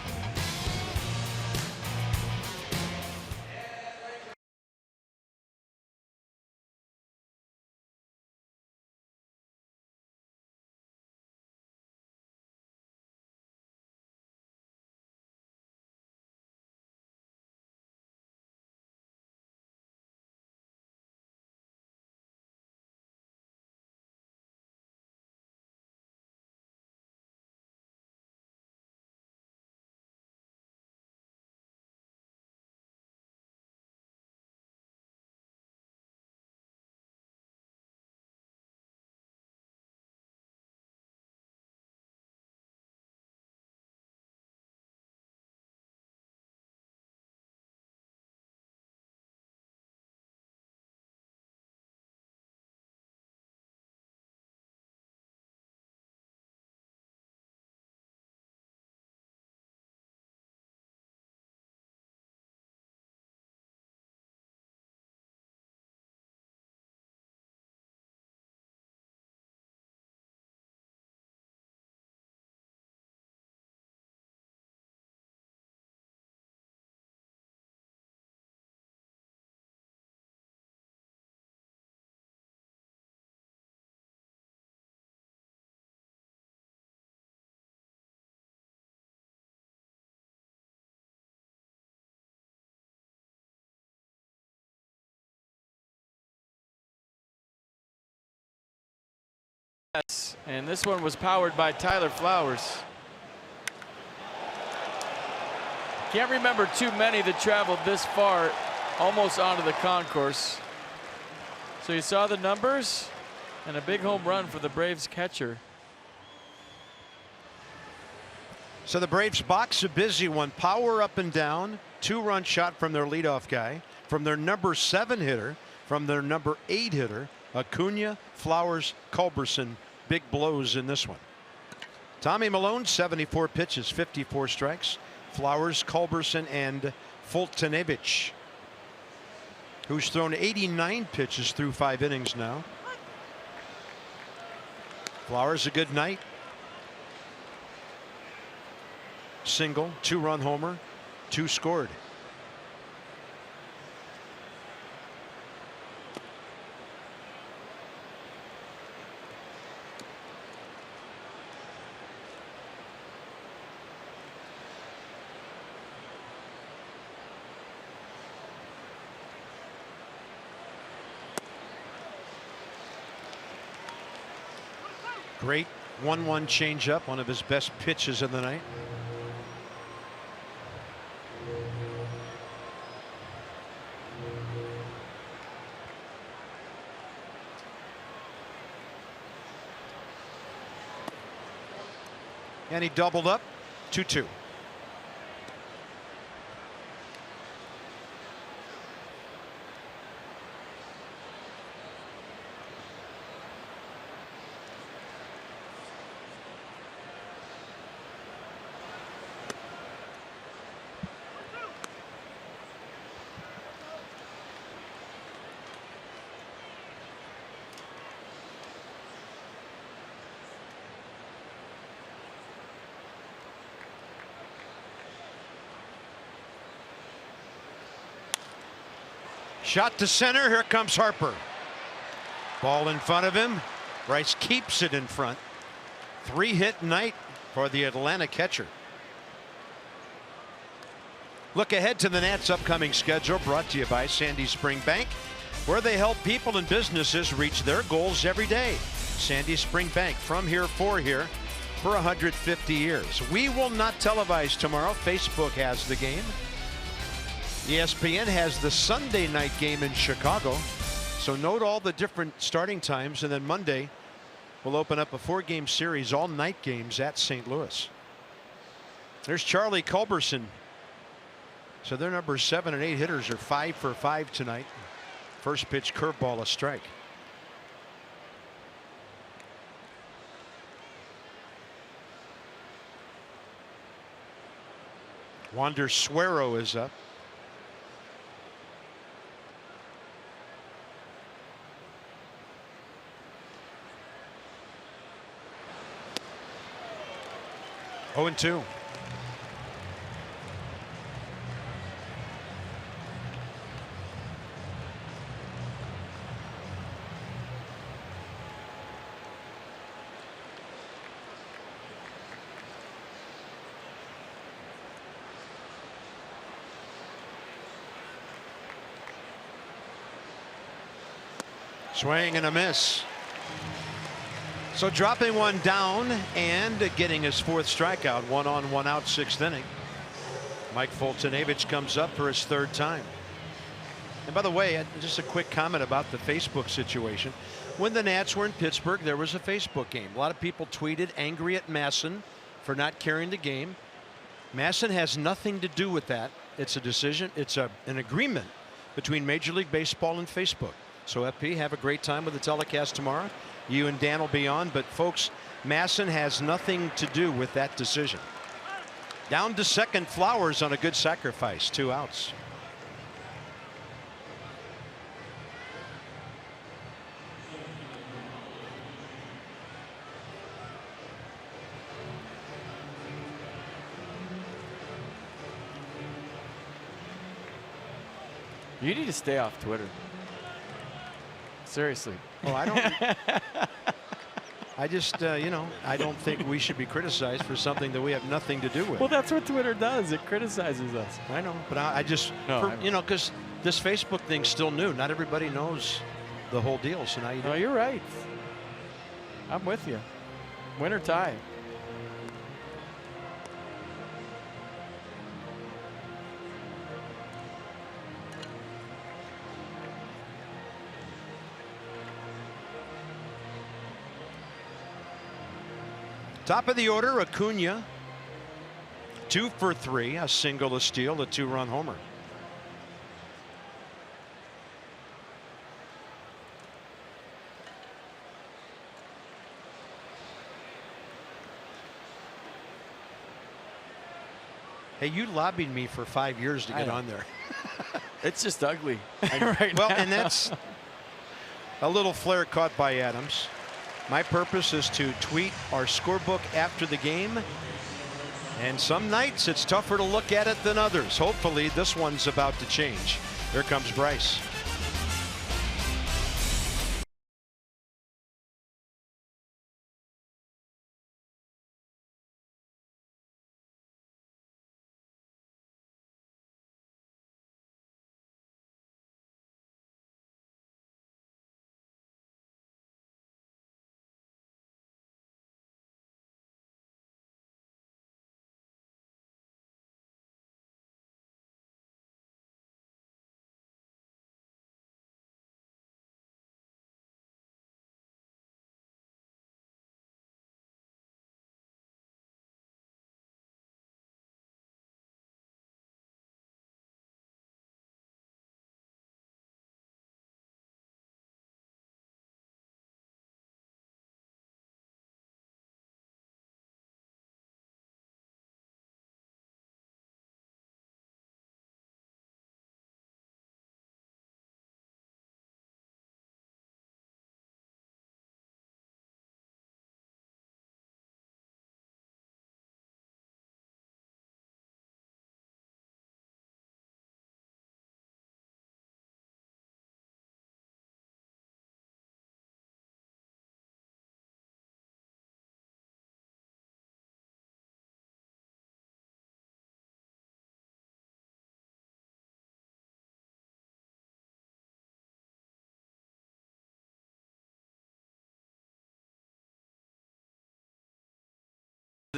And this one was powered by Tyler Flowers. Can't remember too many that traveled this far almost onto the concourse. So you saw the numbers, and a big home run for the Braves catcher. So the Braves box a busy one. Power up and down. 2-run shot from their leadoff guy, from their number 7 hitter, from their number 8 hitter. Acuna, Flowers, Culberson. Big blows in this one. Tommy Milone, 74 pitches, 54 strikes. Flowers, Culberson, and Fultonevich, who's thrown 89 pitches through 5 innings now. Flowers a good night. Single, 2-run homer, 2 scored. Great 1-1 changeup, one of his best pitches of the night. And he doubled up 2-2. Shot to center. Here comes Harper. Ball in front of him. Bryce keeps it in front. 3-hit night for the Atlanta catcher. Look ahead to the Nats' upcoming schedule, brought to you by Sandy Spring Bank, where they help people and businesses reach their goals every day. Sandy Spring Bank, from here for 150 years. We will not televise tomorrow. Facebook has the game. ESPN has the Sunday night game in Chicago. So note all the different starting times, and then Monday we'll open up a 4-game series, all night games at St. Louis. There's Charlie Culberson. So their numbers 7 and 8 hitters are 5 for 5 tonight. First pitch curveball, a strike. Wander Suero is up. Oh, and 2. Swing and a miss. So dropping one down and getting his 4th strikeout. 1 on, 1 out, 6th inning. Mike Foltynewicz comes up for his 3rd time. And by the way, just a quick comment about the Facebook situation. When the Nats were in Pittsburgh, there was a Facebook game. A lot of people tweeted angry at Masson for not carrying the game. Masson has nothing to do with that. It's a decision. It's an agreement between Major League Baseball and Facebook. So FP, have a great time with the telecast tomorrow. You and Dan will be on, but folks, Masson has nothing to do with that decision. Down to second, Flowers on a good sacrifice, 2 outs. You need to stay off Twitter. Seriously. Well, I don't. I just, you know, I don't think we should be criticized for something that we have nothing to do with. Well, that's what Twitter does. It criticizes us. I know, but I just, you know, because this Facebook thing's still new. Not everybody knows the whole deal. So now you do. No, you're right. I'm with you. Win or tie. Top of the order, Acuna. 2 for 3, a single, a steal, a 2-run homer. Hey, you lobbied me for 5 years to get on there. It's just ugly. Well, and that's a little flare caught by Adams. My purpose is to tweet our scorebook after the game. And some nights it's tougher to look at it than others. Hopefully this one's about to change. Here comes Bryce.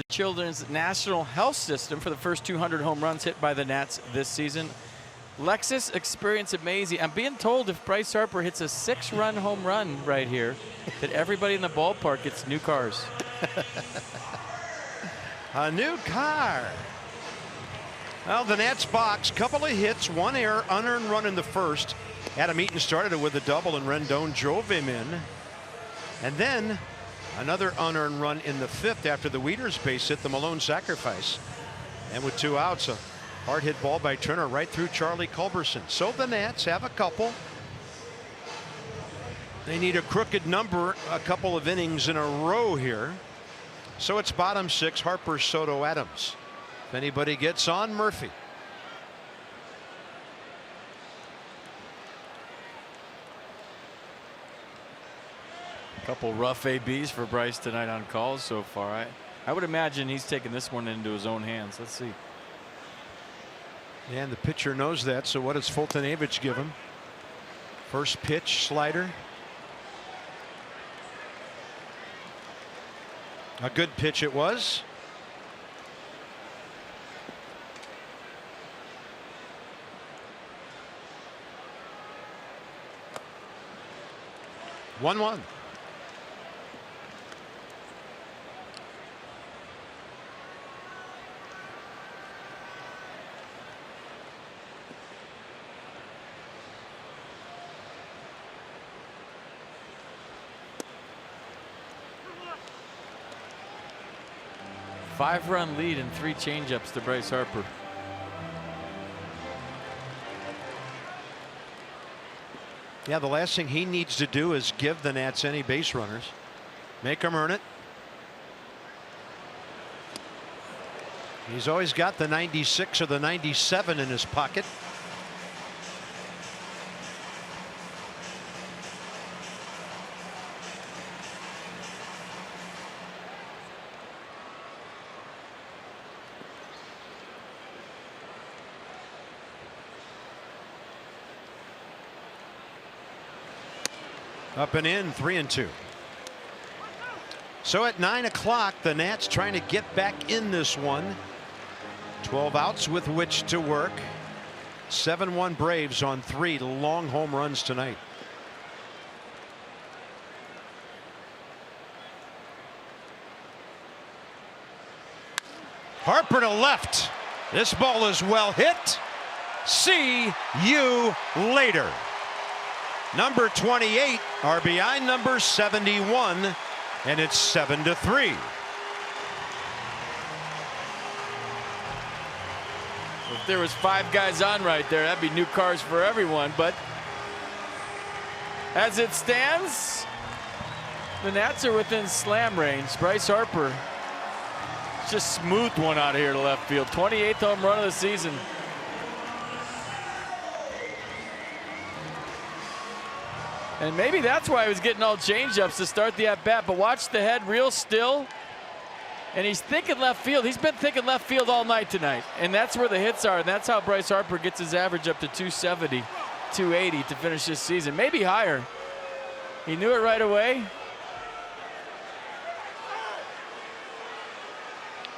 the Children's National Health System for the first 200 home runs hit by the Nats this season. Lexus Experience Amazing. I'm being told if Bryce Harper hits a 6-run home run right here, that everybody in the ballpark gets new cars. A new car. Well, the Nats box, couple of hits, 1 error, unearned run in the first. Adam Eaton started it with a double, and Rendon drove him in. And then another unearned run in the 5th after the Wieters base hit, the Malone sacrifice. And with 2 outs, a hard hit ball by Turner right through Charlie Culberson. So the Nats have a couple. They need a crooked number a couple of innings in a row here. So it's bottom 6, Harper, Soto, Adams. If anybody gets on, Murphy. Couple rough ABs for Bryce tonight on calls so far. I would imagine he's taking this one into his own hands. Let's see. And the pitcher knows that. So what does Fultonavich give him? First pitch, slider. A good pitch it was. One. Five-run lead and 3 changeups to Bryce Harper. Yeah, the last thing he needs to do is give the Nats any base runners. Make them earn it. He's always got the 96 or the 97 in his pocket. Up and in, 3-2. So at 9 o'clock, the Nats trying to get back in this one. 12 outs with which to work. 7-1 Braves on 3 long home runs tonight. Harper to left. This ball is well hit. See you later. Number 28, RBI number 71, and it's 7-3. If there was 5 guys on right there, that'd be new cars for everyone. But as it stands, the Nats are within slam range. Bryce Harper just smoothed one out of here to left field. 28th home run of the season. And maybe that's why he was getting all changeups to start the at-bat. But watch the head real still. And he's thinking left field. He's been thinking left field all night tonight. And that's where the hits are. And that's how Bryce Harper gets his average up to 270, 280 to finish this season. Maybe higher. He knew it right away.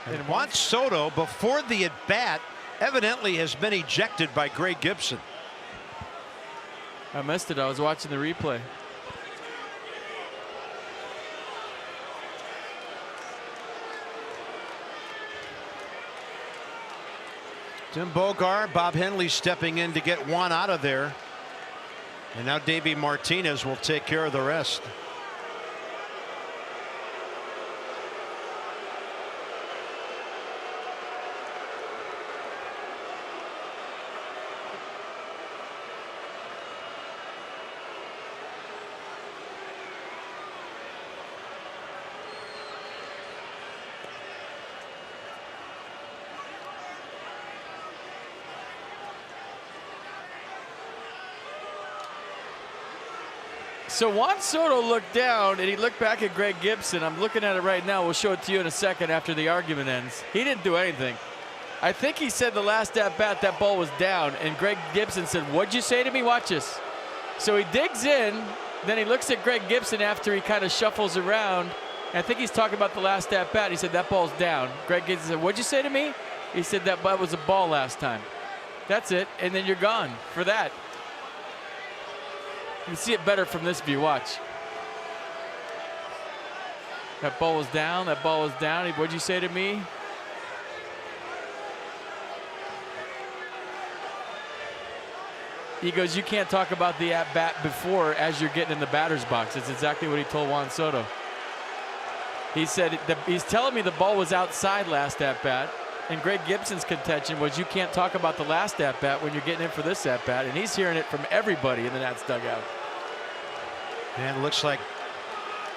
And Juan Soto, before the at-bat, evidently has been ejected by Greg Gibson. I missed it. I was watching the replay. Tim Bogar, Bob Henley stepping in to get Juan out of there. And now Davey Martinez will take care of the rest. So Juan Soto looked down and he looked back at Greg Gibson. I'm looking at it right now. We'll show it to you in a second after the argument ends. He didn't do anything. I think he said the last at bat that ball was down, and Greg Gibson said, "What'd you say to me? Watch this." So he digs in, then he looks at Greg Gibson after he kind of shuffles around, And I think he's talking about the last at bat. He said that ball's down. Greg Gibson said, "What'd you say to me?" He said that was a ball last time. That's it, and then you're gone for that. You can see it better from this view. Watch. That ball was down. That ball was down. What'd you say to me? He goes, "You can't talk about the at-bat before as you're getting in the batter's box." It's exactly what he told Juan Soto. He said, he's telling me the ball was outside last at-bat, and Greg Gibson's contention was you can't talk about the last at-bat when you're getting in for this at-bat, and he's hearing it from everybody in the Nats dugout. And it looks like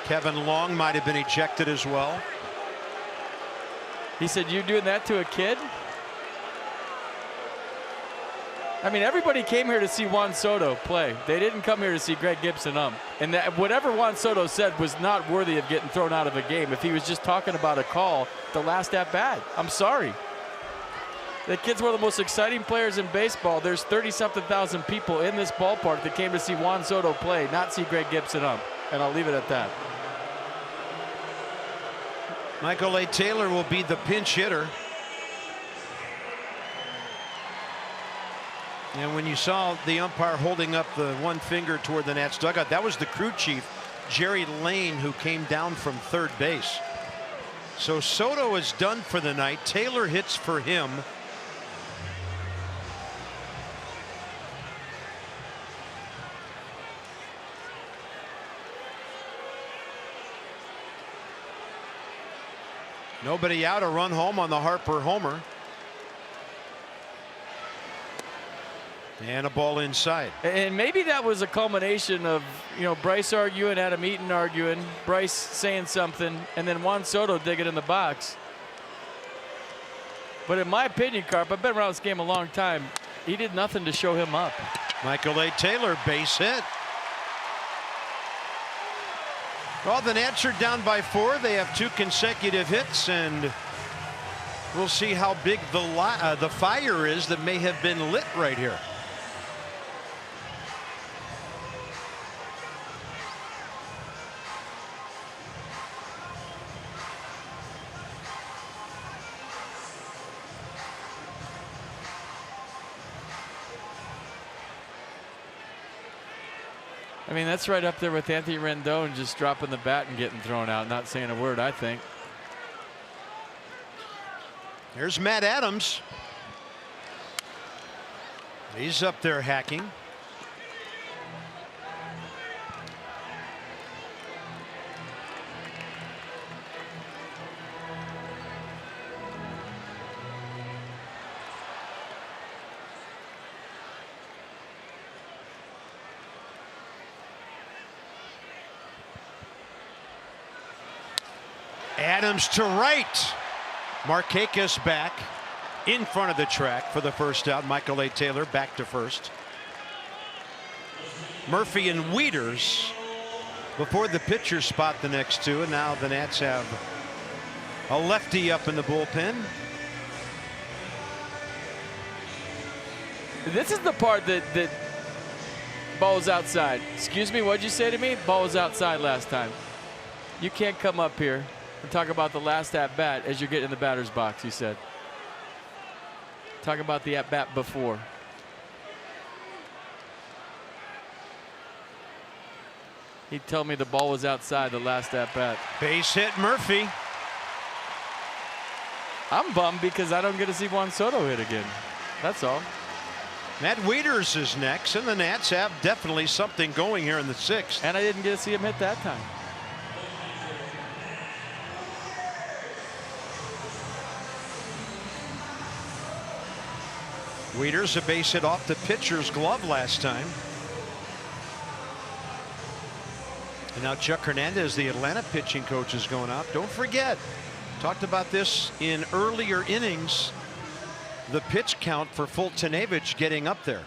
Kevin Long might have been ejected as well. He said, "You're doing that to a kid?" I mean, everybody came here to see Juan Soto play. They didn't come here to see Greg Gibson ump. And that, whatever Juan Soto said was not worthy of getting thrown out of a game if he was just talking about a call the last at-bat. I'm sorry. The kid's one of the most exciting players in baseball. There's 30-something thousand people in this ballpark that came to see Juan Soto play, not see Greg Gibson ump. And I'll leave it at that. Michael A. Taylor will be the pinch hitter. And when you saw the umpire holding up the one finger toward the Nats dugout, that was the crew chief, Jerry Lane, who came down from third base. So Soto is done for the night. Taylor hits for him. Nobody out, a run home on the Harper homer. And a ball inside. And maybe that was a culmination of, Bryce arguing, Adam Eaton arguing, Bryce saying something, and then Juan Soto digging in the box. But in my opinion, Carp, I've been around this game a long time, he did nothing to show him up. Michael A. Taylor, base hit. Well, the Nats are down by 4. They have 2 consecutive hits, and we'll see how big the fire is that may have been lit right here. I mean, that's right up there with Anthony Rendon just dropping the bat and getting thrown out, not saying a word, I think. There's Matt Adams. He's up there hacking. Adams to right. Markakis back in front of the track for the first out. Michael A. Taylor back to first. Murphy and Wieters before the pitcher spot the next 2, and now the Nats have a lefty up in the bullpen. This is the part that ball was outside. Excuse me, what'd you say to me? Ball was outside last time. You can't come up here and talk about the last at-bat as you're getting in the batter's box, he said. Talk about the at-bat before. He told me the ball was outside the last at-bat. Base hit Murphy. I'm bummed because I don't get to see Juan Soto hit again. That's all. Matt Wieters is next, and the Nats have definitely something going here in the 6th. And I didn't get to see him hit that time. Wieters, a base hit off the pitcher's glove last time. And now Chuck Hernandez, the Atlanta pitching coach, is going out. Don't forget, talked about this in earlier innings, the pitch count for Fultonavich getting up there.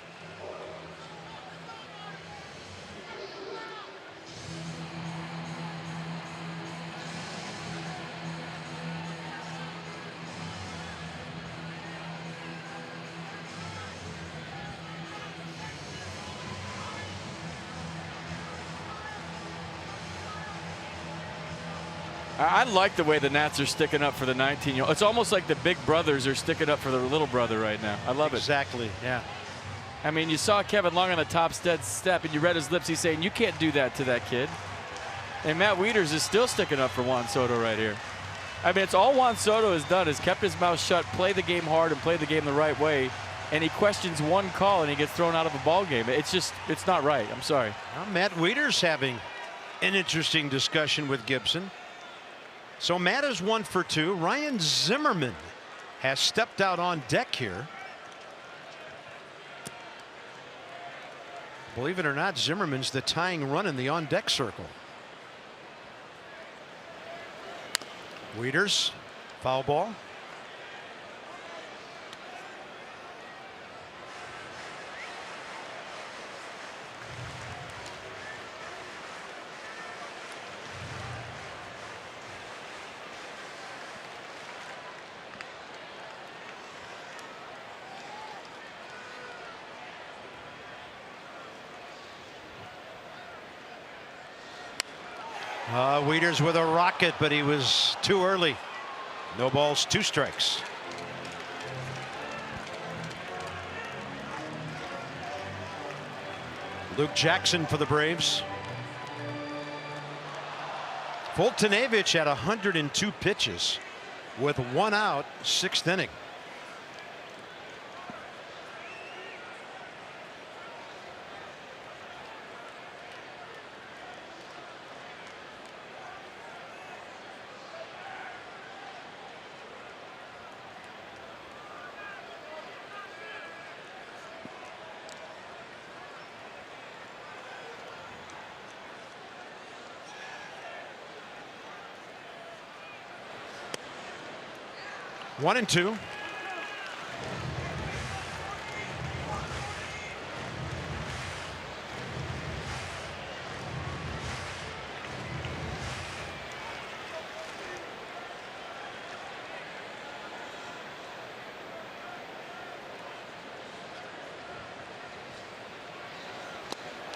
I like the way the Nats are sticking up for the 19-year-old. It's almost like the big brothers are sticking up for their little brother right now. I love it. Exactly, yeah. I mean, you saw Kevin Long on the top step, and you read his lips. He's saying, you can't do that to that kid. And Matt Wieters is still sticking up for Juan Soto right here. I mean, it's all Juan Soto has done is kept his mouth shut, play the game hard, and play the game the right way. And he questions one call, and he gets thrown out of a ball game. It's just, it's not right. I'm sorry. Well, Matt Wieters having an interesting discussion with Gibson. So Matt is 1 for 2. Ryan Zimmerman has stepped out on deck here. Believe it or not, Zimmerman's the tying run in the on deck circle. Wieters, foul ball. Wieters with a rocket, but he was too early. No balls, 2 strikes. Luke Jackson for the Braves. Foltynewicz had 102 pitches with 1 out, 6th inning. One and 2.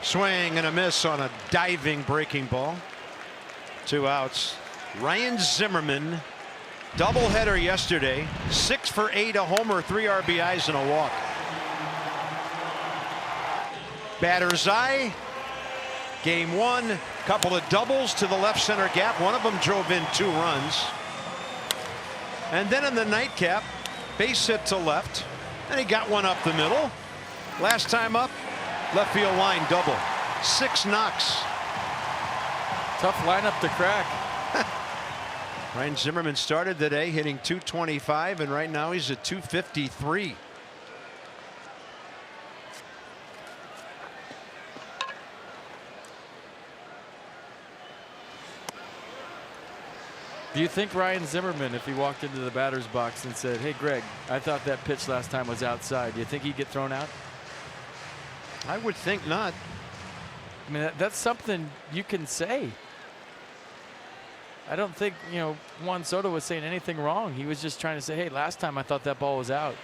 Swing and a miss on a diving breaking ball. 2 outs. Ryan Zimmerman, doubleheader yesterday, 6 for 8, a homer, 3 RBIs, and a walk. Batter's eye. Game 1, couple of doubles to the left center gap. One of them drove in 2 runs. And then in the nightcap, base hit to left, and he got one up the middle. Last time up, left field line double. 6 knocks. Tough lineup to crack. Ryan Zimmerman started the day hitting .225, and right now he's at .253. Do you think Ryan Zimmerman, if he walked into the batter's box and said, hey, Greg, I thought that pitch last time was outside, do you think he'd get thrown out? I would think not. I mean, that's something you can say. I don't think, you know, Juan Soto was saying anything wrong. He was just trying to say, hey, last time I thought that ball was out.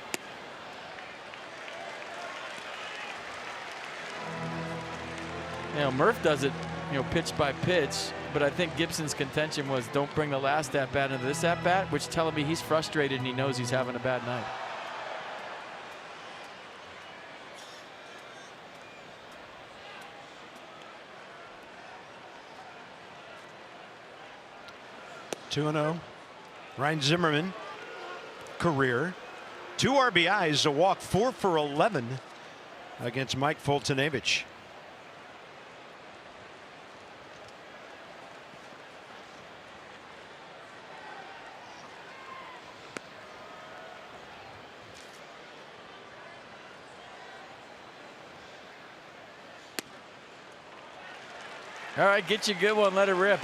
You know, Murph does it, you know, pitch by pitch, but I think Gibson's contention was don't bring the last at-bat into this at-bat, which telling me he's frustrated and he knows he's having a bad night. Two 2-0. Ryan Zimmerman, career 2 RBIs, a walk, 4 for 11 against Mike Foltynewicz. All right, get you a good one, let it rip.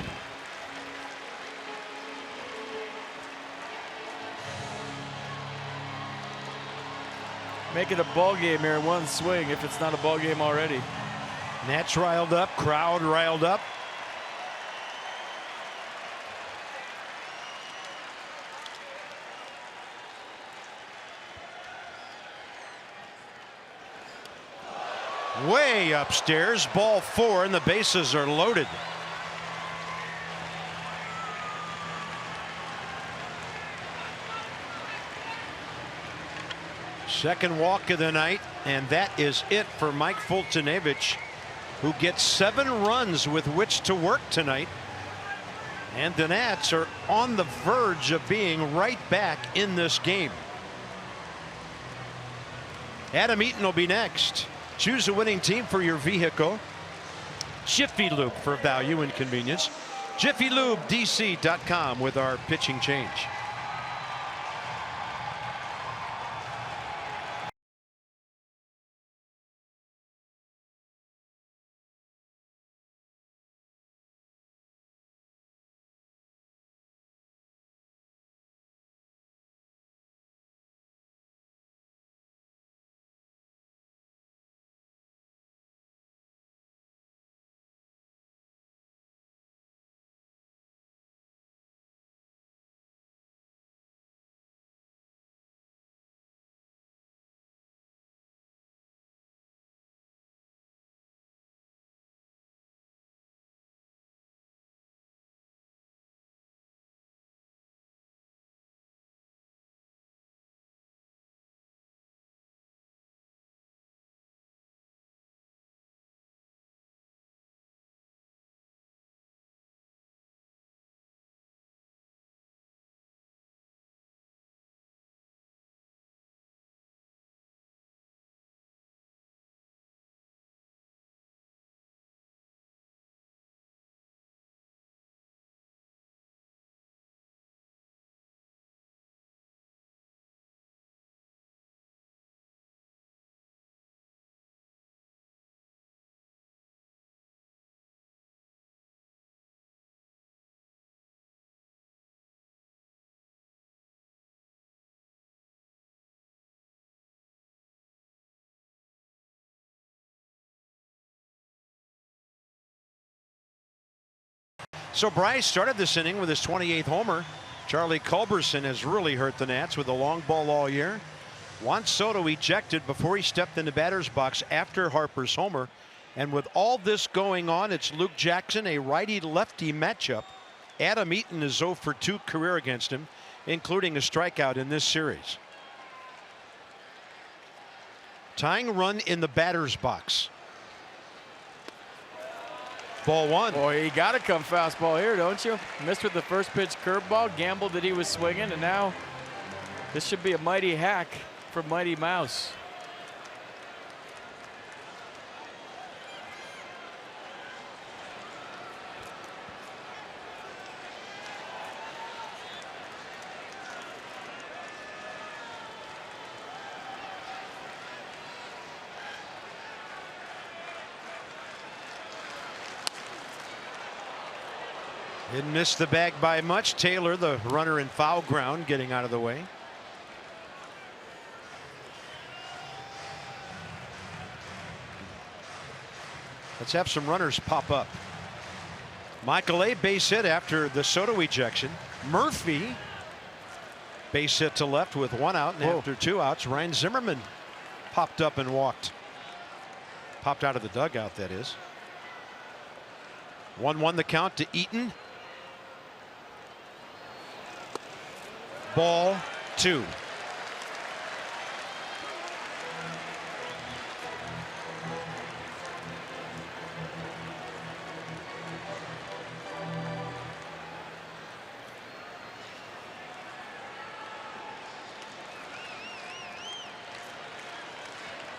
Make it a ball game here in one swing if it's not a ball game already. Nats riled up, crowd riled up. Way upstairs, ball 4, and the bases are loaded. Second walk of the night, and that is it for Mike Fultonevich, who gets 7 runs with which to work tonight. And the Nats are on the verge of being right back in this game. Adam Eaton will be next. Choose a winning team for your vehicle. Jiffy Lube for value and convenience. JiffyLubeDC.com with our pitching change. So Bryce started this inning with his 28th homer. Charlie Culberson has really hurt the Nats with a long ball all year. Juan Soto ejected before he stepped in the batter's box after Harper's homer. And with all this going on, it's Luke Jackson, a righty-lefty matchup. Adam Eaton is 0 for 2 career against him, including a strikeout in this series. Tying run in the batter's box. Ball 1. Boy, you got to come fastball here, don't you? Missed with the first pitch curveball, gambled that he was swinging, and now this should be a mighty hack from Mighty Mouse. Didn't miss the bag by much. Taylor, the runner in foul ground, getting out of the way. Let's have some runners pop up. Michael A. base hit after the Soto ejection. Murphy base hit to left with 1 out, and after 2 outs, Ryan Zimmerman popped up and walked. Popped out of the dugout, that is. 1-1 the count to Eaton. Ball 2.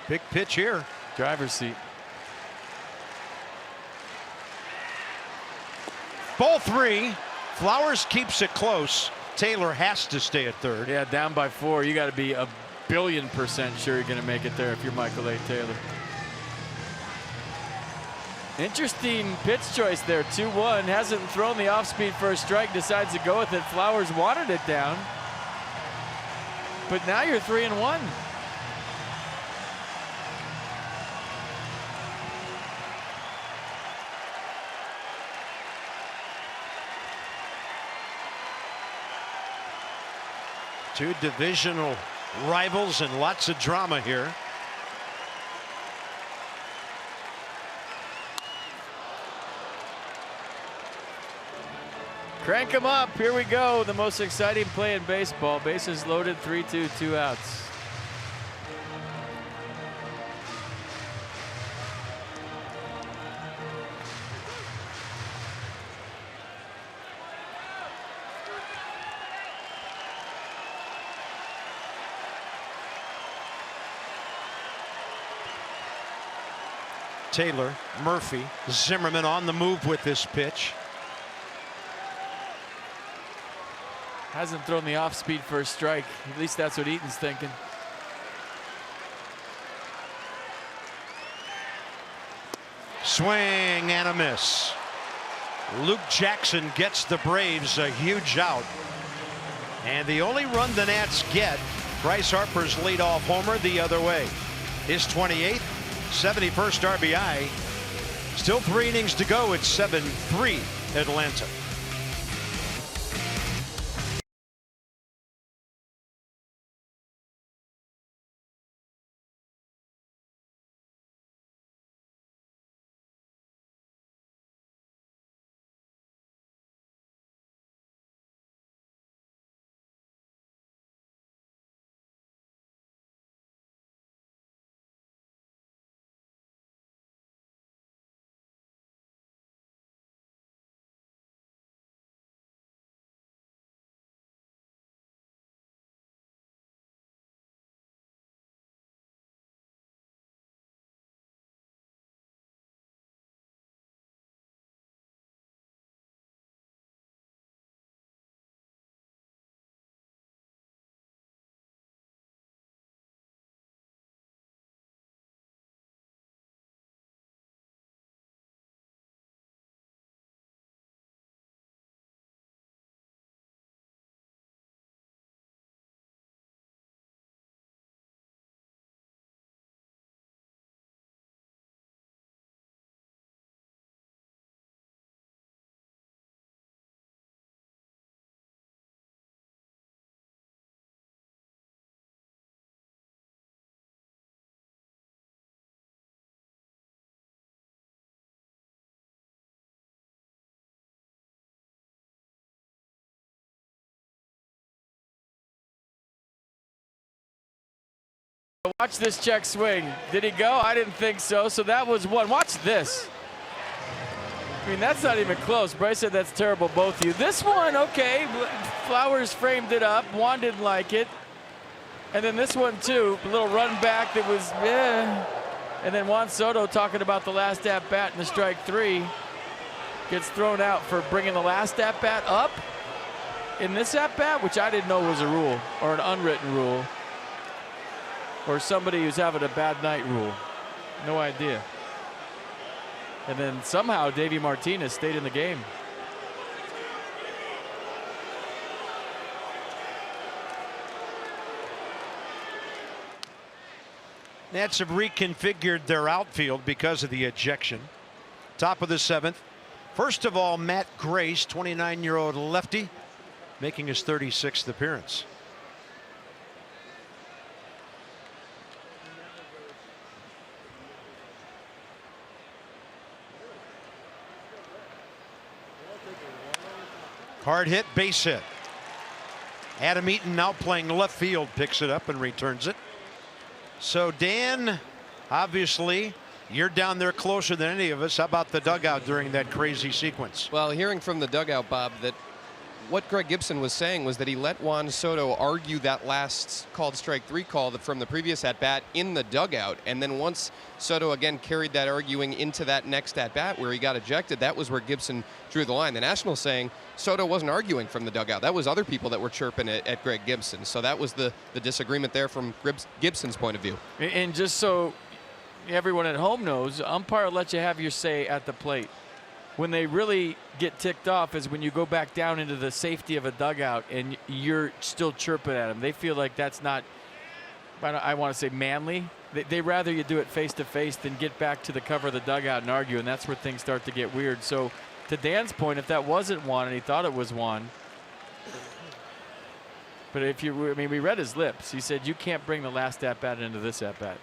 Big pitch here. Driver's seat. Ball 3. Flowers keeps it close. Taylor has to stay at third. Yeah, down by 4. You got to be 1,000,000,000% sure you're going to make it there if you're Michael A. Taylor. Interesting pitch choice there. 2-1. Hasn't thrown the off-speed for a strike. Decides to go with it. Flowers wanted it down. But now you're 3-1. Two divisional rivals and lots of drama here. Crank them up. Here we go. The most exciting play in baseball. Bases loaded, 3-2, 2 outs. Taylor, Murphy, Zimmerman on the move with this pitch. Hasn't thrown the off-speed for a strike. At least that's what Eaton's thinking. Swing and a miss. Luke Jackson gets the Braves a huge out. And the only run the Nats get, Bryce Harper's leadoff homer the other way. His 28th, 71st RBI. Still 3 innings to go. It's 7-3 Atlanta. Watch this check swing. Did he go? I didn't think so. So that was one. Watch this. I mean, that's not even close. Bryce said that's terrible, both of you. This one, okay. Flowers framed it up. Juan didn't like it. And then this one, too. A little run back that was, And then Juan Soto talking about the last at-bat in the strike 3. Gets thrown out for bringing the last at-bat up in this at-bat, which I didn't know was a rule or an unwritten rule. Or somebody who's having a bad night rule. No idea. And then somehow Davey Martinez stayed in the game. Nats have reconfigured their outfield because of the ejection. Top of the 7th. First of all, Matt Grace, 29-year-old lefty, making his 36th appearance. Hard hit, base hit. Adam Eaton, now playing left field, picks it up and returns it. So Dan, obviously you're down there closer than any of us. How about the dugout during that crazy sequence? Well, hearing from the dugout, Bob, that what Greg Gibson was saying was that he let Juan Soto argue that last called strike 3 call from the previous at-bat in the dugout. And then once Soto again carried that arguing into that next at-bat where he got ejected, that was where Gibson drew the line. The Nationals saying Soto wasn't arguing from the dugout. That was other people that were chirping at Greg Gibson. So that was the disagreement there from Gibson's point of view. And just so everyone at home knows, umpire lets you have your say at the plate. When they really get ticked off is when you go back down into the safety of a dugout and you're still chirping at them. They feel like that's not, I want to say manly. They rather you do it face to face than get back to the cover of the dugout and argue, and that's where things start to get weird. So to Dan's point, if that wasn't Juan and he thought it was Juan, but if you, I mean, we read his lips. He said you can't bring the last at-bat into this at-bat.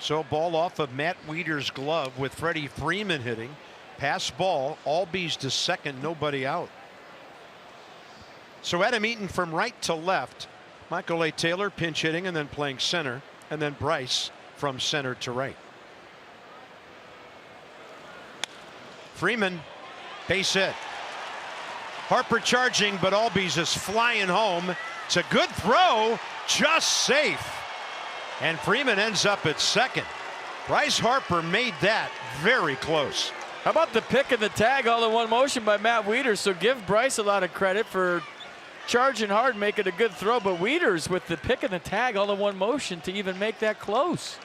So ball off of Matt Wieder's glove with Freddie Freeman hitting. Pass ball, Albies to second, nobody out. So Adam Eaton from right to left. Michael A. Taylor pinch hitting and then playing center, and then Bryce from center to right. Freeman, base hit. Harper charging, but Albies is flying home. It's a good throw, just safe. And Freeman ends up at second. Bryce Harper made that very close. How about the pick and the tag all in one motion by Matt Wieters? So give Bryce a lot of credit for charging hard, making a good throw, but Wieters with the pick and the tag all in one motion to even make that close.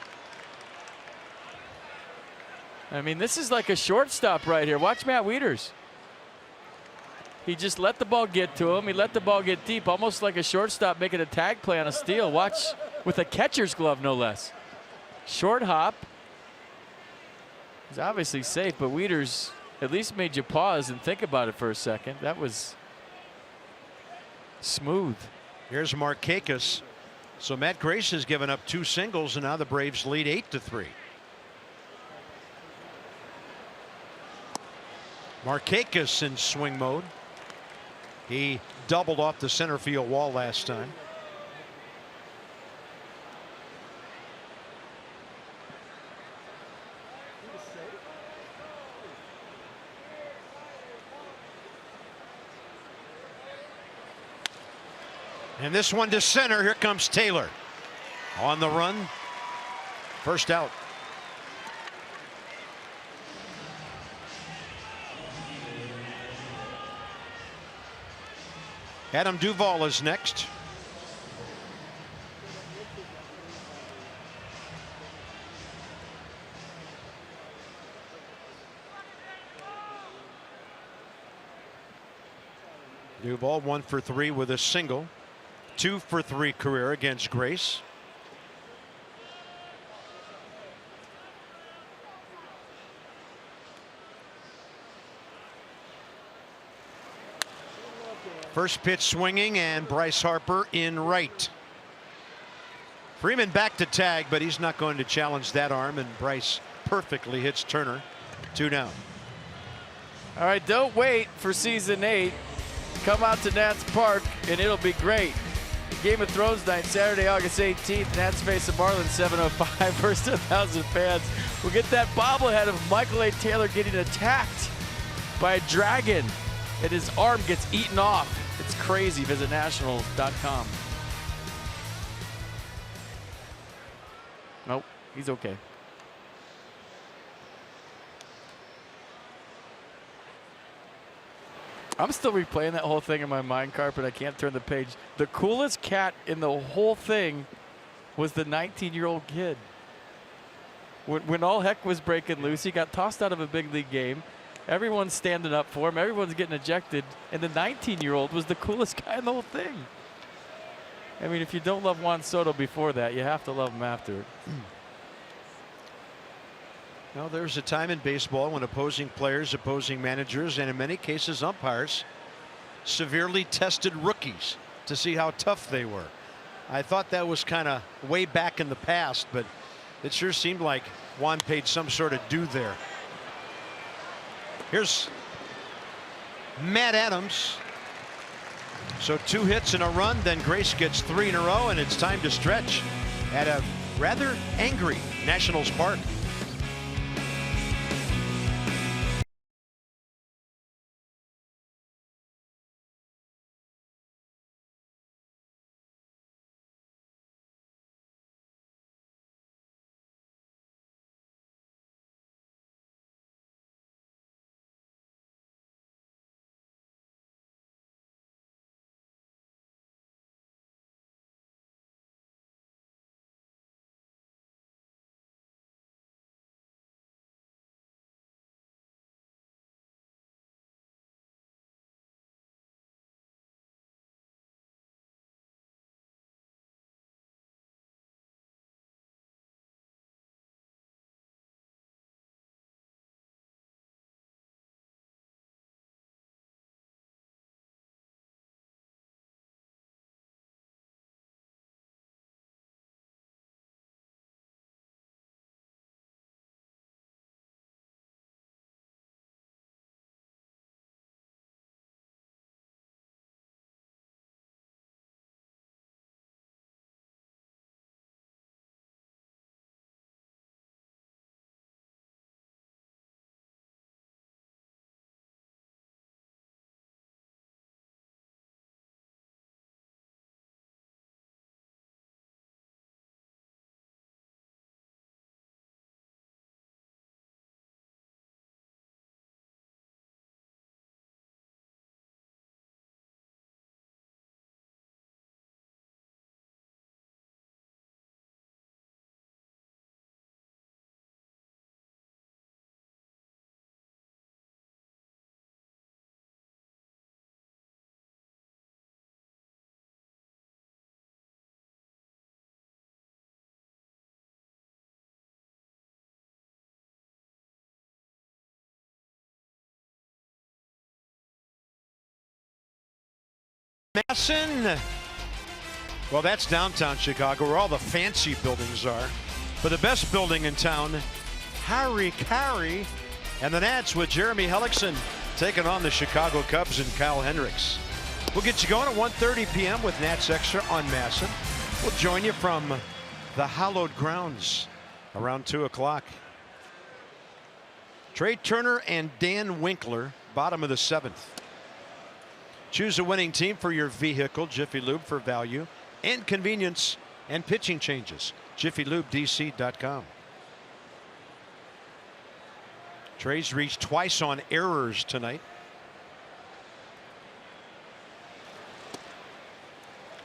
I mean, this is like a shortstop right here. Watch Matt Wieters. He just let the ball get to him. He let the ball get deep, almost like a shortstop making a tag play on a steal. Watch, with a catcher's glove, no less. Short hop. He's obviously safe, but Wieters at least made you pause and think about it for a second. That was smooth. Here's Markakis. So Matt Grace has given up 2 singles, and now the Braves lead 8-3. Markakis in swing mode. He doubled off the center field wall last time. And this one to center. Here comes Taylor on the run. First out. Adam Duvall is next. Duvall 1 for 3 with a single. 2 for 3 career against Grace. First pitch swinging, and Bryce Harper in right. Freeman back to tag, but he's not going to challenge that arm, and Bryce perfectly hits Turner. 2 down. All right, don't wait for season 8. Come out to Nats Park, and it'll be great. Game of Thrones night, Saturday, August 18th. Nats face the Marlins, 7:05. First 1,000 fans. We'll get that bobblehead of Michael A. Taylor getting attacked by a dragon, and his arm gets eaten off. It's crazy. Visit nationals.com. Nope, he's okay. I'm still replaying that whole thing in my mind, Carpet. I can't turn the page. The coolest cat in the whole thing was the 19-year-old kid. When all heck was breaking loose, he got tossed out of a big league game. Everyone's standing up for him. Everyone's getting ejected. And the 19-year-old was the coolest guy in the whole thing. I mean, if you don't love Juan Soto before that, you have to love him after it. Well, there's a time in baseball when opposing players, opposing managers, and in many cases umpires severely tested rookies to see how tough they were. I thought that was kind of way back in the past, but it sure seemed like Juan paid some sort of due there. Here's Matt Adams. So 2 hits and a run, then Grace gets 3 in a row, and it's time to stretch at a rather angry Nationals Park. Masson. Well, that's downtown Chicago, where all the fancy buildings are. But the best building in town, Harry Carey, and the Nats with Jeremy Hellickson taking on the Chicago Cubs and Kyle Hendricks. We'll get you going at 1:30 p.m. with Nats Extra on Masson. We'll join you from the hallowed grounds around 2 o'clock. Trey Turner and Dan Winkler, bottom of the 7th. Choose a winning team for your vehicle. Jiffy Lube for value and convenience and pitching changes. JiffyLubeDC.com. Trey's reached twice on errors tonight.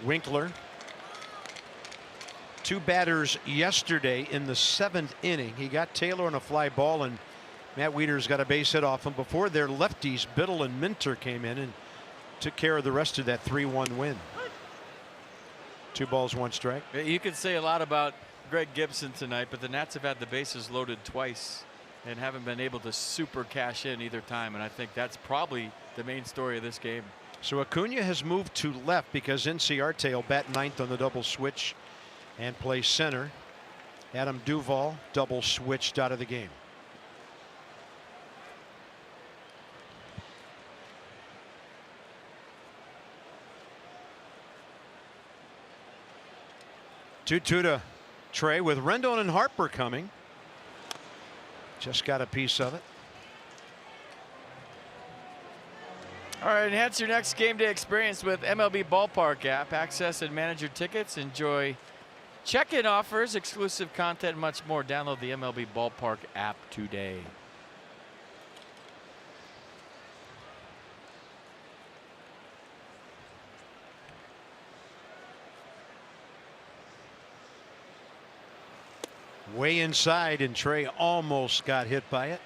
Winkler, 2 batters yesterday in the 7th inning. He got Taylor on a fly ball, and Matt Wieters got a base hit off him. Before their lefties, Biddle and Minter, came in and took care of the rest of that 3-1 win. 2 balls, 1 strike. You could say a lot about Greg Gibson tonight, but the Nats have had the bases loaded twice and haven't been able to super cash in either time, and I think that's probably the main story of this game. So Acuna has moved to left because Inciarte will bat 9th on the double switch and play center. Adam Duvall double switched out of the game. Two to Trey with Rendon and Harper coming. Just got a piece of it. All right, enhance your next game day experience with MLB Ballpark app. Access and manage your tickets. Enjoy check-in offers, exclusive content, and much more. Download the MLB Ballpark app today. Way inside, and Trey almost got hit by it.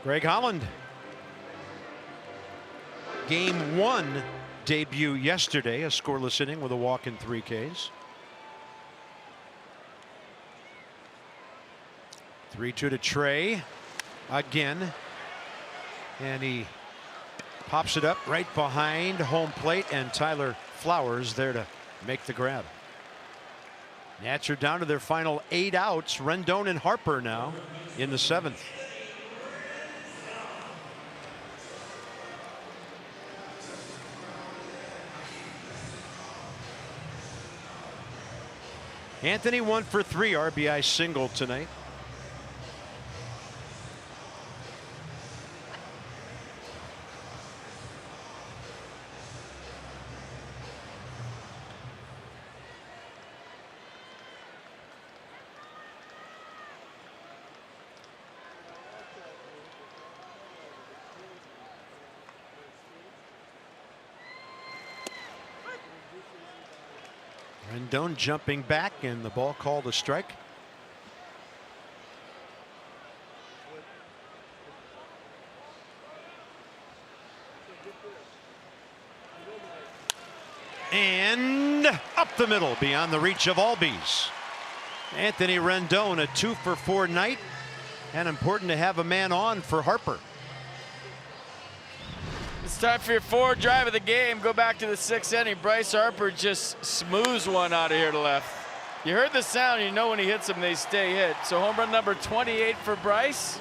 Greg Holland. Game 1 debut yesterday, a scoreless inning with a walk and 3 Ks. 3-2 to Trey again, and he pops it up right behind home plate, and Tyler Flowers there to make the grab. Nats are down to their final 8 outs. Rendon and Harper now in the 7th. Anthony 1 for 3 RBI single tonight. Rendon jumping back, and the ball called a strike. And up the middle, beyond the reach of Albies. Anthony Rendon, a 2 for 4 night, and important to have a man on for Harper. It's time for your 4th drive of the game. Go back to the 6th inning. Bryce Harper just smooths one out of here to left. You heard the sound. You know when he hits them, they stay hit. So home run number 28 for Bryce.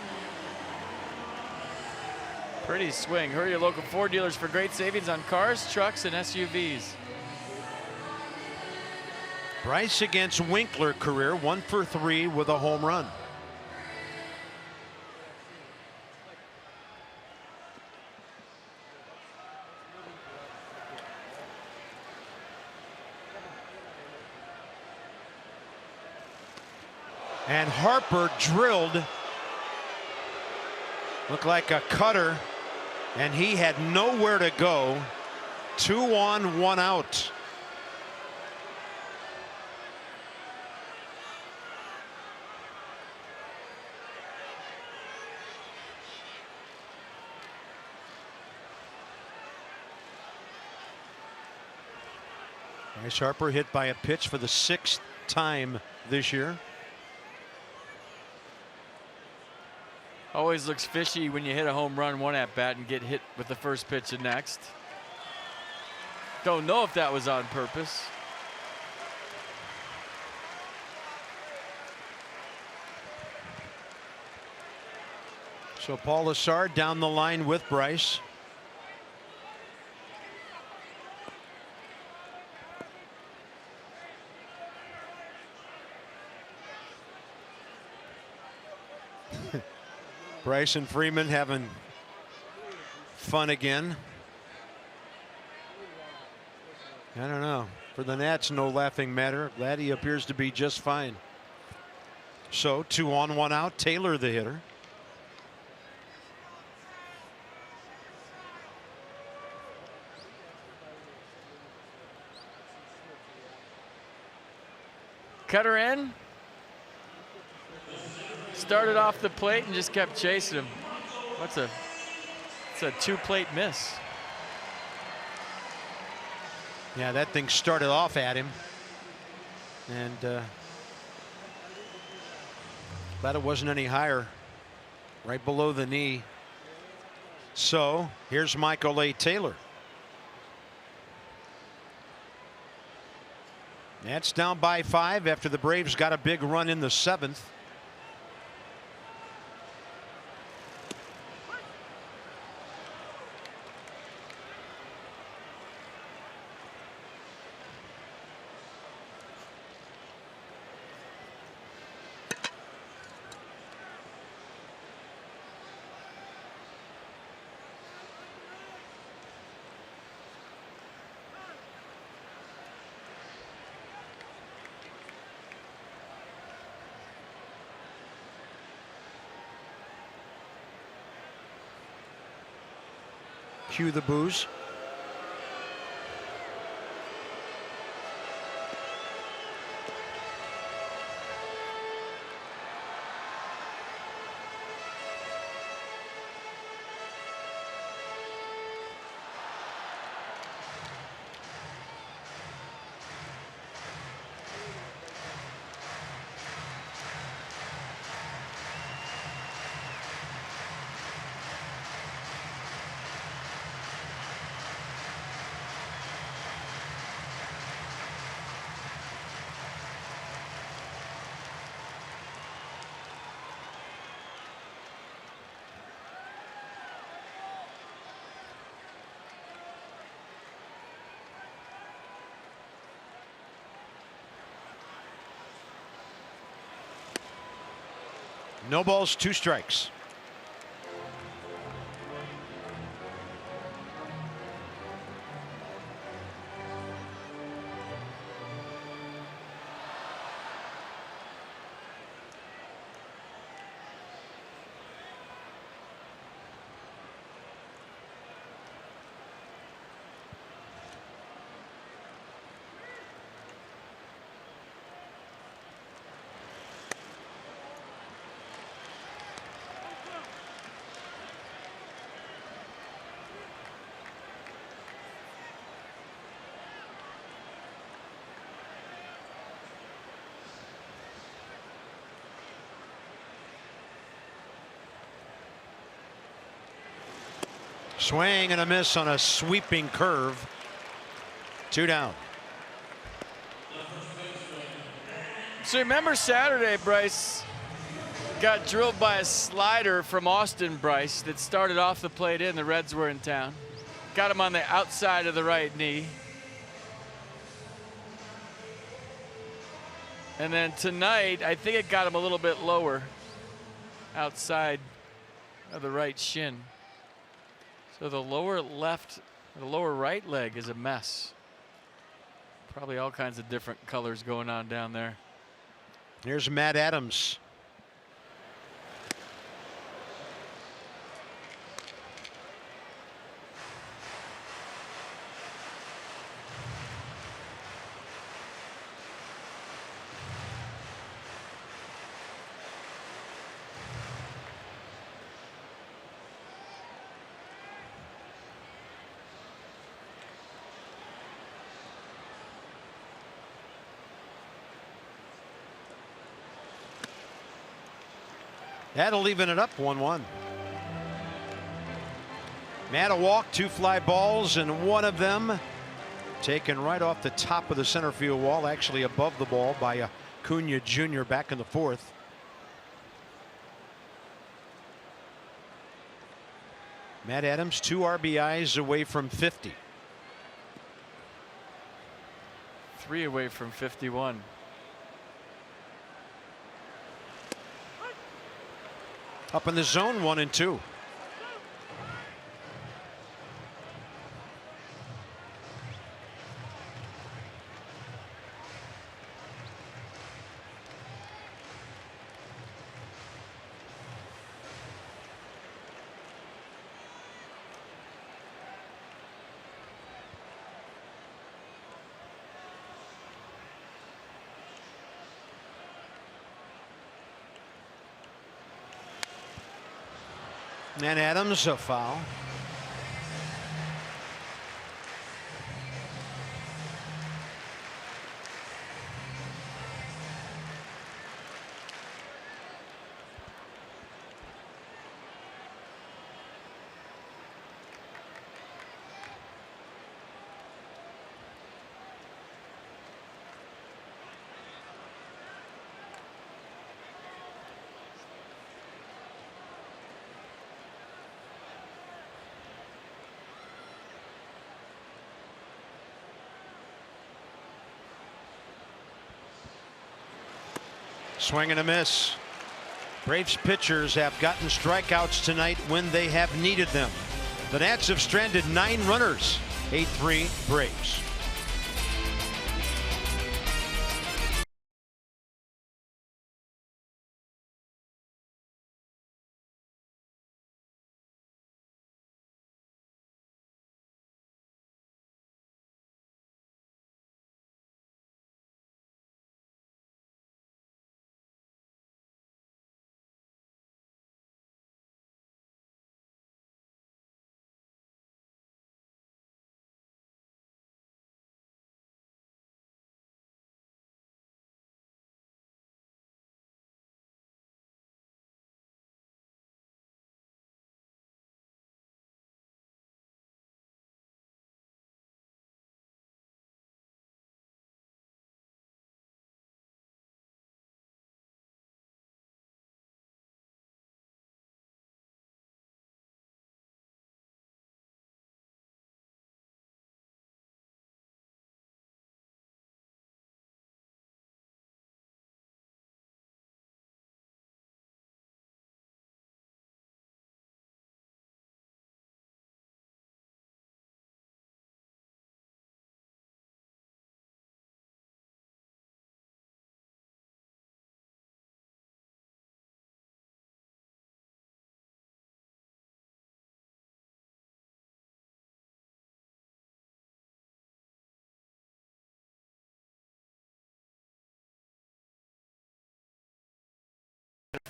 Pretty swing. Hurry your local Ford dealers for great savings on cars, trucks, and SUVs. Bryce against Winkler career 1 for 3 with a home run. And Harper drilled, looked like a cutter, and he had nowhere to go. 2 on, 1 out. Bryce Harper hit by a pitch for the 6th time this year. Always looks fishy when you hit a home run one at bat and get hit with the first pitch the next. Don't know if that was on purpose. So Paul Lessard down the line with Bryce. Bryce and Freeman having fun again. I don't know. For the Nats, no laughing matter. Laddie appears to be just fine. So 2 on, 1 out. Taylor the hitter. Cutter in. Started off the plate and just kept chasing him. It's a 2-plate miss. Yeah, that thing started off at him. And glad it wasn't any higher. Right below the knee. So here's Michael A. Taylor. Nats down by 5 after the Braves got a big run in the 7th. Cue the boos. No balls, 2 strikes. Swing and a miss on a sweeping curve. 2 down. So remember Saturday, Bryce got drilled by a slider from Austin Bryce that started off the plate in. The Reds were in town. Got him on the outside of the right knee. And then tonight, I think it got him a little bit lower, outside of the right shin. So the lower left, the lower right leg is a mess. Probably all kinds of different colors going on down there. Here's Matt Adams. That'll even it up 1-1. Matt a walk, 2 fly balls, and one of them taken right off the top of the center field wall, actually above the ball by Acuna Jr. back in the 4th. Matt Adams 2 RBIs away from 50. 3 away from 51. Up in the zone, 1-2. And Adams a foul. Swing and a miss. Braves pitchers have gotten strikeouts tonight when they have needed them. The Nats have stranded 9 runners. 8-3 Braves.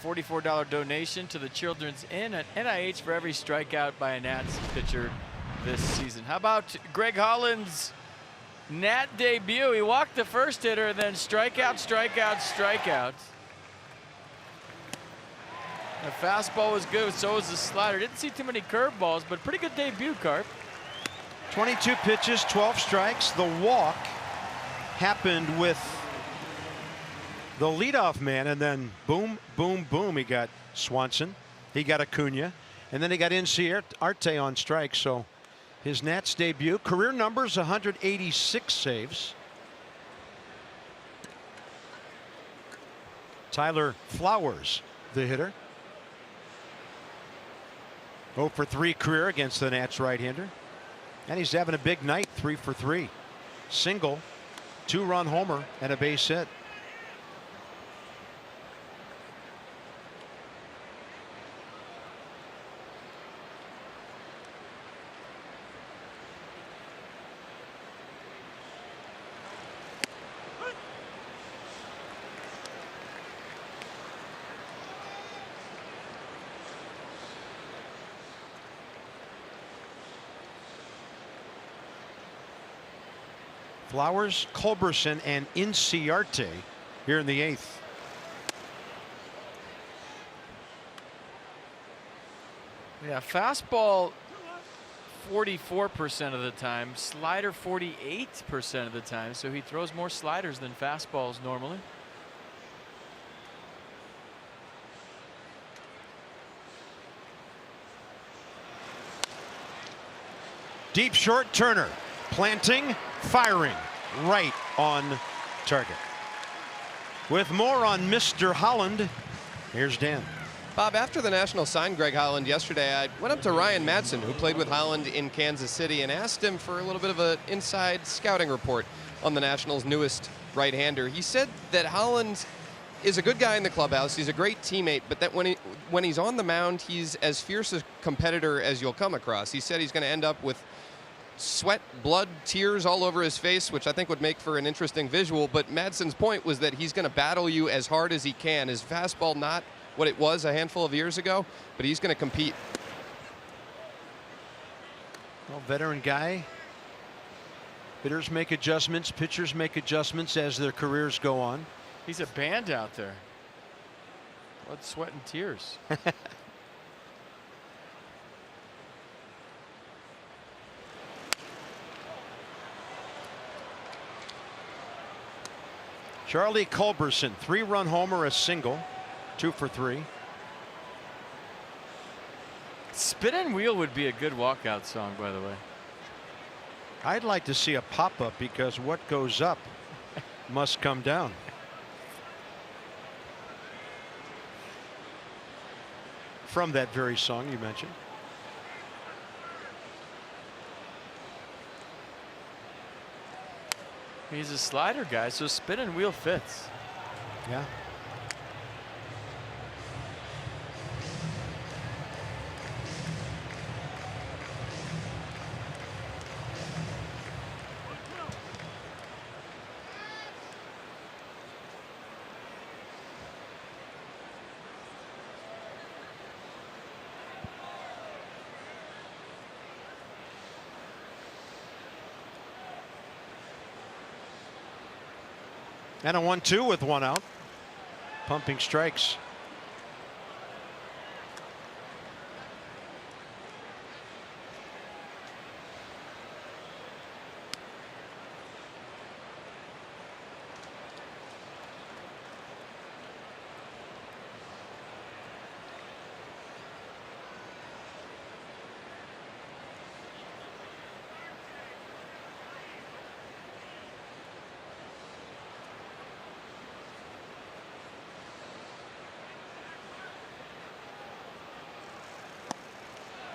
$44 donation to the Children's Inn at NIH for every strikeout by a Nats pitcher this season. How about Greg Holland's Nat debut? He walked the first hitter and then strikeout, strikeout, strikeout. The fastball was good, so was the slider. Didn't see too many curveballs, but pretty good debut, Carp. 22 pitches, 12 strikes. The walk happened with the leadoff man, and then boom, boom, boom. He got Swanson, he got Acuna, and then he got Arte on strike. So his Nats debut, career numbers 186 saves. Tyler Flowers, the hitter. 0 for 3 career against the Nats right-hander. And he's having a big night, 3 for 3. Single, 2-run homer, and a base hit. Flowers, Culberson, and Inciarte here in the 8th. Yeah, fastball 44% of the time, slider 48% of the time, so he throws more sliders than fastballs normally. Deep short, Turner planting, firing right on target. With more on Mr. Holland, here's Dan. Bob, after the Nationals signed Greg Holland yesterday, I went up to Ryan Madsen, who played with Holland in Kansas City, and asked him for a little bit of an inside scouting report on the Nationals' newest right-hander. He said that Holland is a good guy in the clubhouse. He's a great teammate, but that when he's on the mound, he's as fierce a competitor as you'll come across. He said he's going to end up with sweat, blood, tears all over his face, which I think would make for an interesting visual. But Madsen's point was that he's going to battle you as hard as he can. His fastball not what it was a handful of years ago, but he's going to compete. Well, veteran guy. Hitters make adjustments, pitchers make adjustments as their careers go on. He's a band out there. Blood, sweat, and tears. Charlie Culberson, 3-run homer, a single, 2 for 3. Spin and Wheel would be a good walkout song, by the way. I'd like to see a pop-up because what goes up must come down. From that very song you mentioned. He's a slider guy, so spin and wheel fits. Yeah. And a 1-2 with 1 out. Pumping strikes.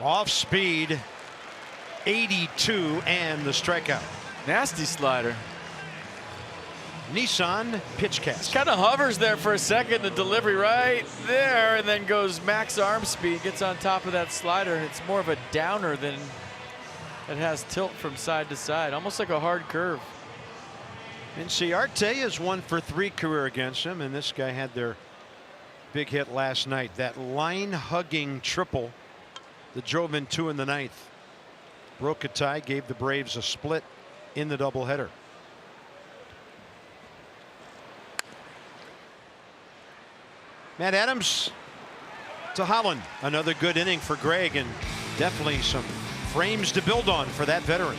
Off speed, 82, and the strikeout. Nasty slider. Nissan pitch cast. Kind of hovers there for a second, the delivery right there, and then goes max arm speed, gets on top of that slider, and it's more of a downer than it has tilt from side to side, almost like a hard curve. Inciarte is 1 for 3 career against him, and this guy had their big hit last night. That line-hugging triple that drove in 2 in the 9th. Broke a tie, gave the Braves a split in the doubleheader. Matt Adams to Holland. Another good inning for Greg, and definitely some frames to build on for that veteran.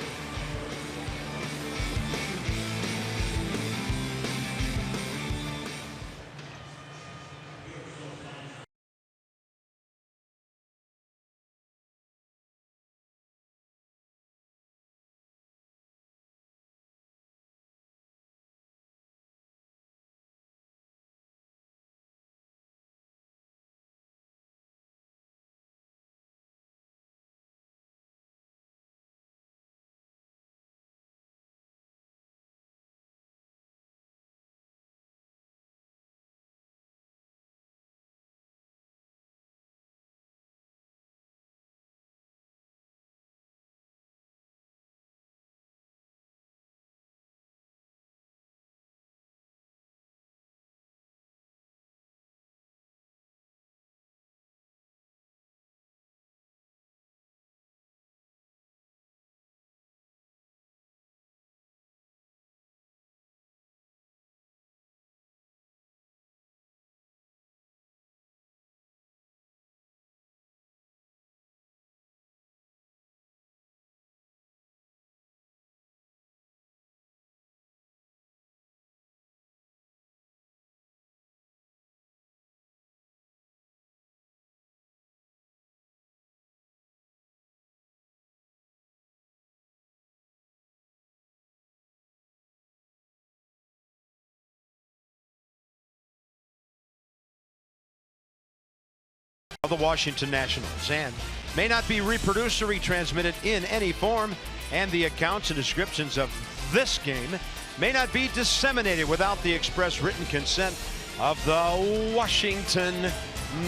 of the Washington Nationals and may not be reproduced or retransmitted in any form, and the accounts and descriptions of this game may not be disseminated without the express written consent of the Washington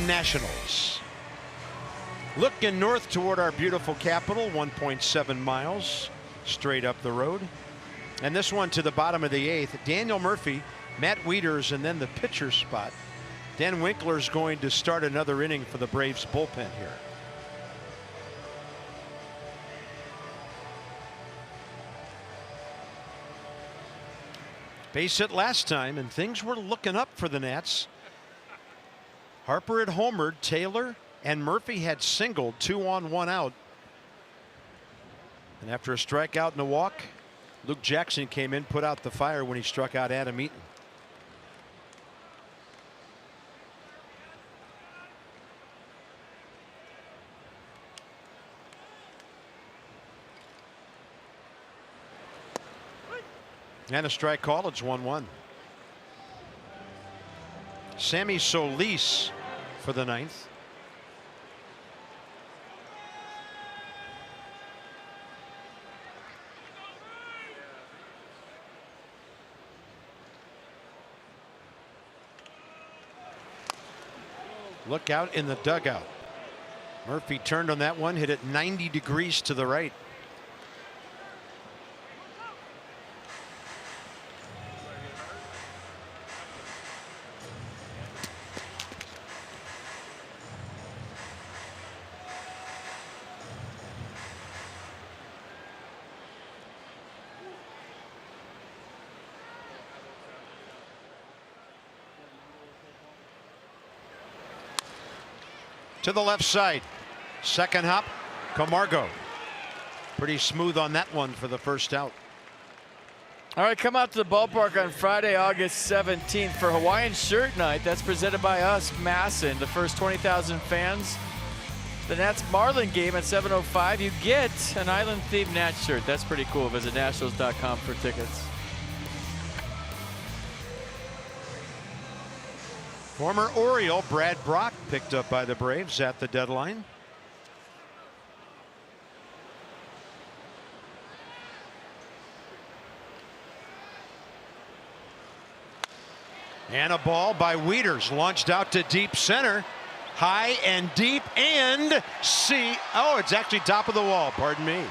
Nationals. Looking north toward our beautiful capital, 1.7 miles straight up the road. And this one to the bottom of the 8th. Daniel Murphy, Matt Wieters, and then the pitcher spot. Dan Winkler's going to start another inning for the Braves bullpen here. Base hit last time, and things were looking up for the Nats. Harper had homered, Taylor and Murphy had singled, 2 on 1 out. And after a strikeout and a walk, Luke Jackson came in, put out the fire when he struck out Adam Eaton. And a strike call. It's 1-1. Sammy Solis for the 9th. Look out in the dugout. Murphy turned on that one, hit it 90 degrees to the right. To the left side. Second hop, Camargo. Pretty smooth on that one for the first out. All right, come out to the ballpark on Friday, August 17th for Hawaiian Shirt Night. That's presented by us, Masson. The first 20,000 fans. The Nats Marlin game at 7:05. You get an island-themed Nats shirt. That's pretty cool. Visit Nationals.com for tickets. Former Oriole Brad Brock picked up by the Braves at the deadline. And a ball by Wieters launched out to deep center. High and deep and oh, it's actually top of the wall. Pardon me.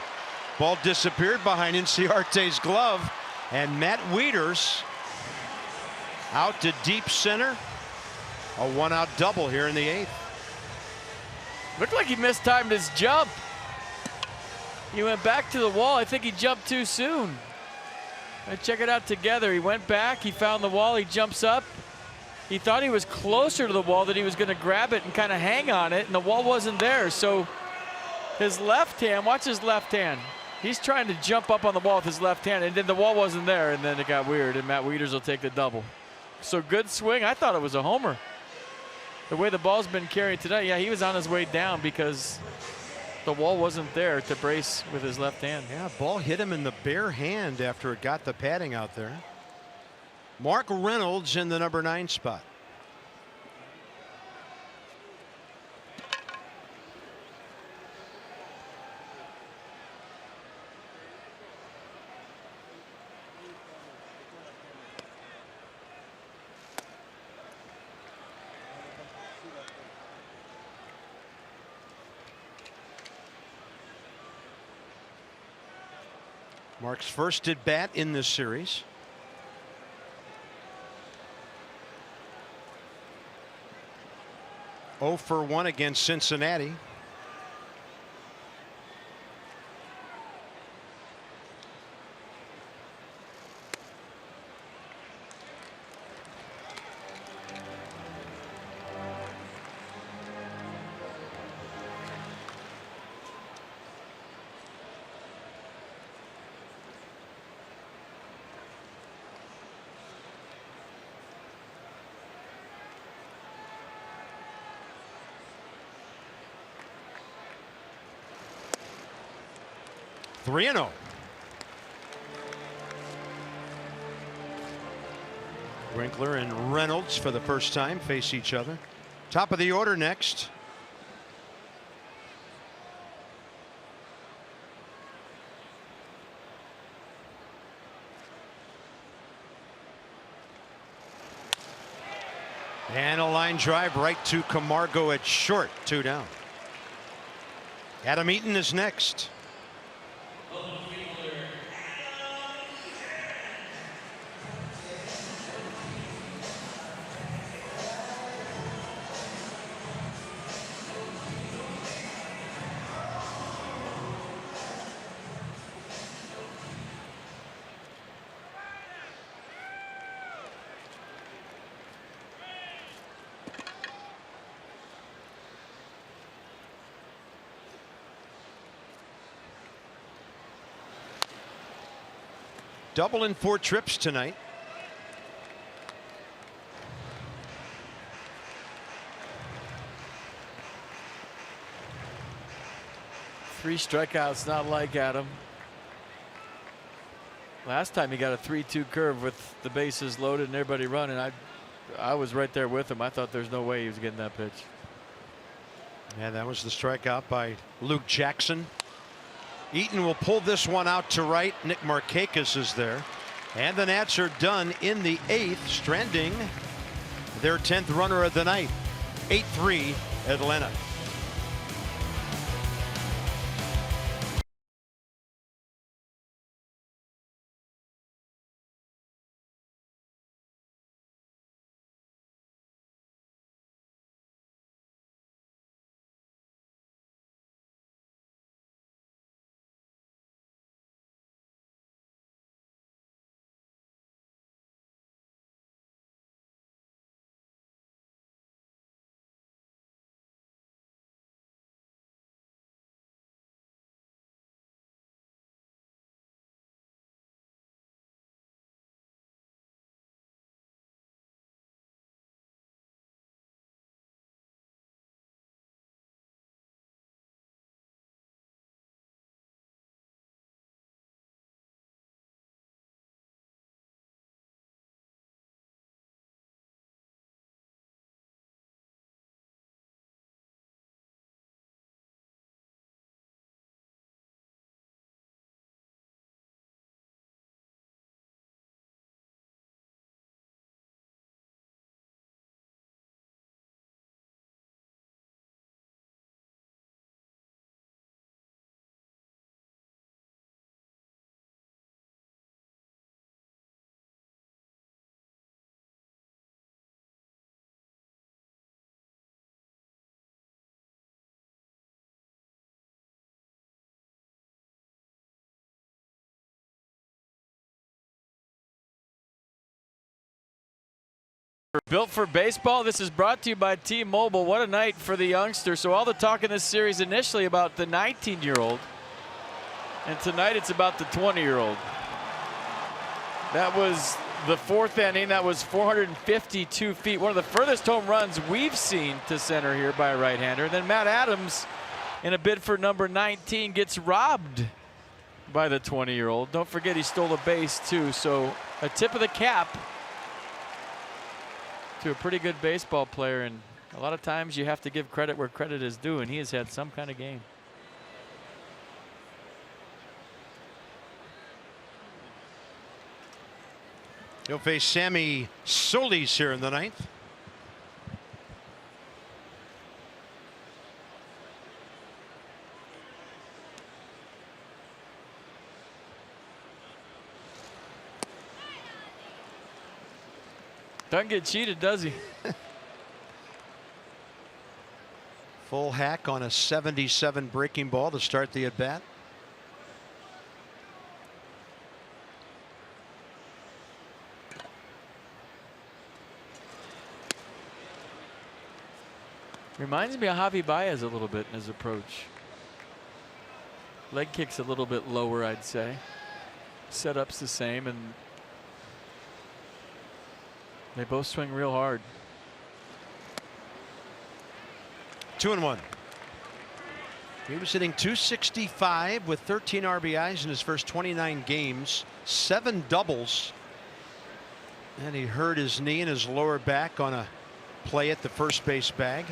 Ball disappeared behind Inciarte's glove, and Matt Wieters out to deep center. A 1-out double here in the 8th. Looked like he mistimed his jump. He went back to the wall. I think he jumped too soon. Let's check it out together. He went back, he found the wall, he jumps up. He thought he was closer to the wall, that he was going to grab it and kind of hang on it, and the wall wasn't there. So his left hand, watch his left hand. He's trying to jump up on the wall with his left hand, and then the wall wasn't there, and then it got weird, and Matt Wieters will take the double. So good swing. I thought it was a homer. The way the ball's been carried today, yeah, he was on his way down because the wall wasn't there to brace with his left hand. Yeah, ball hit him in the bare hand after it got the padding out there. Mark Reynolds in the number 9 spot. Mark's first at bat in this series. Oh for 1 against Cincinnati. Three and 0. Winkler and Reynolds for the first time face each other. Top of the order next. And a line drive right to Camargo at short. 2 down. Adam Eaton is next. Double in 4 trips tonight. Three strikeouts, not like Adam. Last time he got a 3-2 curve with the bases loaded and everybody running. I was right there with him. I thought there's no way he was getting that pitch. Yeah, that was the strikeout by Luke Jackson. Eaton will pull this one out to right. Nick Markakis is there. And the Nats are done in the 8th, stranding their 10th runner of the night. 8-3 Atlanta. Built for baseball. This is brought to you by T-Mobile. What a night for the youngster. So all the talk in this series initially about the 19-year-old, and tonight it's about the 20-year-old. That was the 4th inning. That was 452 feet. One of the furthest home runs we've seen to center here by a right-hander. And then Matt Adams, in a bid for number 19, gets robbed by the 20-year-old. Don't forget he stole a base too. So a tip of the cap to a pretty good baseball player, and a lot of times you have to give credit where credit is due, and he has had some kind of game. He'll face Sammy Solis here in the 9th. Doesn't get cheated, does he? Full hack on a 77 breaking ball to start the at-bat. Reminds me of Javi Baez a little bit in his approach. Leg kick's a little bit lower, I'd say. Setup's the same, and they both swing real hard. 2-1. He was hitting .265 with 13 RBIs in his first 29 games, 7 doubles. And he hurt his knee and his lower back on a play at the first base bag.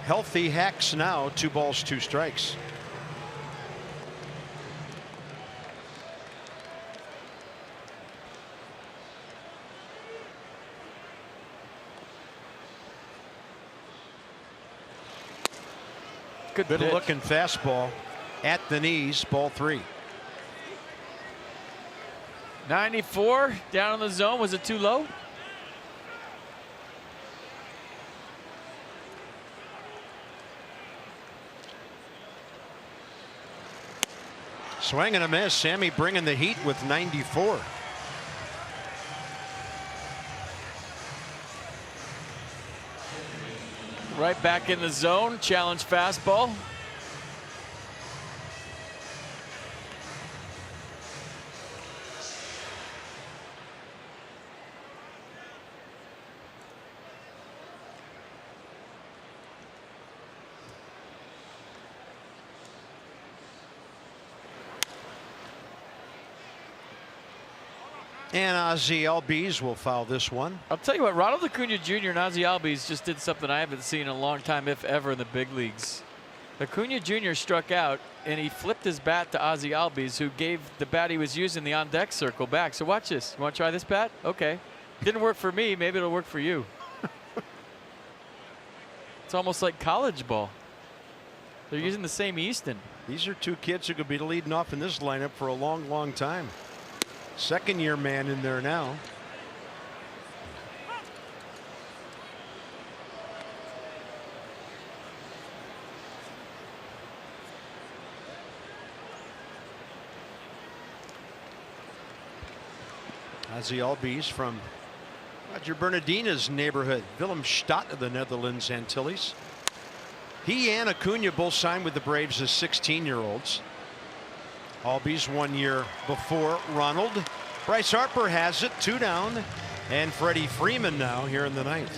Healthy hacks now, 2 balls, 2 strikes. Good Good pitch. looking fastball at the knees, ball 3. 94 down in the zone. Was it too low? Swing and a miss. Sammy bringing the heat with 94. Right back in the zone. Challenge fastball. And Ozzie Albies will foul this one. I'll tell you what, Ronald Acuna Jr. and Ozzie Albies just did something I haven't seen in a long time, if ever, in the big leagues. Acuna Jr. struck out, and he flipped his bat to Ozzie Albies, who gave the bat he was using, the on-deck circle, back. So watch this. You want to try this bat? Okay. Didn't work for me. Maybe it'll work for you. It's almost like college ball. They're using the same Easton. These are two kids who could be leading off in this lineup for a long, long time. Second-year man in there now. Ozzie Albies from Roger Bernardina's neighborhood, Willemstad of the Netherlands Antilles. He and Acuna both signed with the Braves as 16-year-olds. Albies 1 year before Ronald. Bryce Harper has it, 2 down, and Freddie Freeman now here in the 9th.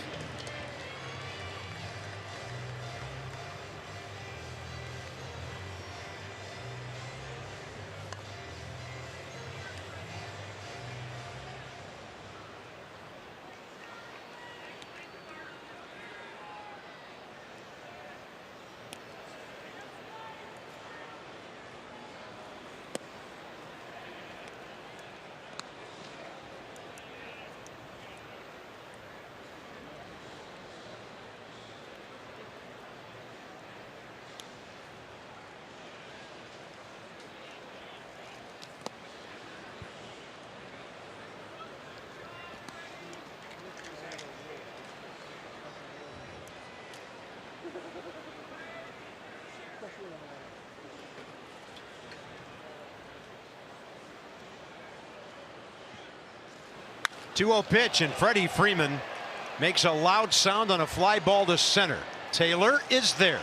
Two-0 pitch, and Freddie Freeman makes a loud sound on a fly ball to center. Taylor is there.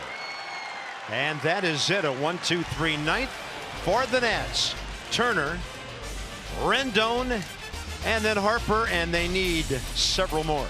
And that is it, a 1-2-3 9th for the Nats. Turner, Rendon, and then Harper, and they need several more.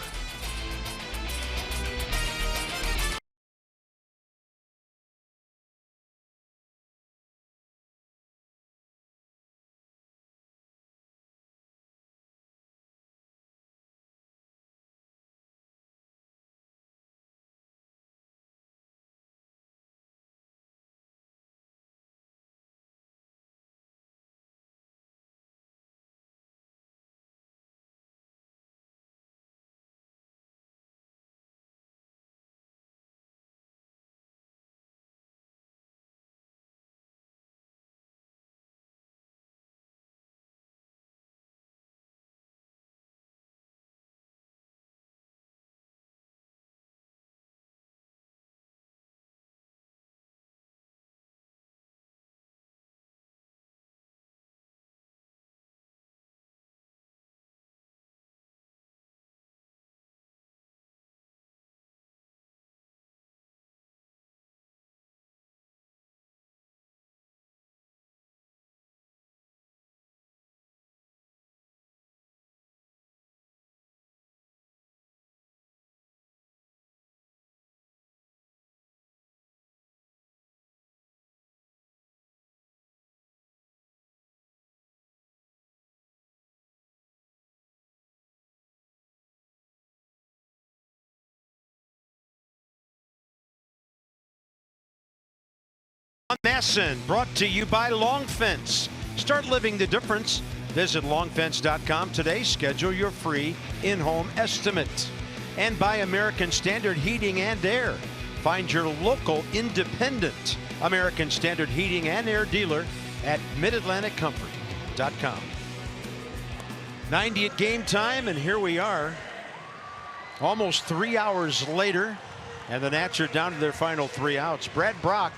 Masson, brought to you by Long Fence. Start living the difference. Visit longfence.com today. Schedule your free in-home estimate. And by American Standard Heating and Air. Find your local independent American Standard heating and air dealer at midatlanticcomfort.com. 90 at game time, and here we are almost 3 hours later, and the Nats are down to their final 3 outs. Brad Brock,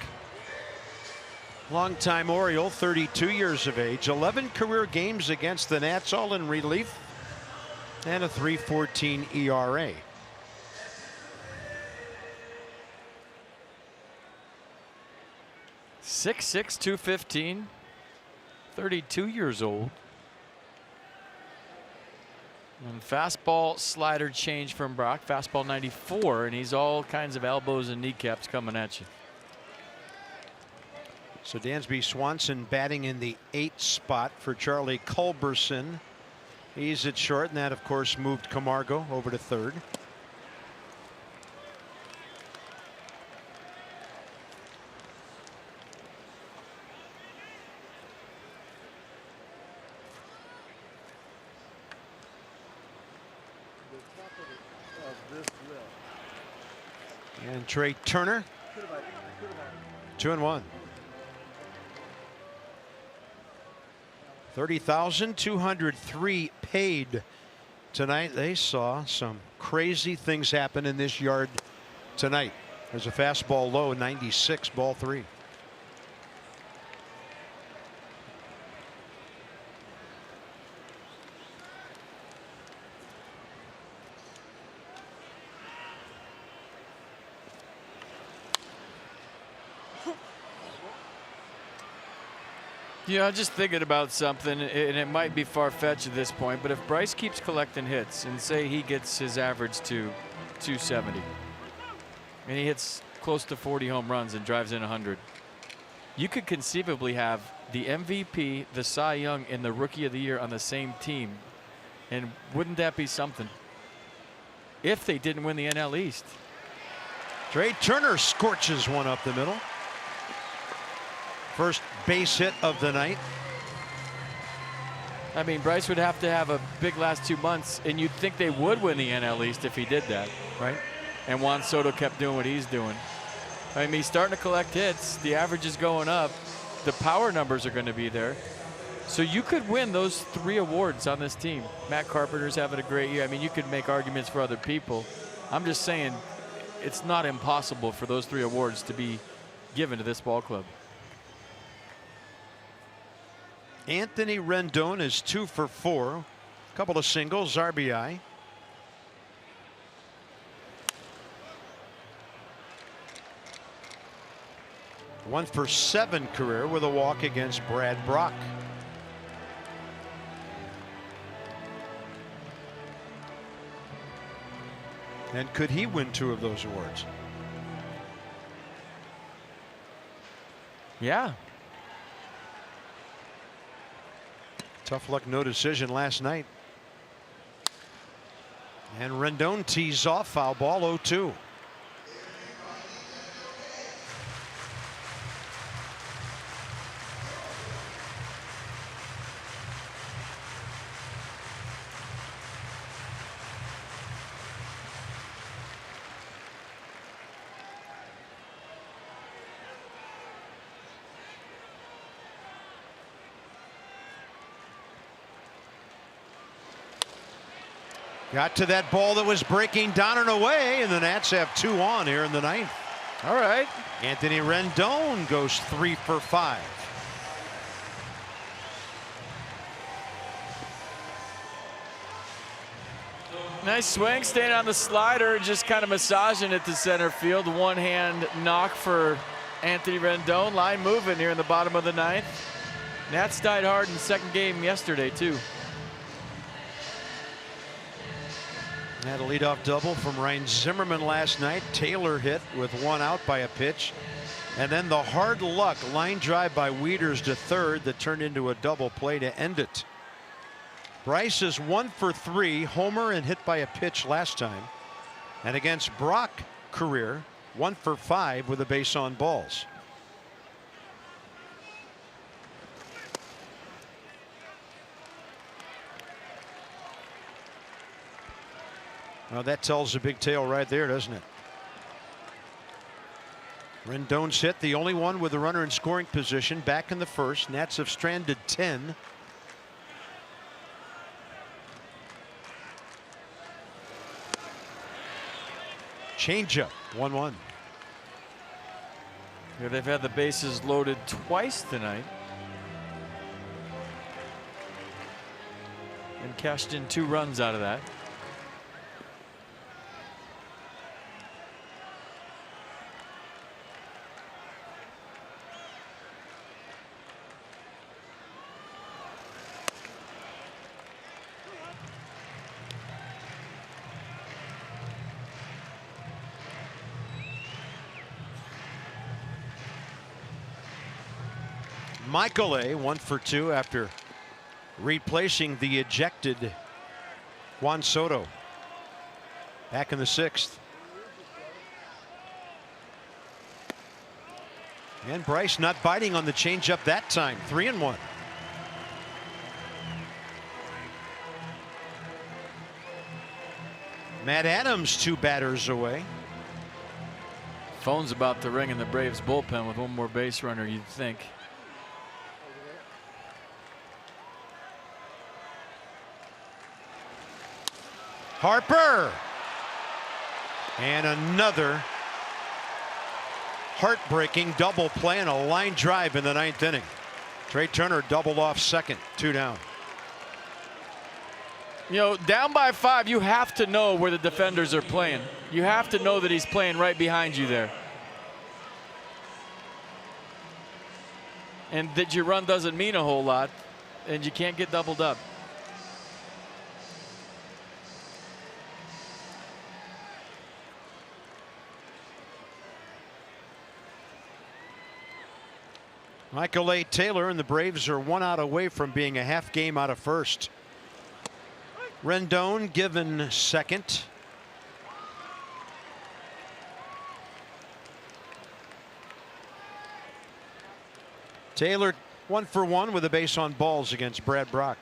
longtime Oriole, 32 years of age, 11 career games against the Nats, all in relief, and a 3.14 ERA. .6'6", 215, 32 years old. And fastball slider change from Brock. Fastball 94, and he's all kinds of elbows and kneecaps coming at you. So Dansby Swanson batting in the 8th spot for Charlie Culberson. He's at short, and that of course moved Camargo over to third. And Trey Turner, 2-1. 30,203 paid tonight. They saw some crazy things happen in this yard tonight. There's a fastball low, 96, ball 3. Yeah, just thinking about something, and it might be far-fetched at this point, but if Bryce keeps collecting hits and say he gets his average to 270 and he hits close to 40 home runs and drives in 100, you could conceivably have the MVP, the Cy Young, and the Rookie of the Year on the same team. And wouldn't that be something if they didn't win the NL East? Trey Turner scorches one up the middle. First base hit of the night. I mean, Bryce would have to have a big last 2 months, and you'd think they would win the NL East if he did that, right? And Juan Soto kept doing what he's doing. I mean, he's starting to collect hits. The average is going up. The power numbers are going to be there. So you could win those 3 awards on this team. Matt Carpenter's having a great year. I mean, you could make arguments for other people. I'm just saying it's not impossible for those 3 awards to be given to this ball club. Anthony Rendon is 2 for 4. A couple of singles, RBI. One for 7 career with a walk against Brad Brock. And could he win 2 of those awards? Yeah. Tough luck, no decision last night. And Rendon tees off, foul ball, 0-2. Got to that ball that was breaking down and away, and the Nats have 2 on here in the 9th. All right. Anthony Rendon goes 3 for 5. Nice swing, staying on the slider, just kind of massaging it to center field. One hand knock for Anthony Rendon. Line moving here in the bottom of the 9th. Nats died hard in the 2nd game yesterday, too. Had a leadoff double from Ryan Zimmerman last night. Taylor hit with 1 out by a pitch. And then the hard luck line drive by Wieters to third that turned into a double play to end it. Bryce is 1 for 3, homer and hit by a pitch last time. And against Brock, career 1 for 5 with a base on balls. Well, that tells a big tale right there, doesn't it? Rendon's hit, the only one with a runner in scoring position, back in the first. Nats have stranded 10. Changeup, 1-1. Yeah, they've had the bases loaded twice tonight. And cashed in 2 runs out of that. Michael A. 1 for 2 after replacing the ejected Juan Soto back in the 6th. And Bryce not biting on the changeup that time. 3-1. Matt Adams 2 batters away. Phone's about to ring in the Braves bullpen with one more base runner, you'd think. Harper. And another heartbreaking double play and a line drive in the 9th inning. Trey Turner doubled off second, 2 down. You know, down by 5, you have to know where the defenders are playing. You have to know that he's playing right behind you there. And that your run doesn't mean a whole lot, and you can't get doubled up. Michael A. Taylor and the Braves are 1 out away from being a half game out of first. Rendon given second. Taylor 1 for 1 with a base on balls against Brad Brock.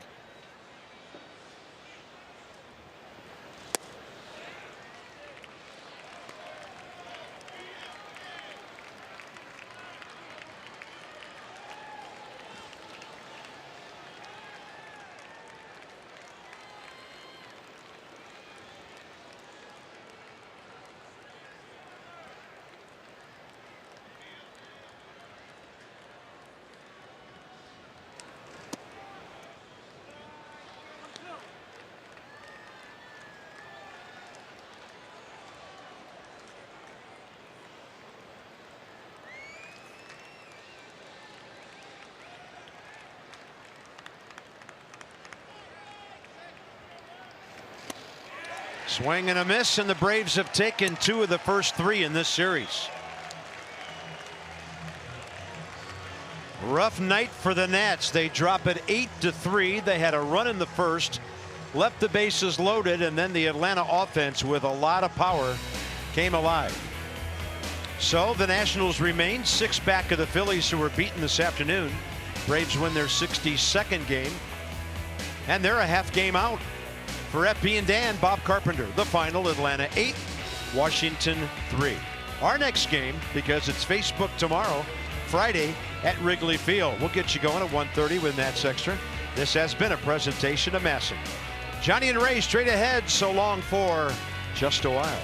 Swing and a miss, and the Braves have taken 2 of the first 3 in this series. Rough night for the Nats. They drop it 8-3. They had a run in the first, left the bases loaded, and then the Atlanta offense with a lot of power came alive. So the Nationals remain 6 back of the Phillies, who were beaten this afternoon. Braves win their 62nd game, and they're a half game out. For FP and Dan, Bob Carpenter, the final, Atlanta 8, Washington 3. Our next game, because it's Facebook tomorrow, Friday at Wrigley Field. We'll get you going at 1:30 with Nats Extra. This has been a presentation of Massey. Johnny and Ray straight ahead. So long for just a while.